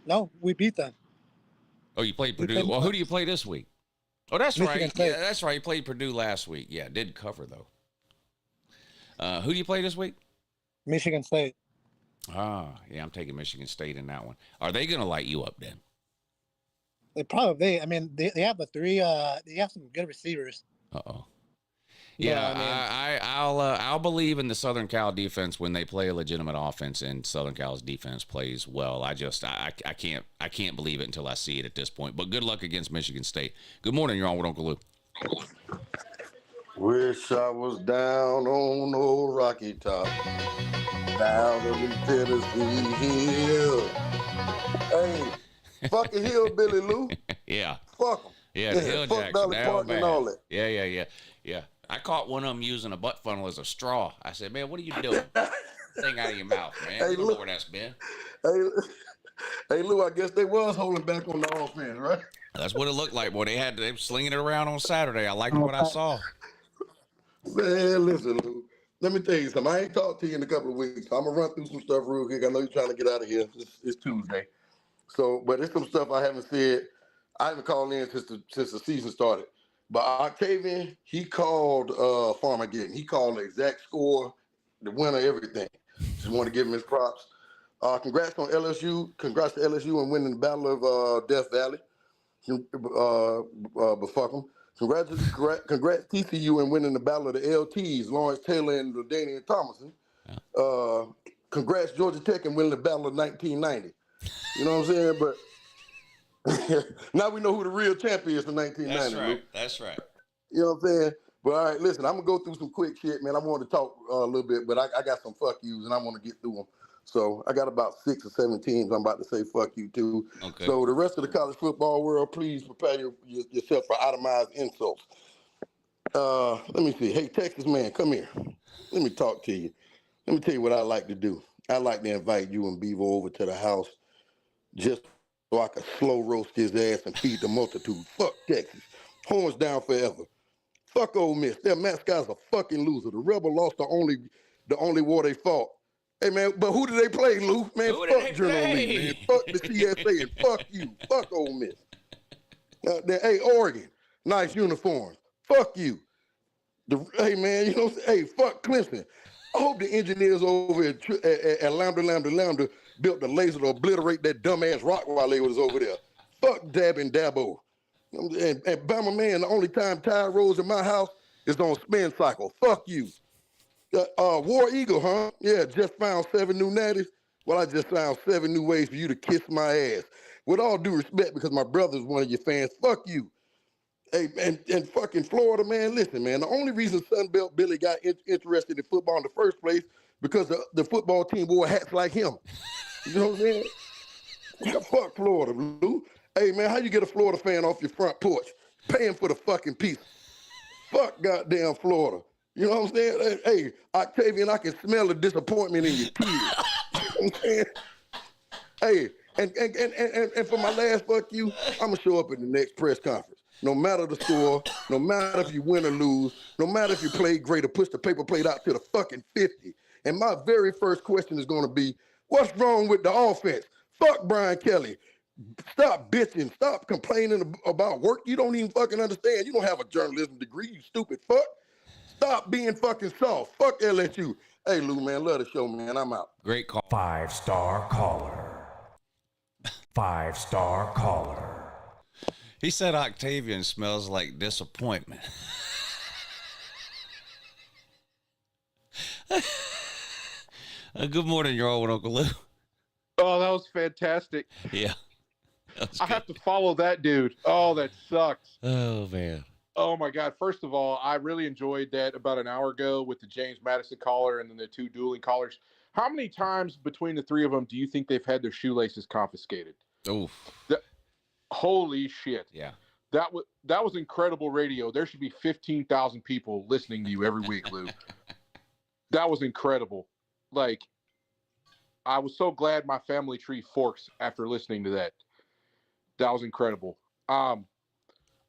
No, we beat them. Oh, you played Purdue. played- Well, who do you play this week? Oh, that's Michigan right. State. Yeah, that's right. You played Purdue last week. Yeah, did cover, though. Who do you play this week? Michigan State. Ah, yeah, I'm taking Michigan State in that one. Are they going to light you up then? They probably. I mean, they have the three. They have some good receivers. Uh-oh. Yeah, Yeah, I'll believe in the Southern Cal defense when they play a legitimate offense and Southern Cal's defense plays well. I can't believe it until I see it at this point. But good luck against Michigan State. Good morning. You're on with Uncle Lou. Wish I was down on old Rocky Top, down in Tennessee Hill. Hey, fuck the hillbilly, Lou. Yeah. Fuck 'em. Yeah, the Yeah, Hill fuck Jacks. Dolly Down Parton bad. and all that. Yeah. I caught one of them using a butt funnel as a straw. I said, man, what are you doing? Thing out of your mouth, man. Hey, You don't know look. where that's been. Hey, Lou, I guess they was holding back on the offense, right? That's what it looked like, boy. They were slinging it around on Saturday. I liked what I saw. Man, listen, Lou. Let me tell you something. I ain't talked to you in a couple of weeks. I'm gonna run through some stuff real quick. I know you're trying to get out of here. It's Tuesday, so but there's some stuff I haven't said. I haven't called in since the season started. But Octavian, he called Farmageddon. He called the exact score, the winner, everything. Just want to give him his props. Congrats on LSU. Congrats to LSU on winning the Battle of Death Valley. But fuck them. Congrats TCU in winning the Battle of the LTs, Lawrence Taylor and LaDainian Thomason. Congrats Georgia Tech in winning the Battle of 1990. You know what I'm saying? But now we know who the real champion is for 1990. That's right. Luke. That's right. You know what I'm saying? But all right, listen, I'm gonna go through some quick shit, man. I want to talk a little bit, but I got some fuck yous and I want to get through them. So I got about 6 or 7 teams I'm about to say fuck you to. Okay. So the rest of the college football world, please prepare yourself for itemized insults. Let me see. Hey, Texas man, come here. Let me talk to you. Let me tell you what I like to do. I like to invite you and Bevo over to the house just so I can slow roast his ass and feed the multitude. Fuck Texas. Horns down forever. Fuck Ole Miss. Their mascot's a fucking loser. The Rebel lost the only war they fought. Hey, man, but who did they play, Lou? Man, fuck Journal Lee, man. Fuck the CSA and fuck you. Fuck Ole Miss. Hey, Oregon, nice uniforms. Fuck you. Hey, man, you know what I'm saying? Hey, fuck Clemson. I hope the engineers over at Lambda built the laser to obliterate that dumbass rock while they was over there. Fuck Dab and Dabo. And Bama man, the only time Tide rolls in my house is on spin cycle. Fuck you. War Eagle, huh? Yeah, just found 7 new natties. Well, I just found 7 new ways for you to kiss my ass. With all due respect, because my brother's one of your fans, fuck you. Hey, and fucking Florida, man, listen, man. The only reason Sunbelt Billy got interested in football in the first place because the football team wore hats like him. You know what I'm saying? Fuck Florida, Lou. Hey, man, how you get a Florida fan off your front porch? Paying for the fucking piece. Fuck goddamn Florida. You know what I'm saying? Hey, Octavian, I can smell the disappointment in your tears. You know what I'm saying? Hey, and for my last fuck you, I'm going to show up at the next press conference. No matter the score, no matter if you win or lose, no matter if you played great or push the paper plate out to the fucking 50. And my very first question is going to be, what's wrong with the offense? Fuck Brian Kelly. Stop bitching. Stop complaining about work you don't even fucking understand. You don't have a journalism degree, you stupid fuck. Stop being fucking soft. Fuck LSU. Hey, Lou, man, love the show, man. I'm out. Great call. 5-star caller. 5-star caller. He said Octavian smells like disappointment. Good morning, you're all with Uncle Lou. Oh, that was fantastic. Yeah. I have to follow that dude. Oh, that sucks. Oh, man. Oh, my God. First of all, I really enjoyed that about an hour ago with the James Madison caller and then the 2 dueling callers. How many times between the 3 of them do you think they've had their shoelaces confiscated? Oh. Holy shit. Yeah. That was incredible radio. There should be 15,000 people listening to you every week, Lou. That was incredible. Like, I was so glad my family tree forks after listening to that. That was incredible.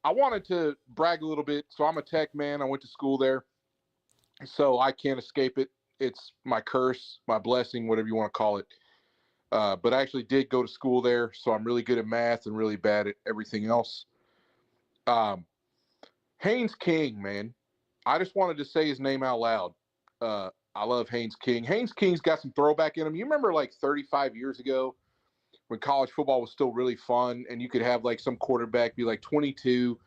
I wanted to brag a little bit. So I'm a tech man. I went to school there. So I can't escape it. It's my curse, my blessing, whatever you want to call it. But I actually did go to school there. So I'm really good at math and really bad at everything else. Haynes King, man. I just wanted to say his name out loud. I love Haynes King. Haynes King's got some throwback in him. You remember like 35 years ago when college football was still really fun and you could have like some quarterback be like 22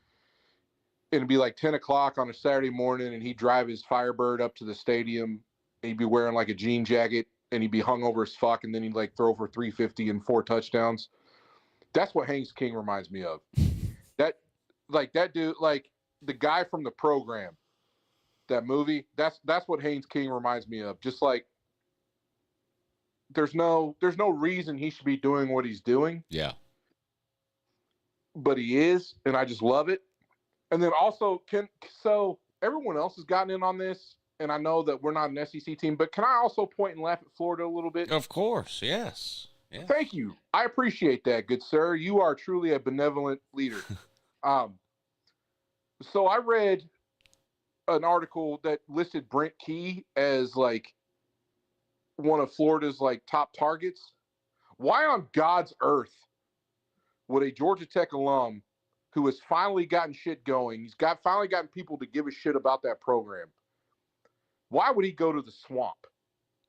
and it'd be like 10 o'clock on a Saturday morning and he'd drive his Firebird up to the stadium and he'd be wearing like a jean jacket and he'd be hungover as fuck and then he'd like throw for 350 and 4 touchdowns. That's what Haynes King reminds me of. That dude, like the guy from The Program, that movie, that's what Haynes King reminds me of. Just like there's no reason he should be doing what he's doing. Yeah. But he is, and I just love it. And then also everyone else has gotten in on this, and I know that we're not an SEC team, but can I also point and laugh at Florida a little bit? Of course, yes. Thank you. I appreciate that, good sir. You are truly a benevolent leader. So I read an article that listed Brent Key as like one of Florida's like top targets. Why on God's earth would a Georgia Tech alum who has finally gotten shit going, he's finally gotten people to give a shit about that program, why would he go to the swamp?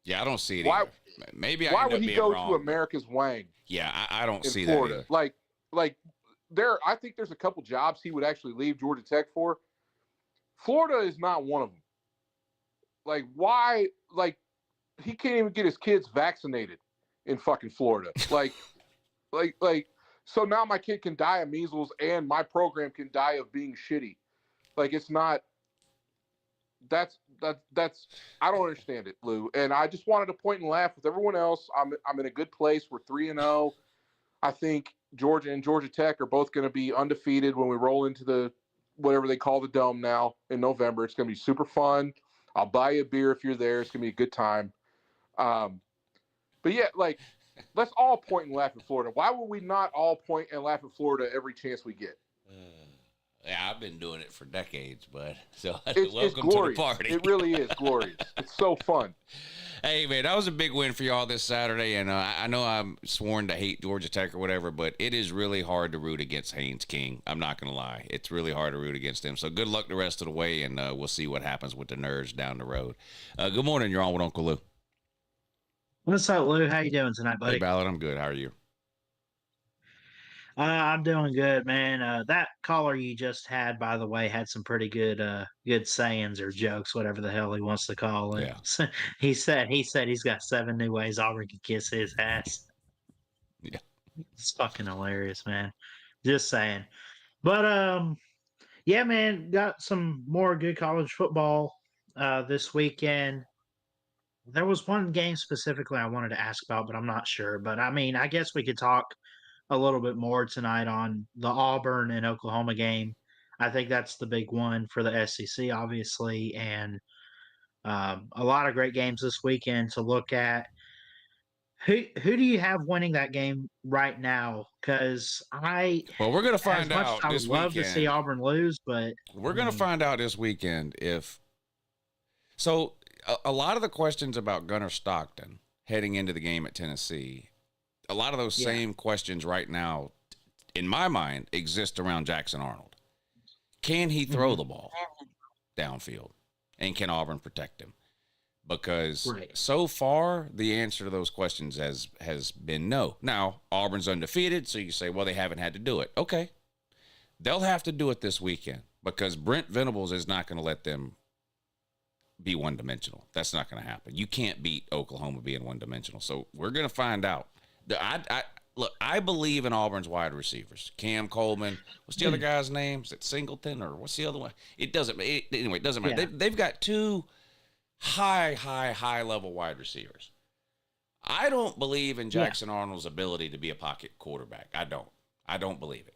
Yeah, I don't see it Why, either. Maybe I why end would up he being go wrong, to America's Wang? Yeah, I don't see Florida? that either. Like I think there's a couple jobs he would actually leave Georgia Tech for. Florida is not one of them. Like, why? Like, he can't even get his kids vaccinated in fucking Florida. Like, so now my kid can die of measles and my program can die of being shitty. Like, it's not. That's I don't understand it, Lou. And I just wanted to point and laugh with everyone else. I'm in a good place. We're 3-0. I think Georgia and Georgia Tech are both going to be undefeated when we roll into the whatever they call the Dome now in November. It's going to be super fun. I'll buy you a beer if you're there. It's going to be a good time. But yeah, like, let's all point and laugh at Florida. Why would we not all point and laugh at Florida every chance we get? Yeah, I've been doing it for decades, bud. So It's welcome glorious. to the party. It really is glorious. It's so fun. Hey, man, that was a big win for y'all this Saturday, and I know I'm sworn to hate Georgia Tech or whatever, but it is really hard to root against Haynes King. I'm not going to lie. It's really hard to root against him. So good luck the rest of the way, and we'll see what happens with the Nerds down the road. Good morning. You're on with Uncle Lou. What's up, Lou? How you doing tonight, buddy? Hey, Ballard, I'm good. How are you? I'm doing good, man. That caller you just had, by the way, had some pretty good sayings or jokes, whatever the hell he wants to call it. Yeah. he said he's got 7 new ways Auburn can kiss his ass. Yeah. It's fucking hilarious, man. Just saying. But yeah, man, got some more good college football this weekend. There was one game specifically I wanted to ask about, but I'm not sure. But I mean, I guess we could talk a little bit more tonight on the Auburn and Oklahoma game. I think that's the big one for the SEC, obviously, and a lot of great games this weekend to look at. Who do you have winning that game right now? Because we're gonna find out. I would love to see Auburn lose, but we're gonna find out this weekend if. So a lot of the questions about Gunnar Stockton heading into the game at Tennessee. A lot of those same questions right now, in my mind, exist around Jackson Arnold. Can he throw the ball downfield? And can Auburn protect him? Because so far, the answer to those questions has been no. Now, Auburn's undefeated, so you say, well, they haven't had to do it. Okay. They'll have to do it this weekend because Brent Venables is not going to let them be one-dimensional. That's not going to happen. You can't beat Oklahoma being one-dimensional. So we're going to find out. I believe in Auburn's wide receivers. Cam Coleman. What's the other guy's name? Is it Singleton or what's the other one? It doesn't matter. Yeah. They've got 2 high level wide receivers. I don't believe in Jackson Arnold's ability to be a pocket quarterback. I don't believe it.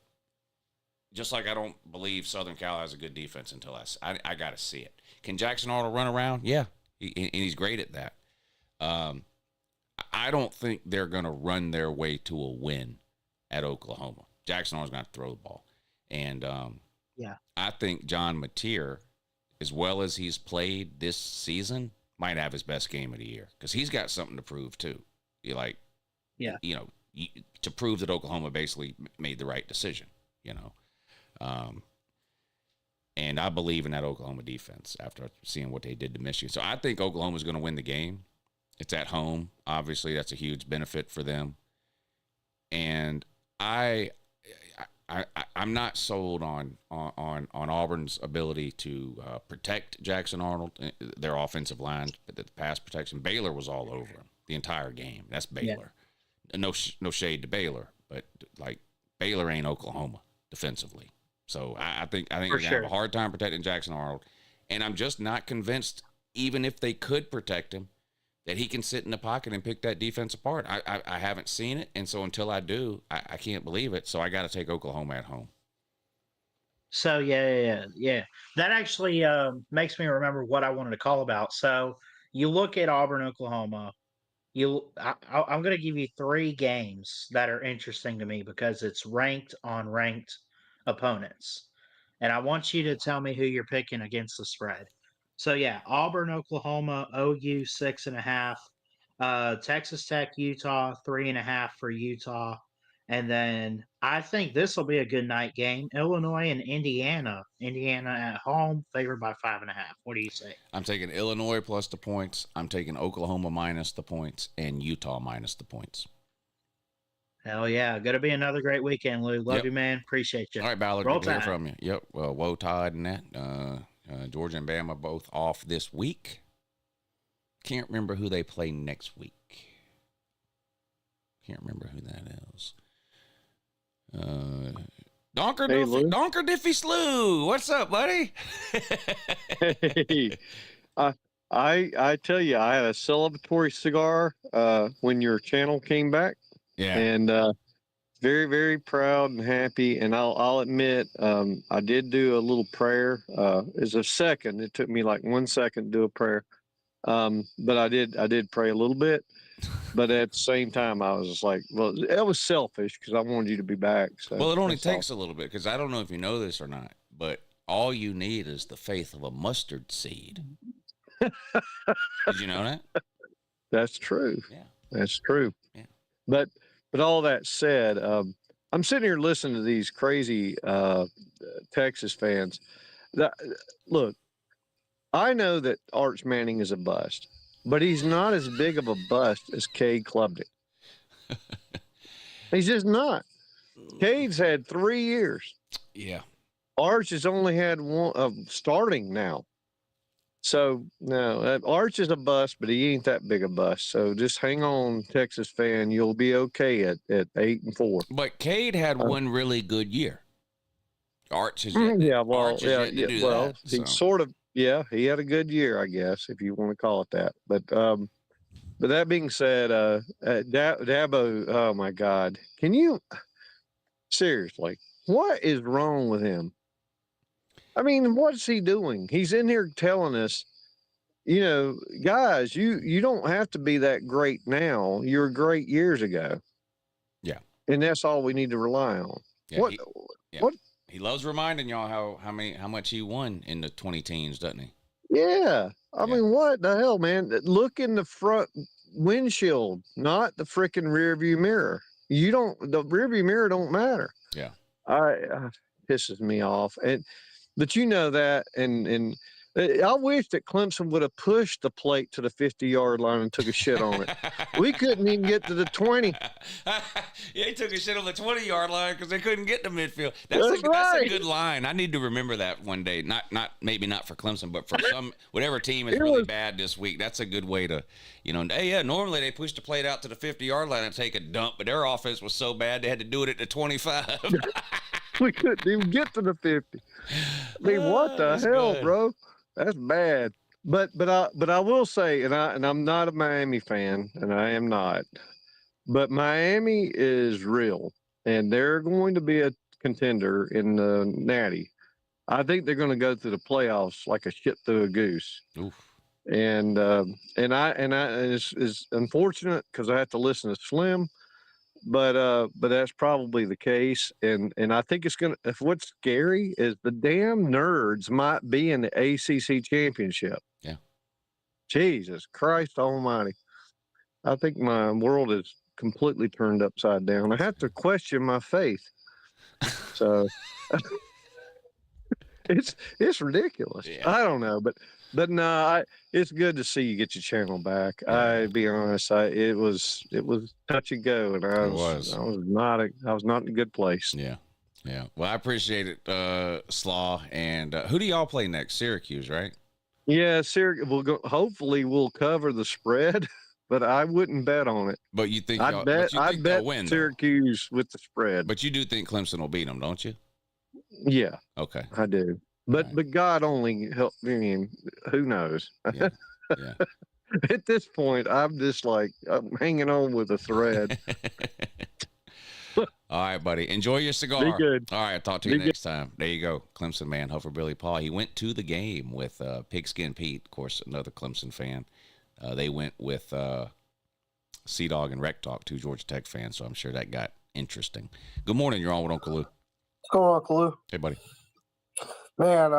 Just like I don't believe Southern Cal has a good defense until I got to see it. Can Jackson Arnold run around? Yeah, and he's great at that. I don't think they're going to run their way to a win at Oklahoma. Jackson Arnold's going to throw the ball. And I think John Mateer, as well as he's played this season, might have his best game of the year because he's got something to prove too. To prove that Oklahoma basically made the right decision, and I believe in that Oklahoma defense after seeing what they did to Michigan. So I think Oklahoma's going to win the game. It's at home. Obviously, that's a huge benefit for them. And I'm not sold on Auburn's ability to protect Jackson Arnold, their offensive line, the pass protection. Baylor was all over him the entire game. That's Baylor. Yeah. No shade to Baylor, but like Baylor ain't Oklahoma defensively. So I think they're gonna have a hard time protecting Jackson Arnold, and I'm just not convinced. Even if they could protect him, that he can sit in the pocket and pick that defense apart. I haven't seen it, and so until I do, I can't believe it. So I got to take Oklahoma at home. So yeah. That actually makes me remember what I wanted to call about. So you look at Auburn, Oklahoma. I'm going to give you 3 games that are interesting to me because it's ranked on ranked opponents, and I want you to tell me who you're picking against the spread. So yeah, Auburn, Oklahoma, OU 6.5, Texas Tech, Utah 3.5 for Utah, and then I think this will be a good night game. Illinois and Indiana. Indiana at home, favored by 5.5. What do you say? I'm taking Illinois plus the points. I'm taking Oklahoma minus the points and Utah minus the points. Hell yeah. Going to be another great weekend, Lou. Love Yep. you, man. Appreciate you. All right, Ballard, Roll good to hear Tide. from you. Yep. Well, Woe Tide and that. Georgia and Bama both off this week. Can't remember who they play next week. Can't remember who that is. Donker Diffie Slew. What's up, buddy? Hey, I tell you, I had a celebratory cigar when your channel came back. Yeah. And very, very proud and happy. And I'll admit, I did do a little prayer. It's a second. It took me like 1 second to do a prayer. But I did pray a little bit. But at the same time, I was just like, well, it was selfish because I wanted you to be back. So Well, it only takes a little bit because I don't know if you know this or not, but all you need is the faith of a mustard seed. Did you know that? That's true. Yeah. That's true. Yeah. But all that said, I'm sitting here listening to these crazy Texas fans. Look, I know that Arch Manning is a bust, but he's not as big of a bust as Cade Klubnik. He's just not. Cade's had 3 years. Yeah. Arch has only had one starting now. So no, Arch is a bust, but he ain't that big a bust. So just hang on, Texas fan. You'll be okay at 8-4. But Cade had one really good year. Arch is he sort of, he had a good year, I guess, if you want to call it that. But that being said, Dabo, oh my God, can you seriously? What is wrong with him? I mean, what's he doing? He's in here telling us, guys, you don't have to be that great now. You were great years ago. Yeah. And that's all we need to rely on. Yeah, what? He loves reminding y'all how much he won in the 20 teens, doesn't he? Yeah. I mean, what the hell, man? Look in the front windshield, not the freaking rear view mirror. The rear view mirror don't matter. Yeah. Pisses me off. But you know that, and I wish that Clemson would have pushed the plate to the 50-yard line and took a shit on it. We couldn't even get to the 20. Yeah, he took a shit on the 20-yard line because they couldn't get to midfield. That's a good line. I need to remember that one day. Maybe not for Clemson, but for whatever team is really bad this week. That's a good way to, normally they push the plate out to the 50-yard line and take a dump, but their offense was so bad they had to do it at the 25. We couldn't even get to the 50. I mean, what the hell, good. bro? That's bad. But I will say, and I'm not a Miami fan, and I am not. But Miami is real, and they're going to be a contender in the Natty. I think they're going to go through the playoffs like a shit through a goose. Oof. And it's unfortunate because I have to listen to Slim. But that's probably the case, and I think it's gonna. If what's scary is the damn nerds might be in the ACC Championship. Yeah. Jesus Christ Almighty! I think my world is completely turned upside down. I have to question my faith. So it's ridiculous. Yeah. I don't know, but no, it's good to see you get your channel back. Yeah. I be honest, it was touch and go, and I was not in a good place. Yeah. Yeah. Well, I appreciate it, Slaw. And who do y'all play next? Syracuse, right? Yeah, Syracuse. Hopefully we'll cover the spread, but I wouldn't bet on it. But you think I'd bet they'll win, Syracuse with the spread. But you do think Clemson will beat them, don't you? Yeah. Okay. I do. But God only helped me. Who knows? Yeah. Yeah. At this point, I'm just like I'm hanging on with a thread. All right, buddy. Enjoy your cigar. Be good. All right, I'll talk to Be you good. next time. There you go. Clemson man, Huffer Billy Paul. He went to the game with Pigskin Pete, of course, another Clemson fan. They went with Sea Dog and Rec Talk, two Georgia Tech fans, so I'm sure that got interesting. Good morning. You're on with Uncle Lou. What's going on, Uncle Lou? Hey, buddy. Man,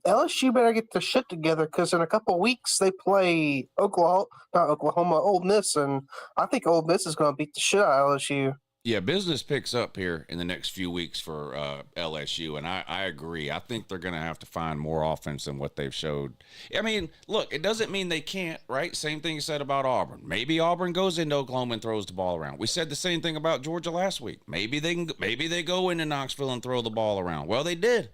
LSU better get their shit together because in a couple weeks they play Ole Miss, and I think Ole Miss is going to beat the shit out of LSU. Yeah, business picks up here in the next few weeks for LSU, and I agree. I think they're going to have to find more offense than what they've showed. I mean, look, it doesn't mean they can't, right? Same thing you said about Auburn. Maybe Auburn goes into Oklahoma and throws the ball around. We said the same thing about Georgia last week. Maybe they go into Knoxville and throw the ball around. Well, they did.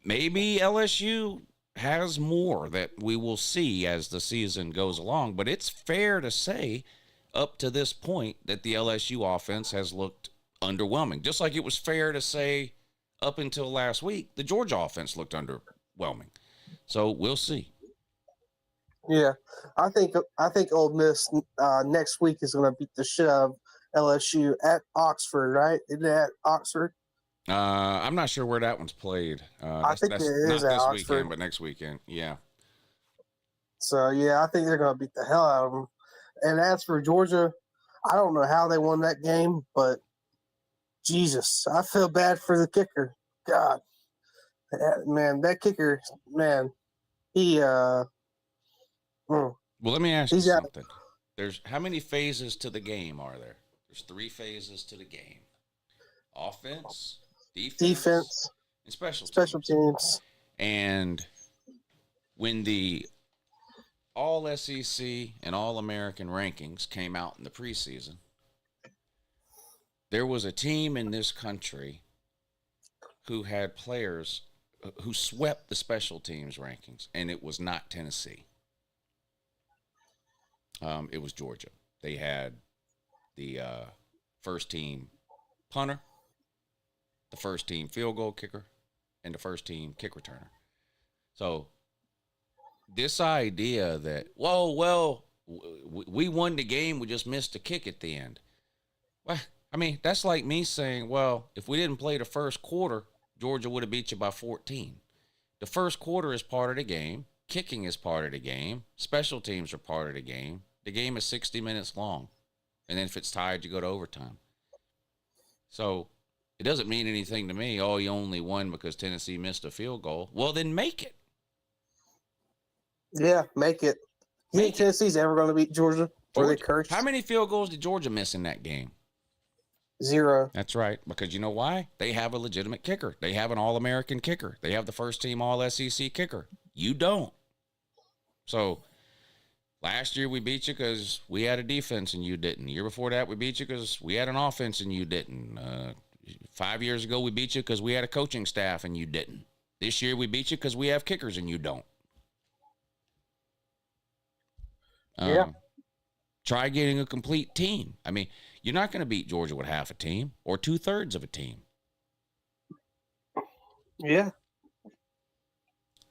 Maybe LSU has more that we will see as the season goes along, but it's fair to say up to this point that the LSU offense has looked underwhelming. Just like it was fair to say up until last week, the Georgia offense looked underwhelming. So we'll see. Yeah, I think Ole Miss next week is going to beat the shit out of LSU at Oxford, right? Isn't it at Oxford? I'm not sure where that one's played. I think it is not at this Oxford. weekend, but next weekend. Yeah. So, yeah, I think they're going to beat the hell out of them. And as for Georgia, I don't know how they won that game, but Jesus, I feel bad for the kicker. God, man, that kicker, man, he. Well, let me ask you something. There's how many phases to the game are there? There's 3 phases to the game: offense, defense, and special teams. And when the All SEC and All American rankings came out in the preseason, there was a team in this country who had players who swept the special teams rankings, and it was not Tennessee. It was Georgia. They had the first team punter, the first team field goal kicker, and the first team kick returner. So this idea that, we won the game, we just missed a kick at the end. Well, I mean, that's like me saying, well, if we didn't play the first quarter, Georgia would have beat you by 14. The first quarter is part of the game. Kicking is part of the game. Special teams are part of the game. The game is 60 minutes long. And then if it's tied, you go to overtime. So it doesn't mean anything to me. Oh, you only won because Tennessee missed a field goal. Well, then make it. Yeah, make it. You think Tennessee's ever going to beat Georgia? Or they cursed? How many field goals did Georgia miss in that game? 0. That's right. Because you know why? They have a legitimate kicker. They have an All-American kicker. They have the first team All-SEC kicker. You don't. So last year we beat you because we had a defense and you didn't. The year before that we beat you because we had an offense and you didn't. 5 years ago we beat you because we had a coaching staff and you didn't. This year we beat you because we have kickers and you don't. Yeah. Try getting a complete team. I mean, you're not going to beat Georgia with half a team or 2/3 of a team. Yeah.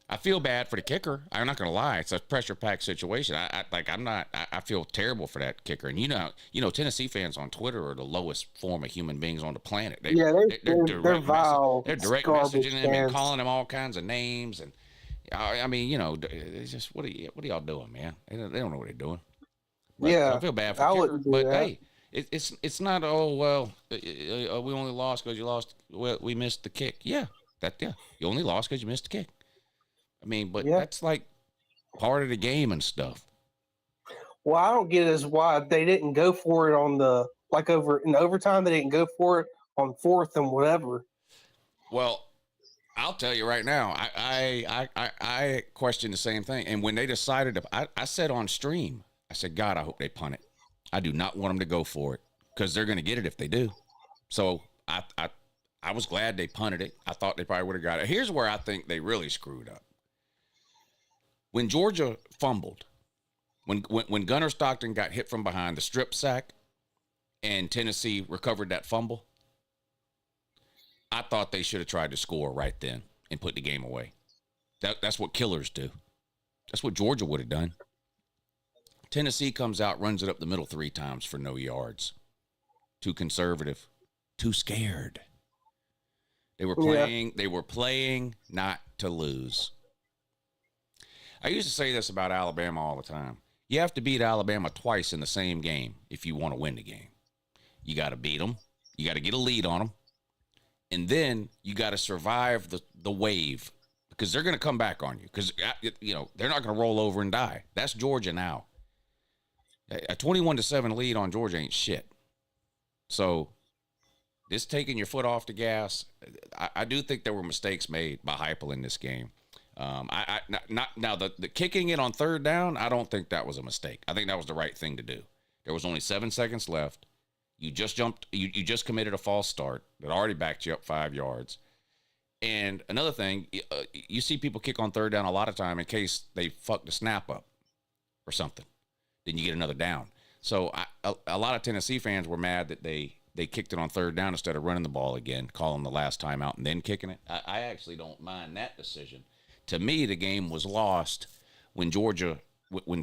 I feel bad for the kicker. I'm not going to lie. It's a pressure-packed situation. I feel terrible for that kicker. And you know, Tennessee fans on Twitter are the lowest form of human beings on the planet. They're vile. They're direct garbage messaging them and fans. calling them all kinds of names. And I mean, you know, it's just what are y'all doing, man? They don't know what they're doing. But Yeah, I feel bad for I the kicker. wouldn't do But that. hey, it's not. Oh well, we only lost because you lost. Well, we missed the kick. Yeah, you only lost because you missed the kick. I mean, but that's like part of the game and stuff. Well, I don't get is why they didn't go for it on the over in overtime. They didn't go for it on 4th and whatever. Well, I'll tell you right now, I question the same thing. And when they decided to, I said on stream, I said, God, I hope they punt it. I do not want them to go for it because they're going to get it if they do. So I was glad they punted it. I thought they probably would have got it. Here's where I think they really screwed up. When Georgia fumbled, when Gunnar Stockton got hit from behind, the strip sack, and Tennessee recovered that fumble, I thought they should have tried to score right then and put the game away. That's what killers do. That's what Georgia would have done. Tennessee comes out, runs it up the middle 3 times for no yards. Too conservative. too scared. They were playing. They were playing not to lose. I used to say this about Alabama all the time. You have to beat Alabama twice in the same game if you want to win the game. You got to beat them. You got to get a lead on them. And then you got to survive the wave because they're going to come back on you because, they're not going to roll over and die. That's Georgia now. A 21-7 lead on Georgia ain't shit. So this taking your foot off the gas, I do think there were mistakes made by Heupel in this game. The kicking it on third down, I don't think that was a mistake. I think that was the right thing to do. There was only 7 seconds left. You just jumped. You just committed a false start that already backed you up 5 yards. And another thing, you see people kick on third down a lot of time in case they fuck the snap up or something. Then you get another down. So a lot of Tennessee fans were mad that they kicked it on third down instead of running the ball again, calling the last time out and then kicking it. I actually don't mind that decision. To me, the game was lost when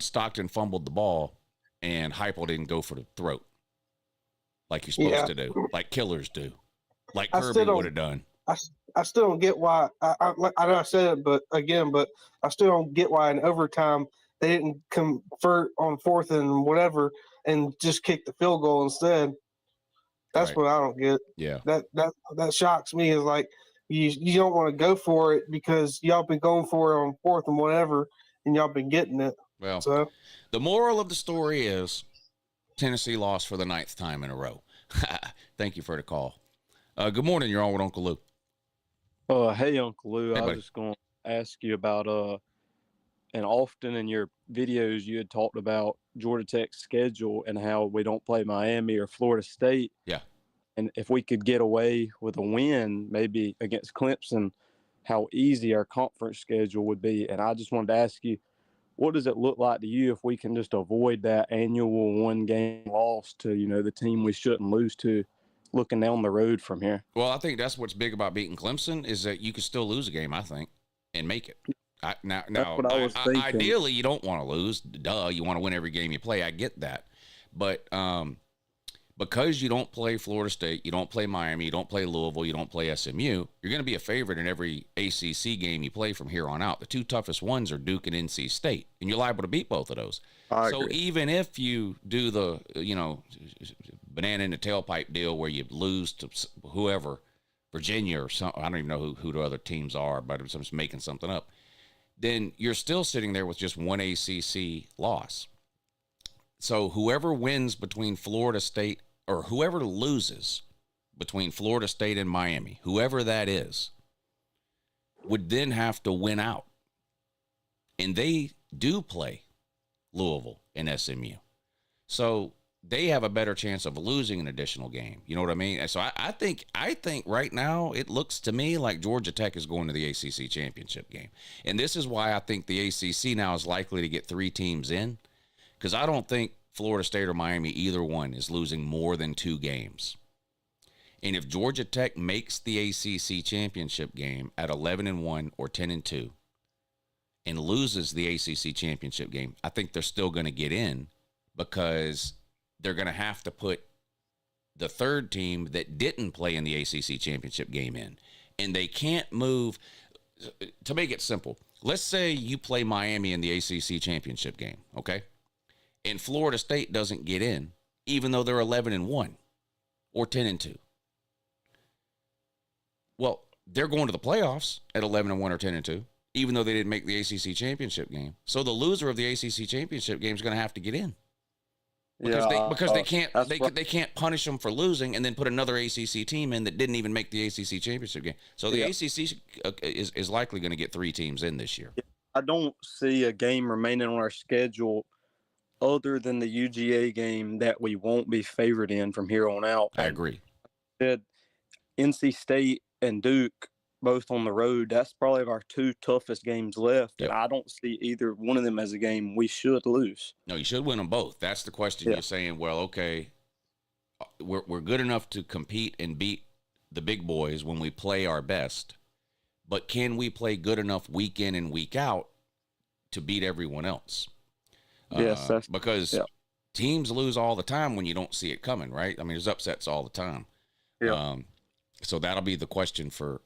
Stockton fumbled the ball and Heupel didn't go for the throat like you're supposed to do, like killers do, like Kirby would have done. I still don't get why. I know I said it, but I still don't get why in overtime they didn't convert on fourth and whatever and just kick the field goal instead. That's what I don't get. Yeah, that shocks me. Is like you don't want to go for it because y'all been going for it on fourth and whatever, and y'all been getting it. Well, so the moral of the story is Tennessee lost for the 9th time in a row. Thank you for the call. Good morning. You're on with Uncle Lou. Hey, Uncle Lou. Hey, I was just going to ask you about, and often in your videos you had talked about Georgia Tech's schedule and how we don't play Miami or Florida State. Yeah. And if we could get away with a win, maybe against Clemson, how easy our conference schedule would be. And I just wanted to ask you, what does it look like to you if we can just avoid that annual one-game loss to, the team we shouldn't lose to, looking down the road from here? Well, I think that's what's big about beating Clemson is that you can still lose a game, I think, and make it. Ideally, you don't want to lose. Duh, you want to win every game you play. I get that. But because you don't play Florida State, you don't play Miami, you don't play Louisville, you don't play SMU, you're going to be a favorite in every ACC game you play from here on out. The 2 toughest ones are Duke and NC State, and you're liable to beat both of those. So even if you do the, banana in the tailpipe deal where you lose to whoever, Virginia or something, I don't even know who the other teams are, but I'm just making something up, then you're still sitting there with just one ACC loss. So whoever wins between Florida State or whoever loses between Florida State and Miami, whoever that is, would then have to win out. And they do play Louisville and SMU. So they have a better chance of losing an additional game. You know what I mean? So I think right now it looks to me like Georgia Tech is going to the ACC Championship game. And this is why I think the ACC now is likely to get 3 teams in, because I don't think Florida State or Miami, either one, is losing more than 2 games. And if Georgia Tech makes the ACC Championship game at 11-1 or 10-2 and loses the ACC Championship game, I think they're still going to get in because they're going to have to put the third team that didn't play in the ACC Championship game in. And they can't move. To make it simple, let's say you play Miami in the ACC Championship game, okay? And Florida State doesn't get in, even though they're 11-1 or 10-2. Well, they're going to the playoffs at 11-1 or 10-2, even though they didn't make the ACC Championship game. So the loser of the ACC Championship game is going to have to get in. Because they can't punish them for losing and then put another ACC team in that didn't even make the ACC Championship game. So the ACC is likely going to get 3 teams in this year. I don't see a game remaining on our schedule other than the UGA game that we won't be favored in from here on out. I agree. NC State and Duke both on the road. That's probably our 2 toughest games left. Yep. And I don't see either one of them as a game we should lose. No, you should win them both. That's the question. You're saying, well, okay, we're good enough to compete and beat the big boys when we play our best, but can we play good enough week in and week out to beat everyone else? Yes, because teams lose all the time when you don't see it coming, right? I mean, there's upsets all the time. Yeah. So that'll be the question for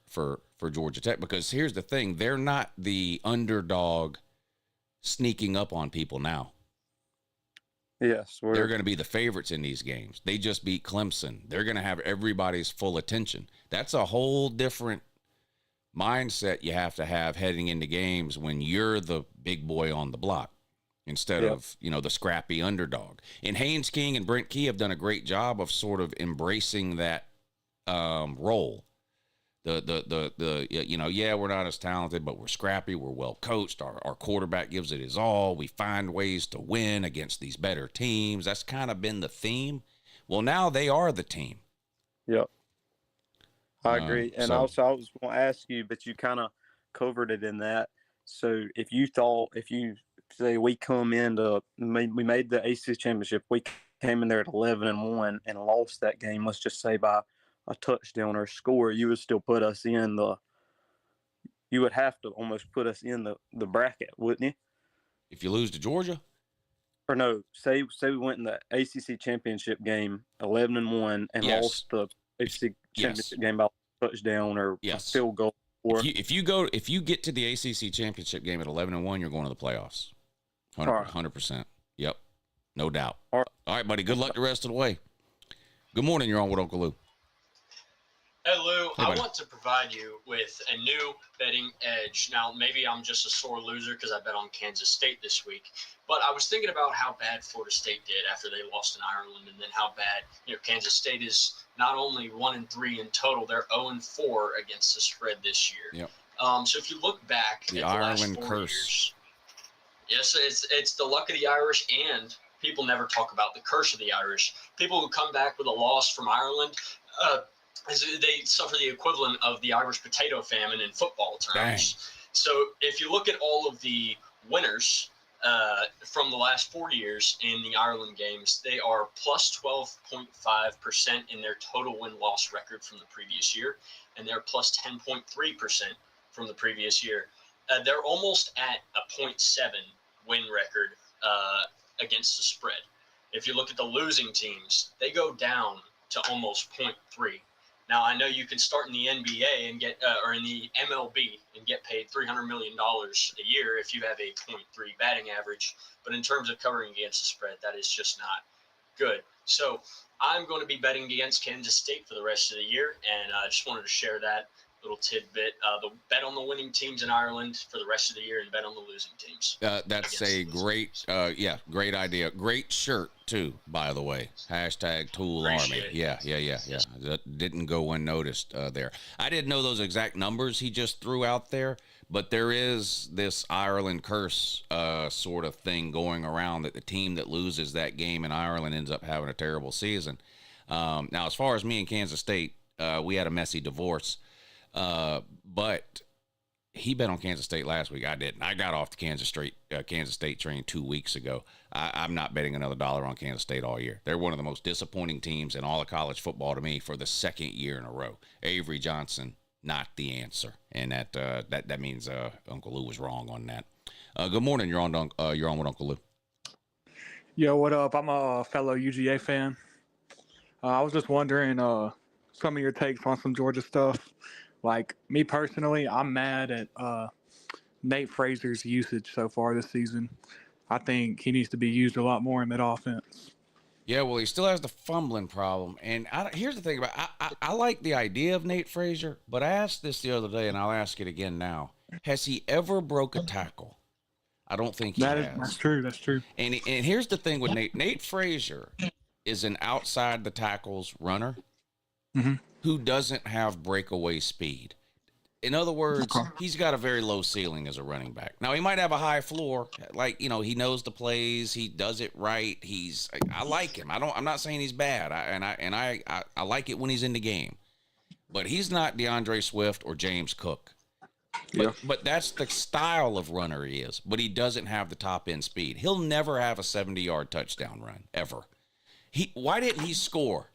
Georgia Tech, because here's the thing. They're not the underdog sneaking up on people now. Yes. They're going to be the favorites in these games. They just beat Clemson. They're going to have everybody's full attention. That's a whole different mindset you have to have heading into games when you're the big boy on the block instead of, the scrappy underdog. And Haynes King and Brent Key have done a great job of sort of embracing that role. We're not as talented, but we're scrappy. We're well coached. Our quarterback gives it his all. We find ways to win against these better teams. That's kind of been the theme. Well, now they are the team. Yep. I agree. And also, I was going to ask you, but you kind of covered it in that. So if you say we come into, we made the ACC Championship, we came in there at 11-1 and lost that game, let's just say by a touchdown or score, you would still put us in you would have to almost put us in the bracket, wouldn't you? If you lose to Georgia? Or no, say we went in the ACC Championship game 11-1 and lost the ACC Championship game by a touchdown or a field goal. Or if you get to the ACC Championship game at 11-1, you're going to the playoffs. 100%. Yep. No doubt. All right, buddy. Good luck the rest of the way. Good morning. You're on with Uncle Lou. Hey, Lou. Hey, I want to provide you with a new betting edge. Now, maybe I'm just a sore loser because I bet on Kansas State this week, but I was thinking about how bad Florida State did after they lost in Ireland, and then how bad Kansas State is not only 1-3 in total, they're 0-4 against the spread this year. Yep. So if you look back the at the Ireland last 4 curse. Years, yes, it's the luck of the Irish, and people never talk about the curse of the Irish. People who come back with a loss from Ireland, they suffer the equivalent of the Irish potato famine in football terms. Dang. So if you look at all of the winners from the last 4 years in the Ireland games, they are plus 12.5% in their total win-loss record from the previous year, and they're plus 10.3% from the previous year. They're almost at a 0.7 win record against the spread. If you look at the losing teams, they go down to almost 0.3. Now, I know you can start in the NBA and get, or in the MLB and get paid $300 million a year if you have a 0.3 batting average. But in terms of covering against the spread, that is just not good. So I'm going to be betting against Kansas State for the rest of the year. And I just wanted to share that little tidbit. The bet on the winning teams in Ireland for the rest of the year and bet on the losing teams. That's a great, great idea. Great shirt too, by the way. Hashtag Tool Army. Yeah. That didn't go unnoticed there. I didn't know those exact numbers he just threw out there, but there is this Ireland curse sort of thing going around that the team that loses that game in Ireland ends up having a terrible season. Now, as far as me and Kansas State, we had a messy divorce. But he bet on Kansas State last week. I didn't. I got off the Kansas State train 2 weeks ago. I'm not betting another dollar on Kansas State all year. They're one of the most disappointing teams in all of college football to me for the second year in a row. Avery Johnson, not the answer, and that means Uncle Lou was wrong on that. Good morning. You're on with Uncle Lou. Yo, what up? I'm a fellow UGA fan. I was just wondering some of your takes on some Georgia stuff. Like, me personally, I'm mad at Nate Fraser's usage so far this season. I think he needs to be used a lot more in mid-offense. Yeah, well, he still has the fumbling problem. And here's the thing about I like the idea of Nate Fraser, but I asked this the other day, and I'll ask it again now. Has he ever broke a tackle? I don't think he has. That's true. That's true. And here's the thing with Nate. Nate Fraser is an outside the tackles runner. Mm-hmm. Who doesn't have breakaway speed. In other words, he's got a very low ceiling as a running back. Now, he might have a high floor. Like, he knows the plays. He does it right. I like him. I'm not saying he's bad. I like it when he's in the game. But he's not DeAndre Swift or James Cook. But that's the style of runner he is. But he doesn't have the top end speed. He'll never have a 70-yard touchdown run, ever. Why didn't he score?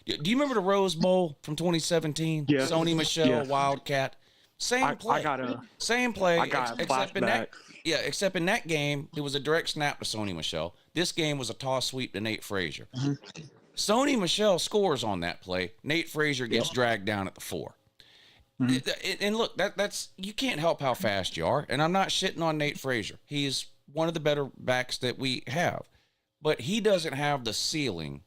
Do you remember the Rose Bowl from 2017? Yes. Sony Michel, Yes. Wildcat. Same play. Same play. I got except in that game, it was a direct snap to Sony Michel. This game was a toss sweep to Nate Frazier. Mm-hmm. Sony Michel scores on that play. Nate Frazier gets dragged down at the 4. And look, that's you can't help how fast you are. And I'm not shitting on Nate Frazier. He's one of the better backs that we have. But he doesn't have the ceiling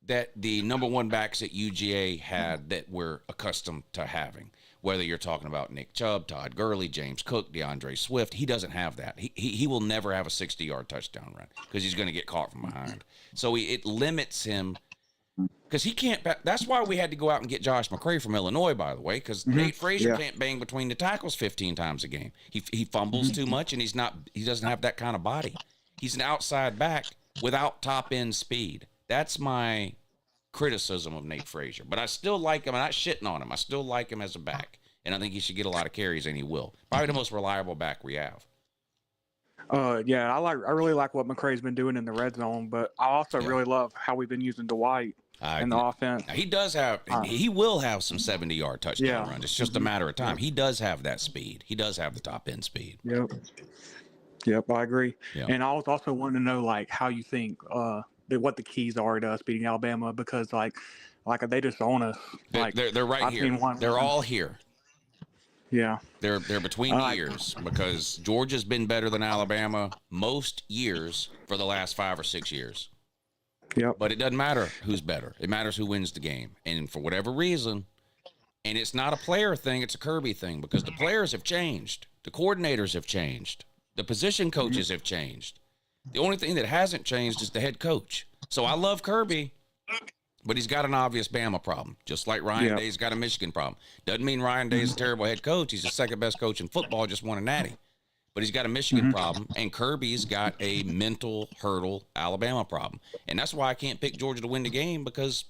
that the number one backs at UGA had that we're accustomed to having. Whether you're talking about Nick Chubb, Todd Gurley, James Cook, DeAndre Swift, he doesn't have that. He will never have a 60-yard touchdown run because he's going to get caught from behind. So it limits him because he can't. That's why we had to go out and get Josh McCray from Illinois, by the way, because Nate Frazier can't bang between the tackles 15 times a game. He fumbles too much, and he doesn't have that kind of body. He's an outside back without top end speed. That's my criticism of Nate Frazier, but I still like him. I'm not shitting on him. I still like him as a back, and I think he should get a lot of carries, and he will. Probably the most reliable back we have. Yeah, I really like what McCray's been doing in the red zone, but I also really love how we've been using Dwight in the offense. Now, he does have, he will have some 70-yard touchdown runs. It's just a matter of time. He does have that speed. He does have the top end speed. Yep, I agree. Yep. And I was also wanting to know like how you think what the keys are to us beating Alabama, because like they just own us. Like They're right here. They're all here. Yeah. They're between ears because Georgia's been better than Alabama most years for the last 5 or 6 years. Yep. But it doesn't matter who's better. It matters who wins the game. And for whatever reason, and it's not a player thing, it's a Kirby thing, because the players have changed. The coordinators have changed. The position coaches have changed. The only thing that hasn't changed is the head coach. So I love Kirby, but he's got an obvious Bama problem, just like Ryan Day's got a Michigan problem. Doesn't mean Ryan Day's a terrible head coach. He's the second best coach in football, just won a natty. But he's got a Michigan problem, and Kirby's got a mental hurdle Alabama problem. And that's why I can't pick Georgia to win the game, because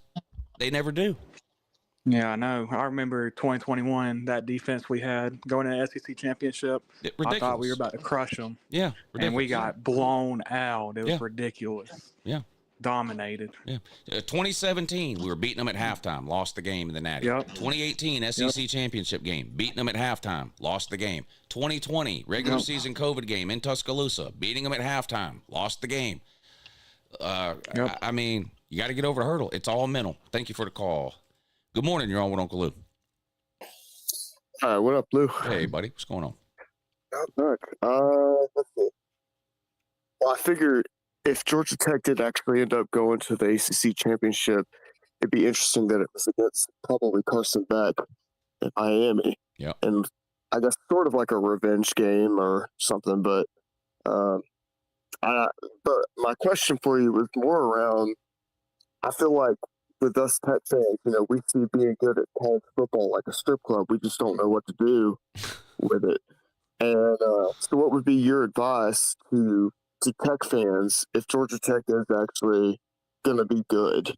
they never do. Yeah, I know. I remember 2021, that defense we had going to the SEC Championship. I thought we were about to crush them. Yeah, and we got blown out. It was ridiculous. Yeah. Dominated. Yeah. 2017, we were beating them at halftime, lost the game in the Natty. 2018, SEC Championship game, beating them at halftime, lost the game. 2020, regular season COVID game in Tuscaloosa, beating them at halftime, lost the game. I mean, you got to get over the hurdle. It's all mental. Thank you for the call. Good morning. You're on with Uncle Lou. All right, what up, Lou? Hey, buddy. What's going on? Not much. Let's see. Well, I figured if Georgia Tech did actually end up going to the ACC Championship, it'd be interesting that it was against probably Carson Beck in Miami. Yeah. And I guess sort of like a revenge game or something. But my question for you was more around, I feel like with us Tech fans, we see being good at college football like a strip club. We just don't know what to do with it. And so what would be your advice to Tech fans if Georgia Tech is actually going to be good?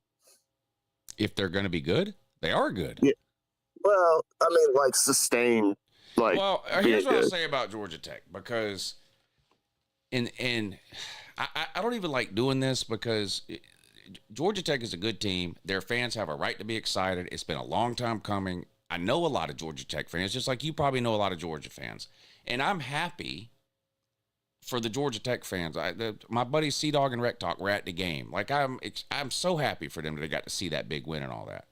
If they're going to be good? They are good. Yeah. Well, I mean, like sustain. Well, here's what I'll say about Georgia Tech, because and I don't even like doing this, because Georgia Tech is a good team. Their fans have a right to be excited. It's been a long time coming. I know a lot of Georgia Tech fans, just like you probably know a lot of Georgia fans. And I'm happy for the Georgia Tech fans. My buddies C-Dog and Rec Talk were at the game. Like, I'm so happy for them that they got to see that big win and all that.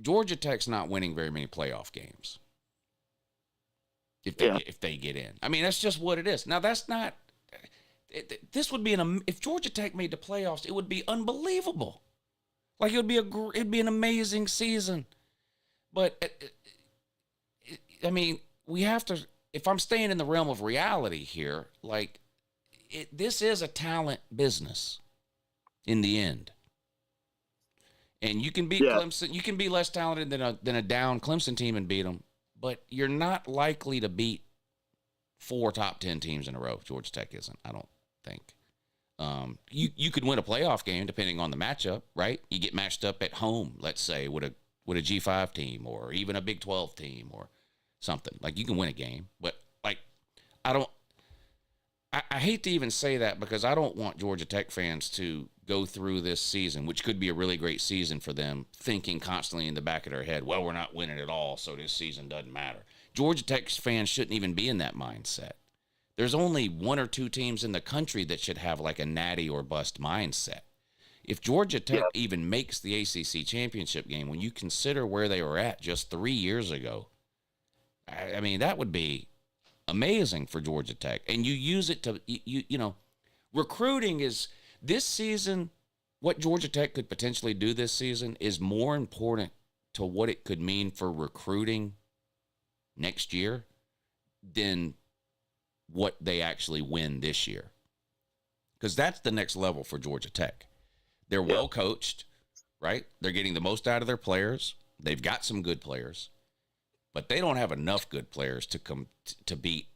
Georgia Tech's not winning very many playoff games if they get in. I mean, that's just what it is. Now, that's not... This would be if Georgia Tech made the playoffs, it would be unbelievable. Like, it'd be an amazing season. But I mean, we have to. If I'm staying in the realm of reality here, like, this is a talent business in the end. And you can beat Clemson. You can be less talented than a down Clemson team and beat them, but you're not likely to beat 4 top 10 teams in a row. Georgia Tech isn't, I don't think. You could win a playoff game depending on the matchup, right? You get matched up at home, let's say, with a G5 team or even a Big 12 team or something. Like, you can win a game, but like, I hate to even say that, because I don't want Georgia Tech fans to go through this season, which could be a really great season for them, thinking constantly in the back of their head, well, we're not winning at all, so this season doesn't matter. Georgia Tech fans shouldn't even be in that mindset, There's only one or two teams in the country that should have like a natty or bust mindset. If Georgia Tech even makes the ACC championship game, when you consider where they were at just 3 years ago, I mean, that would be amazing for Georgia Tech. And you use it to, you know, recruiting is this season, what Georgia Tech could potentially do this season is more important to what it could mean for recruiting next year than what they actually win this year. Because that's the next level for Georgia Tech. They're well coached, right? They're getting the most out of their players. They've got some good players, but they don't have enough good players to come to beat,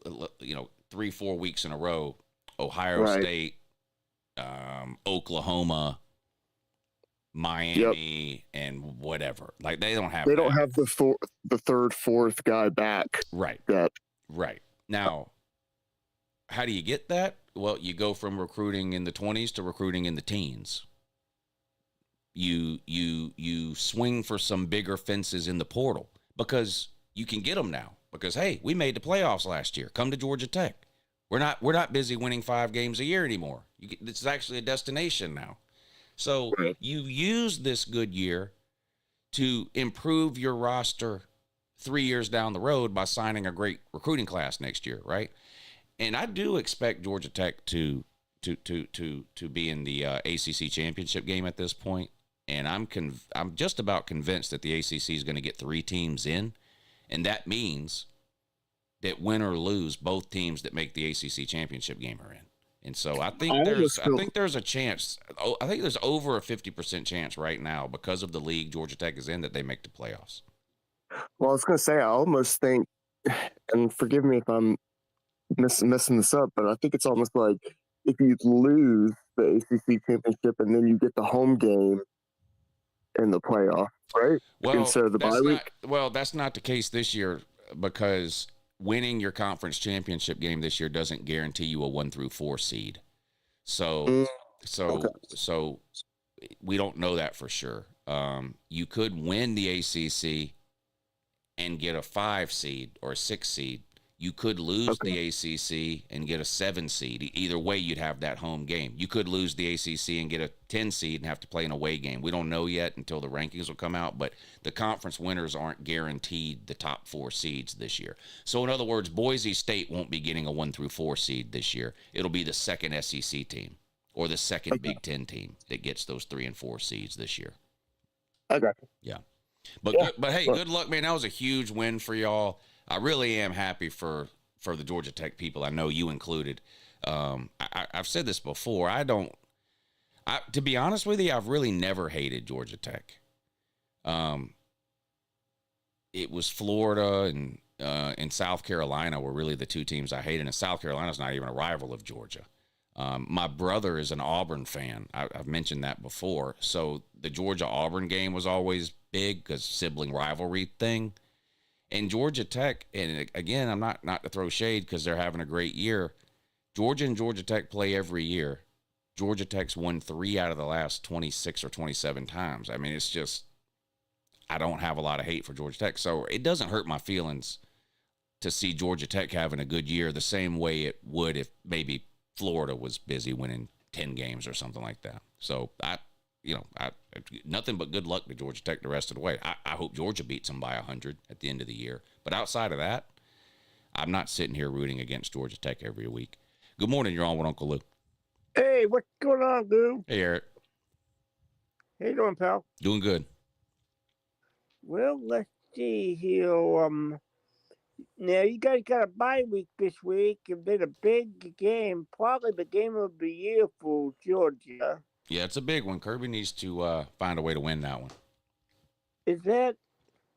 3-4 weeks in a row, Ohio State, Oklahoma, Miami, and whatever. Like they don't have. They don't have the third, fourth guy back. Right. Right. Now, how do you get that? Well, you go from recruiting in the 20s to recruiting in the teens. You swing for some bigger fences in the portal because you can get them now. Because hey, we made the playoffs last year. Come to Georgia Tech. We're not busy winning 5 games a year anymore. This is actually a destination now. So you use this good year to improve your roster 3 years down the road by signing a great recruiting class next year, right? And I do expect Georgia Tech to be in the ACC championship game at this point. And I'm just about convinced that the ACC is going to get 3 teams in, and that means that win or lose, both teams that make the ACC championship game are in. And so I think there's a chance. I think there's over a 50% chance right now because of the league Georgia Tech is in that they make the playoffs. Well, I was going to say, I almost think, and forgive me if I'm messing this up, but I think it's almost like if you lose the ACC championship and then you get the home game in the playoff, right? Well, instead of the bye week. That's not the case this year because winning your conference championship game this year doesn't guarantee you a 1 through 4 seed. So we don't know that for sure. You could win the ACC and get a 5 seed or a 6 seed. You could lose the ACC and get a 7 seed. Either way, you'd have that home game. You could lose the ACC and get a 10 seed and have to play an away game. We don't know yet until the rankings will come out, but the conference winners aren't guaranteed the top 4 seeds this year. So in other words, Boise State won't be getting a 1 through 4 seed this year. It'll be the second SEC team or the second Big Ten team that gets those 3 and 4 seeds this year. I got you. Yeah. But hey, good luck, man. That was a huge win for y'all. I really am happy for the Georgia Tech people. I know you included. I've said this before. To be honest with you, I've really never hated Georgia Tech. It was Florida and South Carolina were really the 2 teams I hated. And South Carolina's not even a rival of Georgia. My brother is an Auburn fan. I've mentioned that before. So the Georgia-Auburn game was always big because sibling rivalry thing. And Georgia Tech, and again, I'm not to throw shade because they're having a great year. Georgia and Georgia Tech play every year. Georgia Tech's won 3 out of the last 26 or 27 times. I mean, it's just, I don't have a lot of hate for Georgia Tech. So it doesn't hurt my feelings to see Georgia Tech having a good year the same way it would if maybe Florida was busy winning 10 games or something like that. So nothing but good luck to Georgia Tech the rest of the way. I hope Georgia beats them by 100 at the end of the year. But outside of that, I'm not sitting here rooting against Georgia Tech every week. Good morning. You're on with Uncle Lou. Hey, what's going on, Lou? Hey, Eric. How you doing, pal? Doing good. Well, let's see here. Now you guys got a bye week this week, and then a big game, probably the game of the year for Georgia. Yeah, it's a big one. Kirby needs to find a way to win that one.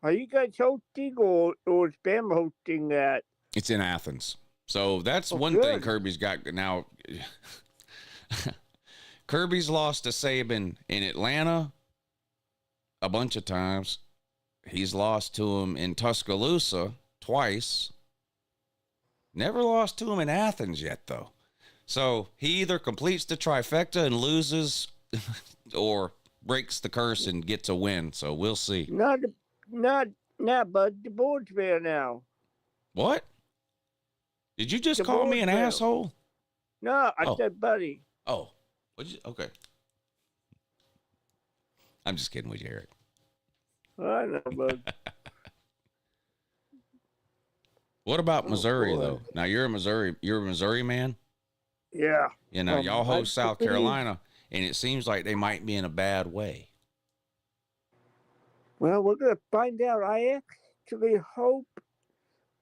Are you guys hosting or is Bama hosting that? It's in Athens. So that's one thing Kirby's got now. Kirby's lost to Saban in Atlanta a bunch of times. He's lost to him in Tuscaloosa twice. Never lost to him in Athens yet, though. So he either completes the trifecta and loses or breaks the curse and gets a win. So we'll see. Not, bud. The board's there now. What? Did you just The call me an Bulls will. asshole? No, I Oh. said buddy. Oh, okay. I'm just kidding with you, Eric. I know, bud. What about Missouri boy. though? Now you're a Missouri man. Yeah. You know, y'all host South believe- Carolina, and it seems like they might be in a bad way. Well, we're gonna find out. I actually hope.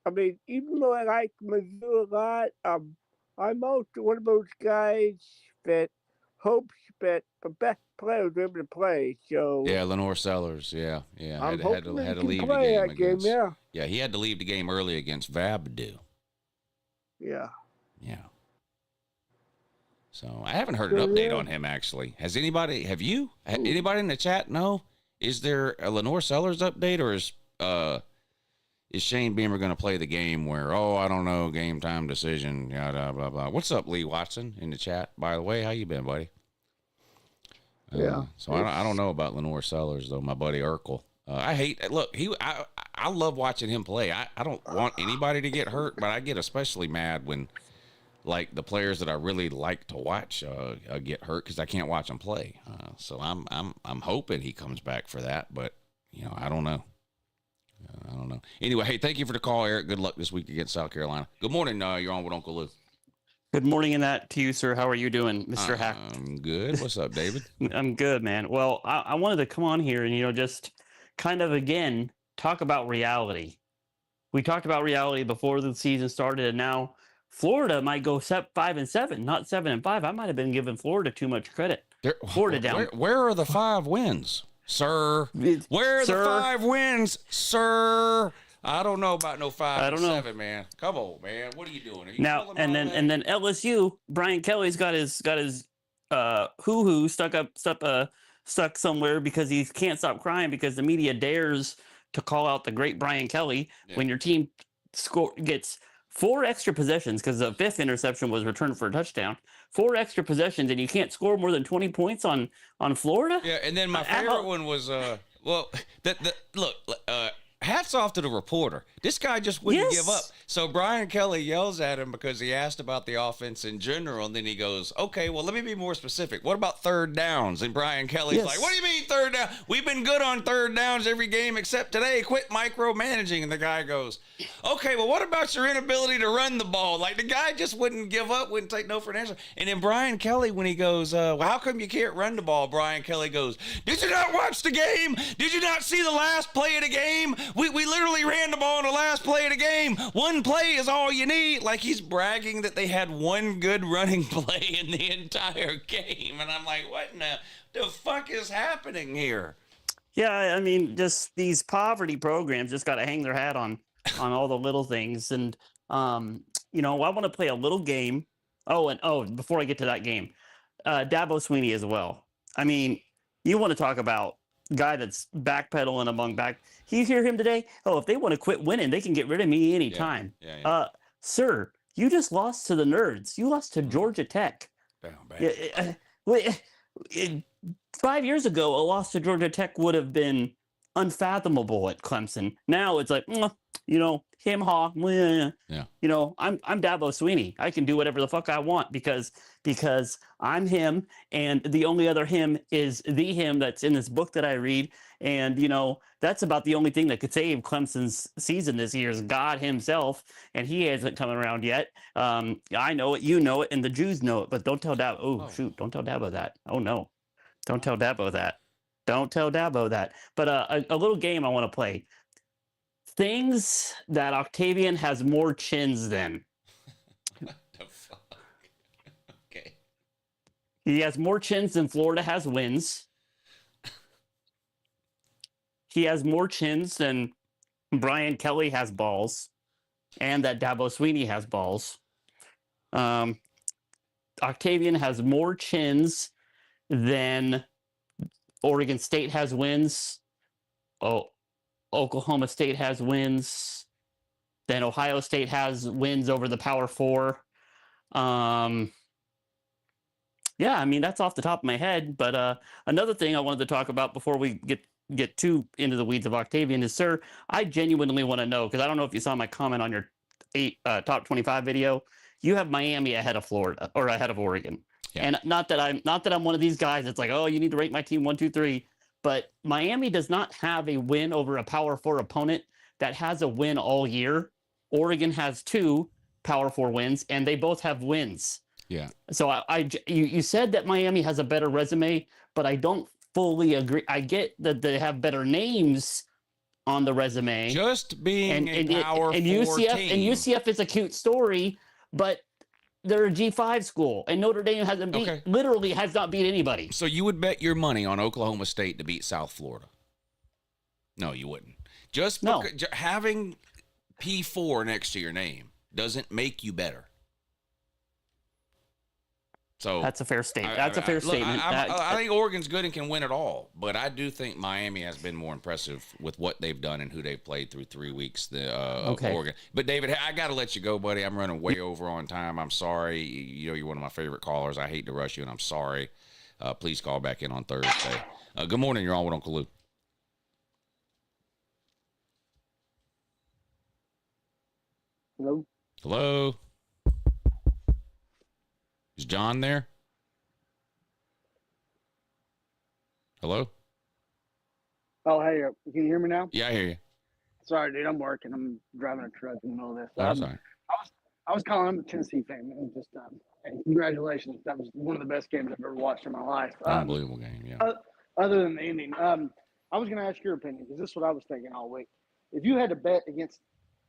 I mean, even though I like Mizzou a lot, I'm also one of those guys that hopes that the best players are able to play. So Yeah, Lenore Sellers. Yeah. I'm Had hoping to he can leave the play game that game. against. Yeah. Yeah, he had to leave the game early against Vabdu. Yeah. Yeah. So I haven't heard an update on him actually. Have you? Anybody in the chat know? Is there a Lenore Sellers update, or is Shane Beamer going to play the game where, I don't know, game time decision, yada, blah, blah. What's up, Lee Watson, in the chat, by the way? How you been, buddy? Yeah. So I don't know about Lenore Sellers, though, my buddy Urkel. I love watching him play. I don't want anybody to get hurt, but I get especially mad when, like, the players that I really like to watch get hurt because I can't watch them play. So I'm hoping he comes back for that, but, I don't know. Anyway, hey, thank you for the call, Eric. Good luck this week against South Carolina. Good morning. You're on with Uncle Lou. Good morning and that to you, sir. How are you doing, Mr. Hack? I'm good. What's up, David? I'm good, man. Well, I wanted to come on here and, just kind of, again, talk about reality. We talked about reality before the season started, and now Florida might go 5-7, not 7-5. I might have been giving Florida too much credit. Florida down. Where are the 5 wins, sir? Where are the 5 wins, sir? I don't know about no 5-7, man. Come on, man. What are you doing? Are you Now and then LSU, Brian Kelly's got his hoo-hoo stuck somewhere because he can't stop crying because the media dares to call out the great Brian Kelly when your team gets 4 extra possessions because the 5th interception was returned for a touchdown. 4 extra possessions and you can't score more than 20 points on Florida. Yeah, and then my favorite one was hats off to the reporter. This guy just wouldn't give up. So Brian Kelly yells at him because he asked about the offense in general, and then he goes, okay, well, let me be more specific. What about third downs? And Brian Kelly's like, what do you mean third down? We've been good on third downs every game except today. Quit micromanaging. And the guy goes, okay, well, what about your inability to run the ball? Like, the guy just wouldn't give up, wouldn't take no for an answer. And then Brian Kelly, when he goes, well, how come you can't run the ball? Brian Kelly goes, did you not watch the game? Did you not see the last play of the game? We literally ran the ball in the last play of the game. One play is all you need. Like, he's bragging that they had one good running play in the entire game. And I'm like, what in the fuck is happening here? Yeah, I mean, just these poverty programs just got to hang their hat on all the little things. And, I want to play a little game. Before I get to that game, Dabo Sweeney as well. I mean, you want to talk about guy that's backpedaling among back. You hear him today? Oh, if they want to quit winning, they can get rid of me anytime. Yeah. Sir, you just lost to the nerds. You lost to Georgia Tech. 5 years ago, a loss to Georgia Tech would have been unfathomable at Clemson. Now it's like, him, haw. Yeah. I'm Dabo Sweeney. I can do whatever the fuck I want because I'm him, and the only other him is the him that's in this book that I read. And, that's about the only thing that could save Clemson's season this year is God himself, and he hasn't come around yet. I know it, you know it, and the Jews know it, but don't tell Dabo. Oh, shoot, don't tell Dabo that. Oh, no. Don't tell Dabo that. Don't tell Dabo that. But a little game I want to play. Things that Octavian has more chins than. What the fuck? Okay. He has more chins than Florida has wins. He has more chins than Brian Kelly has balls. And that Dabo Sweeney has balls. Octavian has more chins than Oregon State has wins. Oklahoma State has wins. Then Ohio State has wins over the Power Four. Yeah, I mean, that's off the top of my head. But another thing I wanted to talk about before we get too into the weeds of Octavian is, sir, I genuinely want to know, because I don't know if you saw my comment on your top 25 video, you have Miami ahead of Florida or ahead of Oregon. Yeah. And not that I'm one of these guys that's like, oh, you need to rate my team 1, 2, 3. But Miami does not have a win over a Power 4 opponent that has a win all year. Oregon has 2 Power 4 wins, and they both have wins. Yeah. So you said that Miami has a better resume, but I don't fully agree. I get that they have better names on the resume. Just being a Power 4 UCF team. and UCF is a cute story, but they're a G5 school, and Notre Dame hasn't literally has not beat anybody. So you would bet your money on Oklahoma State to beat South Florida? No, you wouldn't. Just having P4 next to your name doesn't make you better. So that's a fair statement. That's a fair statement. I think Oregon's good and can win it all, but I do think Miami has been more impressive with what they've done and who they've played through 3 weeks of Oregon. But David, I got to let you go, buddy. I'm running way over on time. I'm sorry. You know, you're one of my favorite callers. I hate to rush you, and I'm sorry. Please call back in on Thursday. Good morning. You're on with Uncle Lou. Hello? Hello? Is John there? Hello? Oh, hey, can you hear me now? Yeah, I hear you. Sorry, dude, I'm working. I'm driving a truck in the middle of this. That's all right. I was calling. I'm a Tennessee fan, man. Just and congratulations. That was one of the best games I've ever watched in my life. Unbelievable game, yeah. Other than the ending, I was going to ask your opinion because this is what I was thinking all week. If you had to bet against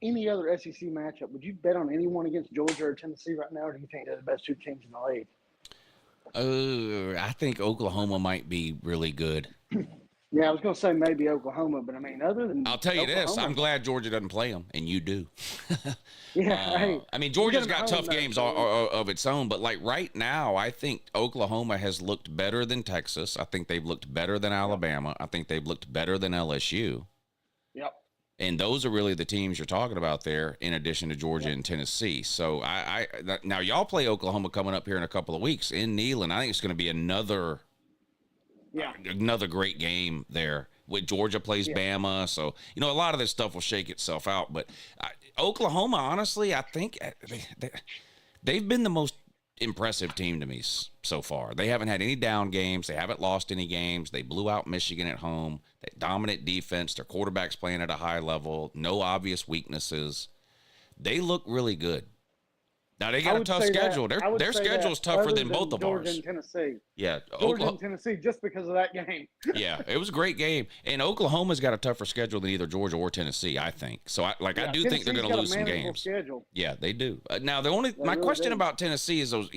any other SEC matchup, would you bet on anyone against Georgia or Tennessee right now, or do you think they're the best 2 teams in the league? I think Oklahoma might be really good. Yeah, I was going to say maybe Oklahoma, but I mean, other than I'll tell you this, I'm glad Georgia doesn't play them, and you do. Yeah, I mean, Georgia's got tough games of its own, but like right now, I think Oklahoma has looked better than Texas. I think they've looked better than Alabama. I think they've looked better than LSU. Yep. And those are really the teams you're talking about there, in addition to Georgia and Tennessee. So now y'all play Oklahoma coming up here in a couple of weeks in Neyland. I think it's going to be another great game there. With Georgia plays Bama, so you know a lot of this stuff will shake itself out. But Oklahoma, honestly, I think they've been the most impressive team to me so far. They haven't had any down games. They haven't lost any games. They blew out Michigan at home. They dominant defense. Their quarterback's playing at a high level. No obvious weaknesses. They look really good. Now, they got a tough schedule. Their schedule's tougher than both of Georgia ours. And Tennessee. Yeah. Georgia and Tennessee, just because of that game. Yeah, it was a great game. And Oklahoma's got a tougher schedule than either Georgia or Tennessee, I think. So, I do think they're going to lose some games. Schedule. Yeah, they do. Now, my question about Tennessee is those,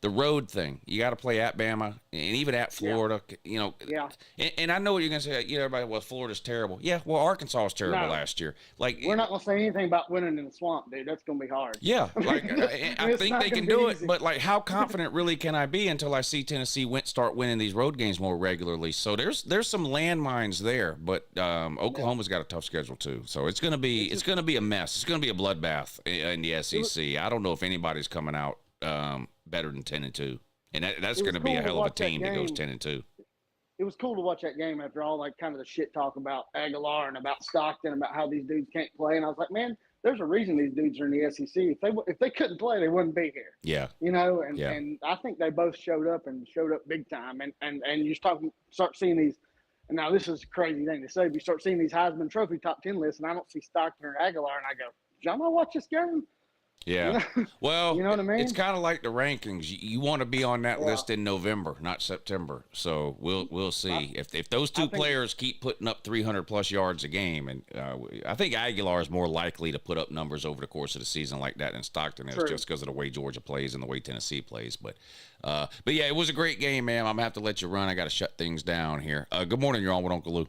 the road thing. You got to play at Bama and even at Florida, And I know what you're going to say. Everybody, well, Florida's terrible. Yeah, well, Arkansas was terrible last year. Like, we're not going to say anything about winning in the swamp, dude. That's going to be hard. Yeah, like I think they can do it, but like, how confident really can I be until I see Tennessee start winning these road games more regularly? So there's some landmines there, but Oklahoma's got a tough schedule too. So it's going to be a mess. It's going to be a bloodbath in the SEC. I don't know if anybody's coming out better than 10-2, and that's going to be a hell of a team that goes 10-2. It was cool to watch that game after all kind of the shit talk about Aguilar and about Stockton, about how these dudes can't play, and I was like, man, there's a reason these dudes are in the SEC. If they couldn't play, they wouldn't be here. Yeah. And I think they both showed up big time, and you start seeing these. And now this is a crazy thing to say, but you start seeing these Heisman Trophy top 10 lists, and I don't see Stockton or Aguilar, and I go, did y'all not watch this game? Yeah. Well, you know what I mean? It's kind of like the rankings. You want to be on that list in November, not September. So we'll see if those two players keep putting up 300+ yards a game, and I think Aguilar is more likely to put up numbers over the course of the season like that than Stockton is, just because of the way Georgia plays and the way Tennessee plays. But yeah, it was a great game, man. I'm gonna have to let you run. I got to shut things down here. Good morning. You're on with Uncle Lou.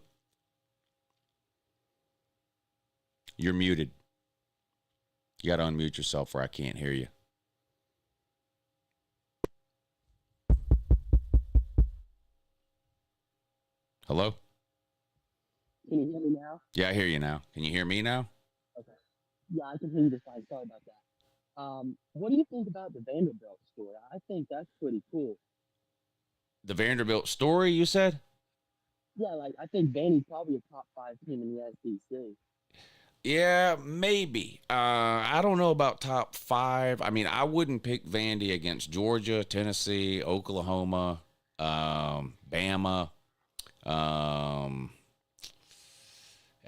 You're muted. You got to unmute yourself or I can't hear you. Hello? Can you hear me now? Yeah, I hear you now. Can you hear me now? Okay. Yeah, I can hear you just fine. Sorry about that. What do you think about the Vanderbilt story? I think that's pretty cool. The Vanderbilt story, you said? Yeah, I think Vandy's probably a top 5 team in the SEC. Yeah, maybe. I don't know about top 5. I mean, I wouldn't pick Vandy against Georgia, Tennessee, Oklahoma, Bama,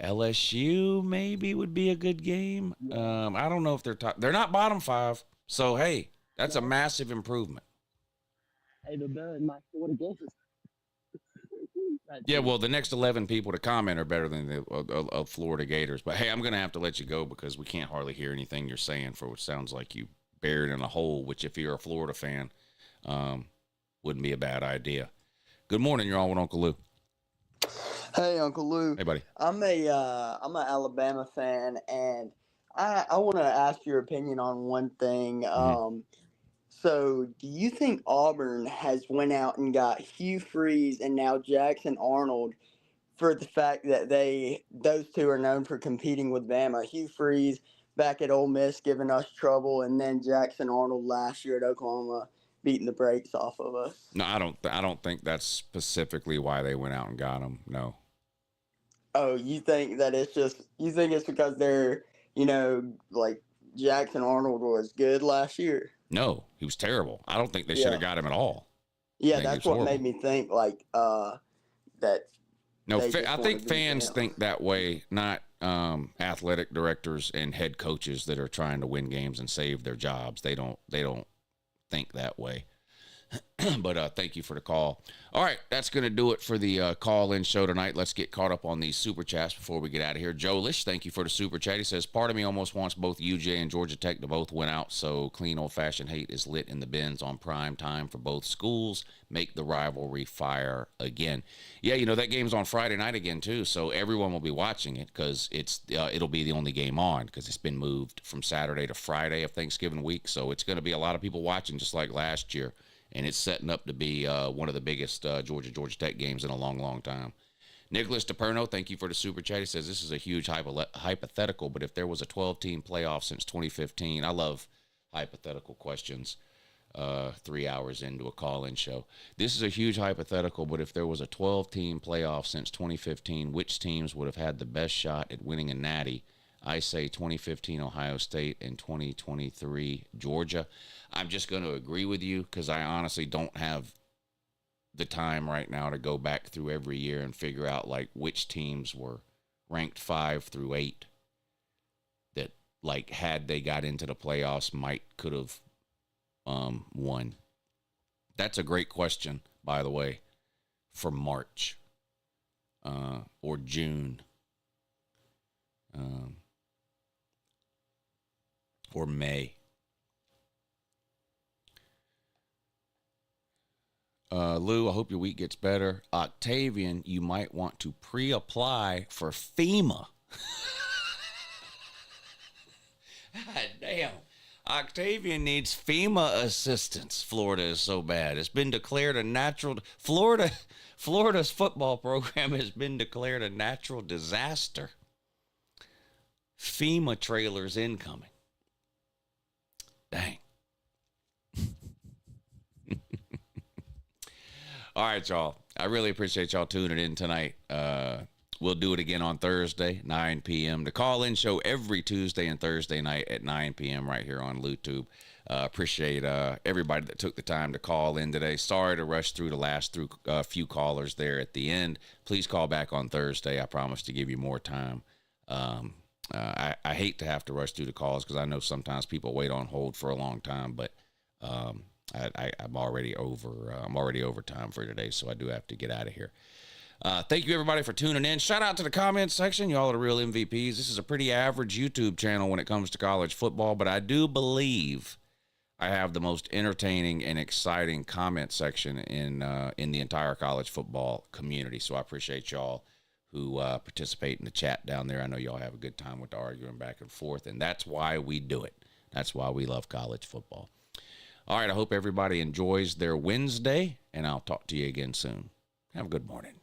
LSU maybe would be a good game. I don't know if they're top. They're not bottom 5. So, hey, that's a massive improvement. Hey, they're better than my Florida Gators. Yeah, well, the next 11 people to comment are better than the Florida Gators. But, hey, I'm going to have to let you go because we can't hardly hear anything you're saying for what sounds like you buried in a hole, which if you're a Florida fan, wouldn't be a bad idea. Good morning. You're on with Uncle Lou. Hey, Uncle Lou. Hey, buddy. I'm an Alabama fan, and I want to ask your opinion on one thing. So, do you think Auburn has went out and got Hugh Freeze and now Jackson Arnold for the fact that those two are known for competing with Bama? Hugh Freeze back at Ole Miss giving us trouble, and then Jackson Arnold last year at Oklahoma beating the brakes off of us. No, I don't think that's specifically why they went out and got him. No. Oh, you think it's because they're, like Jackson Arnold was good last year? No, he was terrible. I don't think they should have got him at all. Yeah, that's what made me think that. No, I think fans think that way, not athletic directors and head coaches that are trying to win games and save their jobs. They don't think that way. But thank you for the call. All right, that's going to do it for the call-in show tonight. Let's get caught up on these super chats before we get out of here. Joe Lish, thank you for the super chat. He says, part of me almost wants both UJ and Georgia Tech to both win out, so clean old-fashioned hate is lit in the bins on prime time for both schools. Make the rivalry fire again. Yeah, that game's on Friday night again, too, so everyone will be watching it because it'll be the only game on because it's been moved from Saturday to Friday of Thanksgiving week, so it's going to be a lot of people watching just like last year. And it's setting up to be one of the biggest Georgia Tech games in a long, long time. Nicholas DePerno, thank you for the super chat. He says, this is a huge hypothetical, but if there was a 12-team playoff since 2015, I love hypothetical questions 3 hours into a call-in show. This is a huge hypothetical, but if there was a 12-team playoff since 2015, which teams would have had the best shot at winning a natty? I say 2015 Ohio State and 2023 Georgia. I'm just going to agree with you because I honestly don't have the time right now to go back through every year and figure out which teams were ranked 5 through 8 that had they got into the playoffs could have won. That's a great question, by the way, for March or June or May. Lou, I hope your week gets better. Octavian, you might want to pre-apply for FEMA. God damn. Octavian needs FEMA assistance. Florida is so bad. It's been declared a natural... Florida's football program has been declared a natural disaster. FEMA trailers incoming. Dang. All right, y'all. I really appreciate y'all tuning in tonight. We'll do it again on Thursday, 9 p.m. The call-in show every Tuesday and Thursday night at 9 p.m. right here on YouTube. Appreciate everybody that took the time to call in today. Sorry to rush through the last few callers there at the end. Please call back on Thursday. I promise to give you more time. I hate to have to rush through the calls because I know sometimes people wait on hold for a long time, but I'm already over time for today, so I do have to get out of here. Thank you, everybody, for tuning in. Shout out to the comments section. Y'all are the real MVPs. This is a pretty average YouTube channel when it comes to college football, but I do believe I have the most entertaining and exciting comment section in the entire college football community, so I appreciate y'all who participate in the chat down there. I know y'all have a good time with the arguing back and forth, and that's why we do it. That's why we love college football. All right, I hope everybody enjoys their Wednesday, and I'll talk to you again soon. Have a good morning.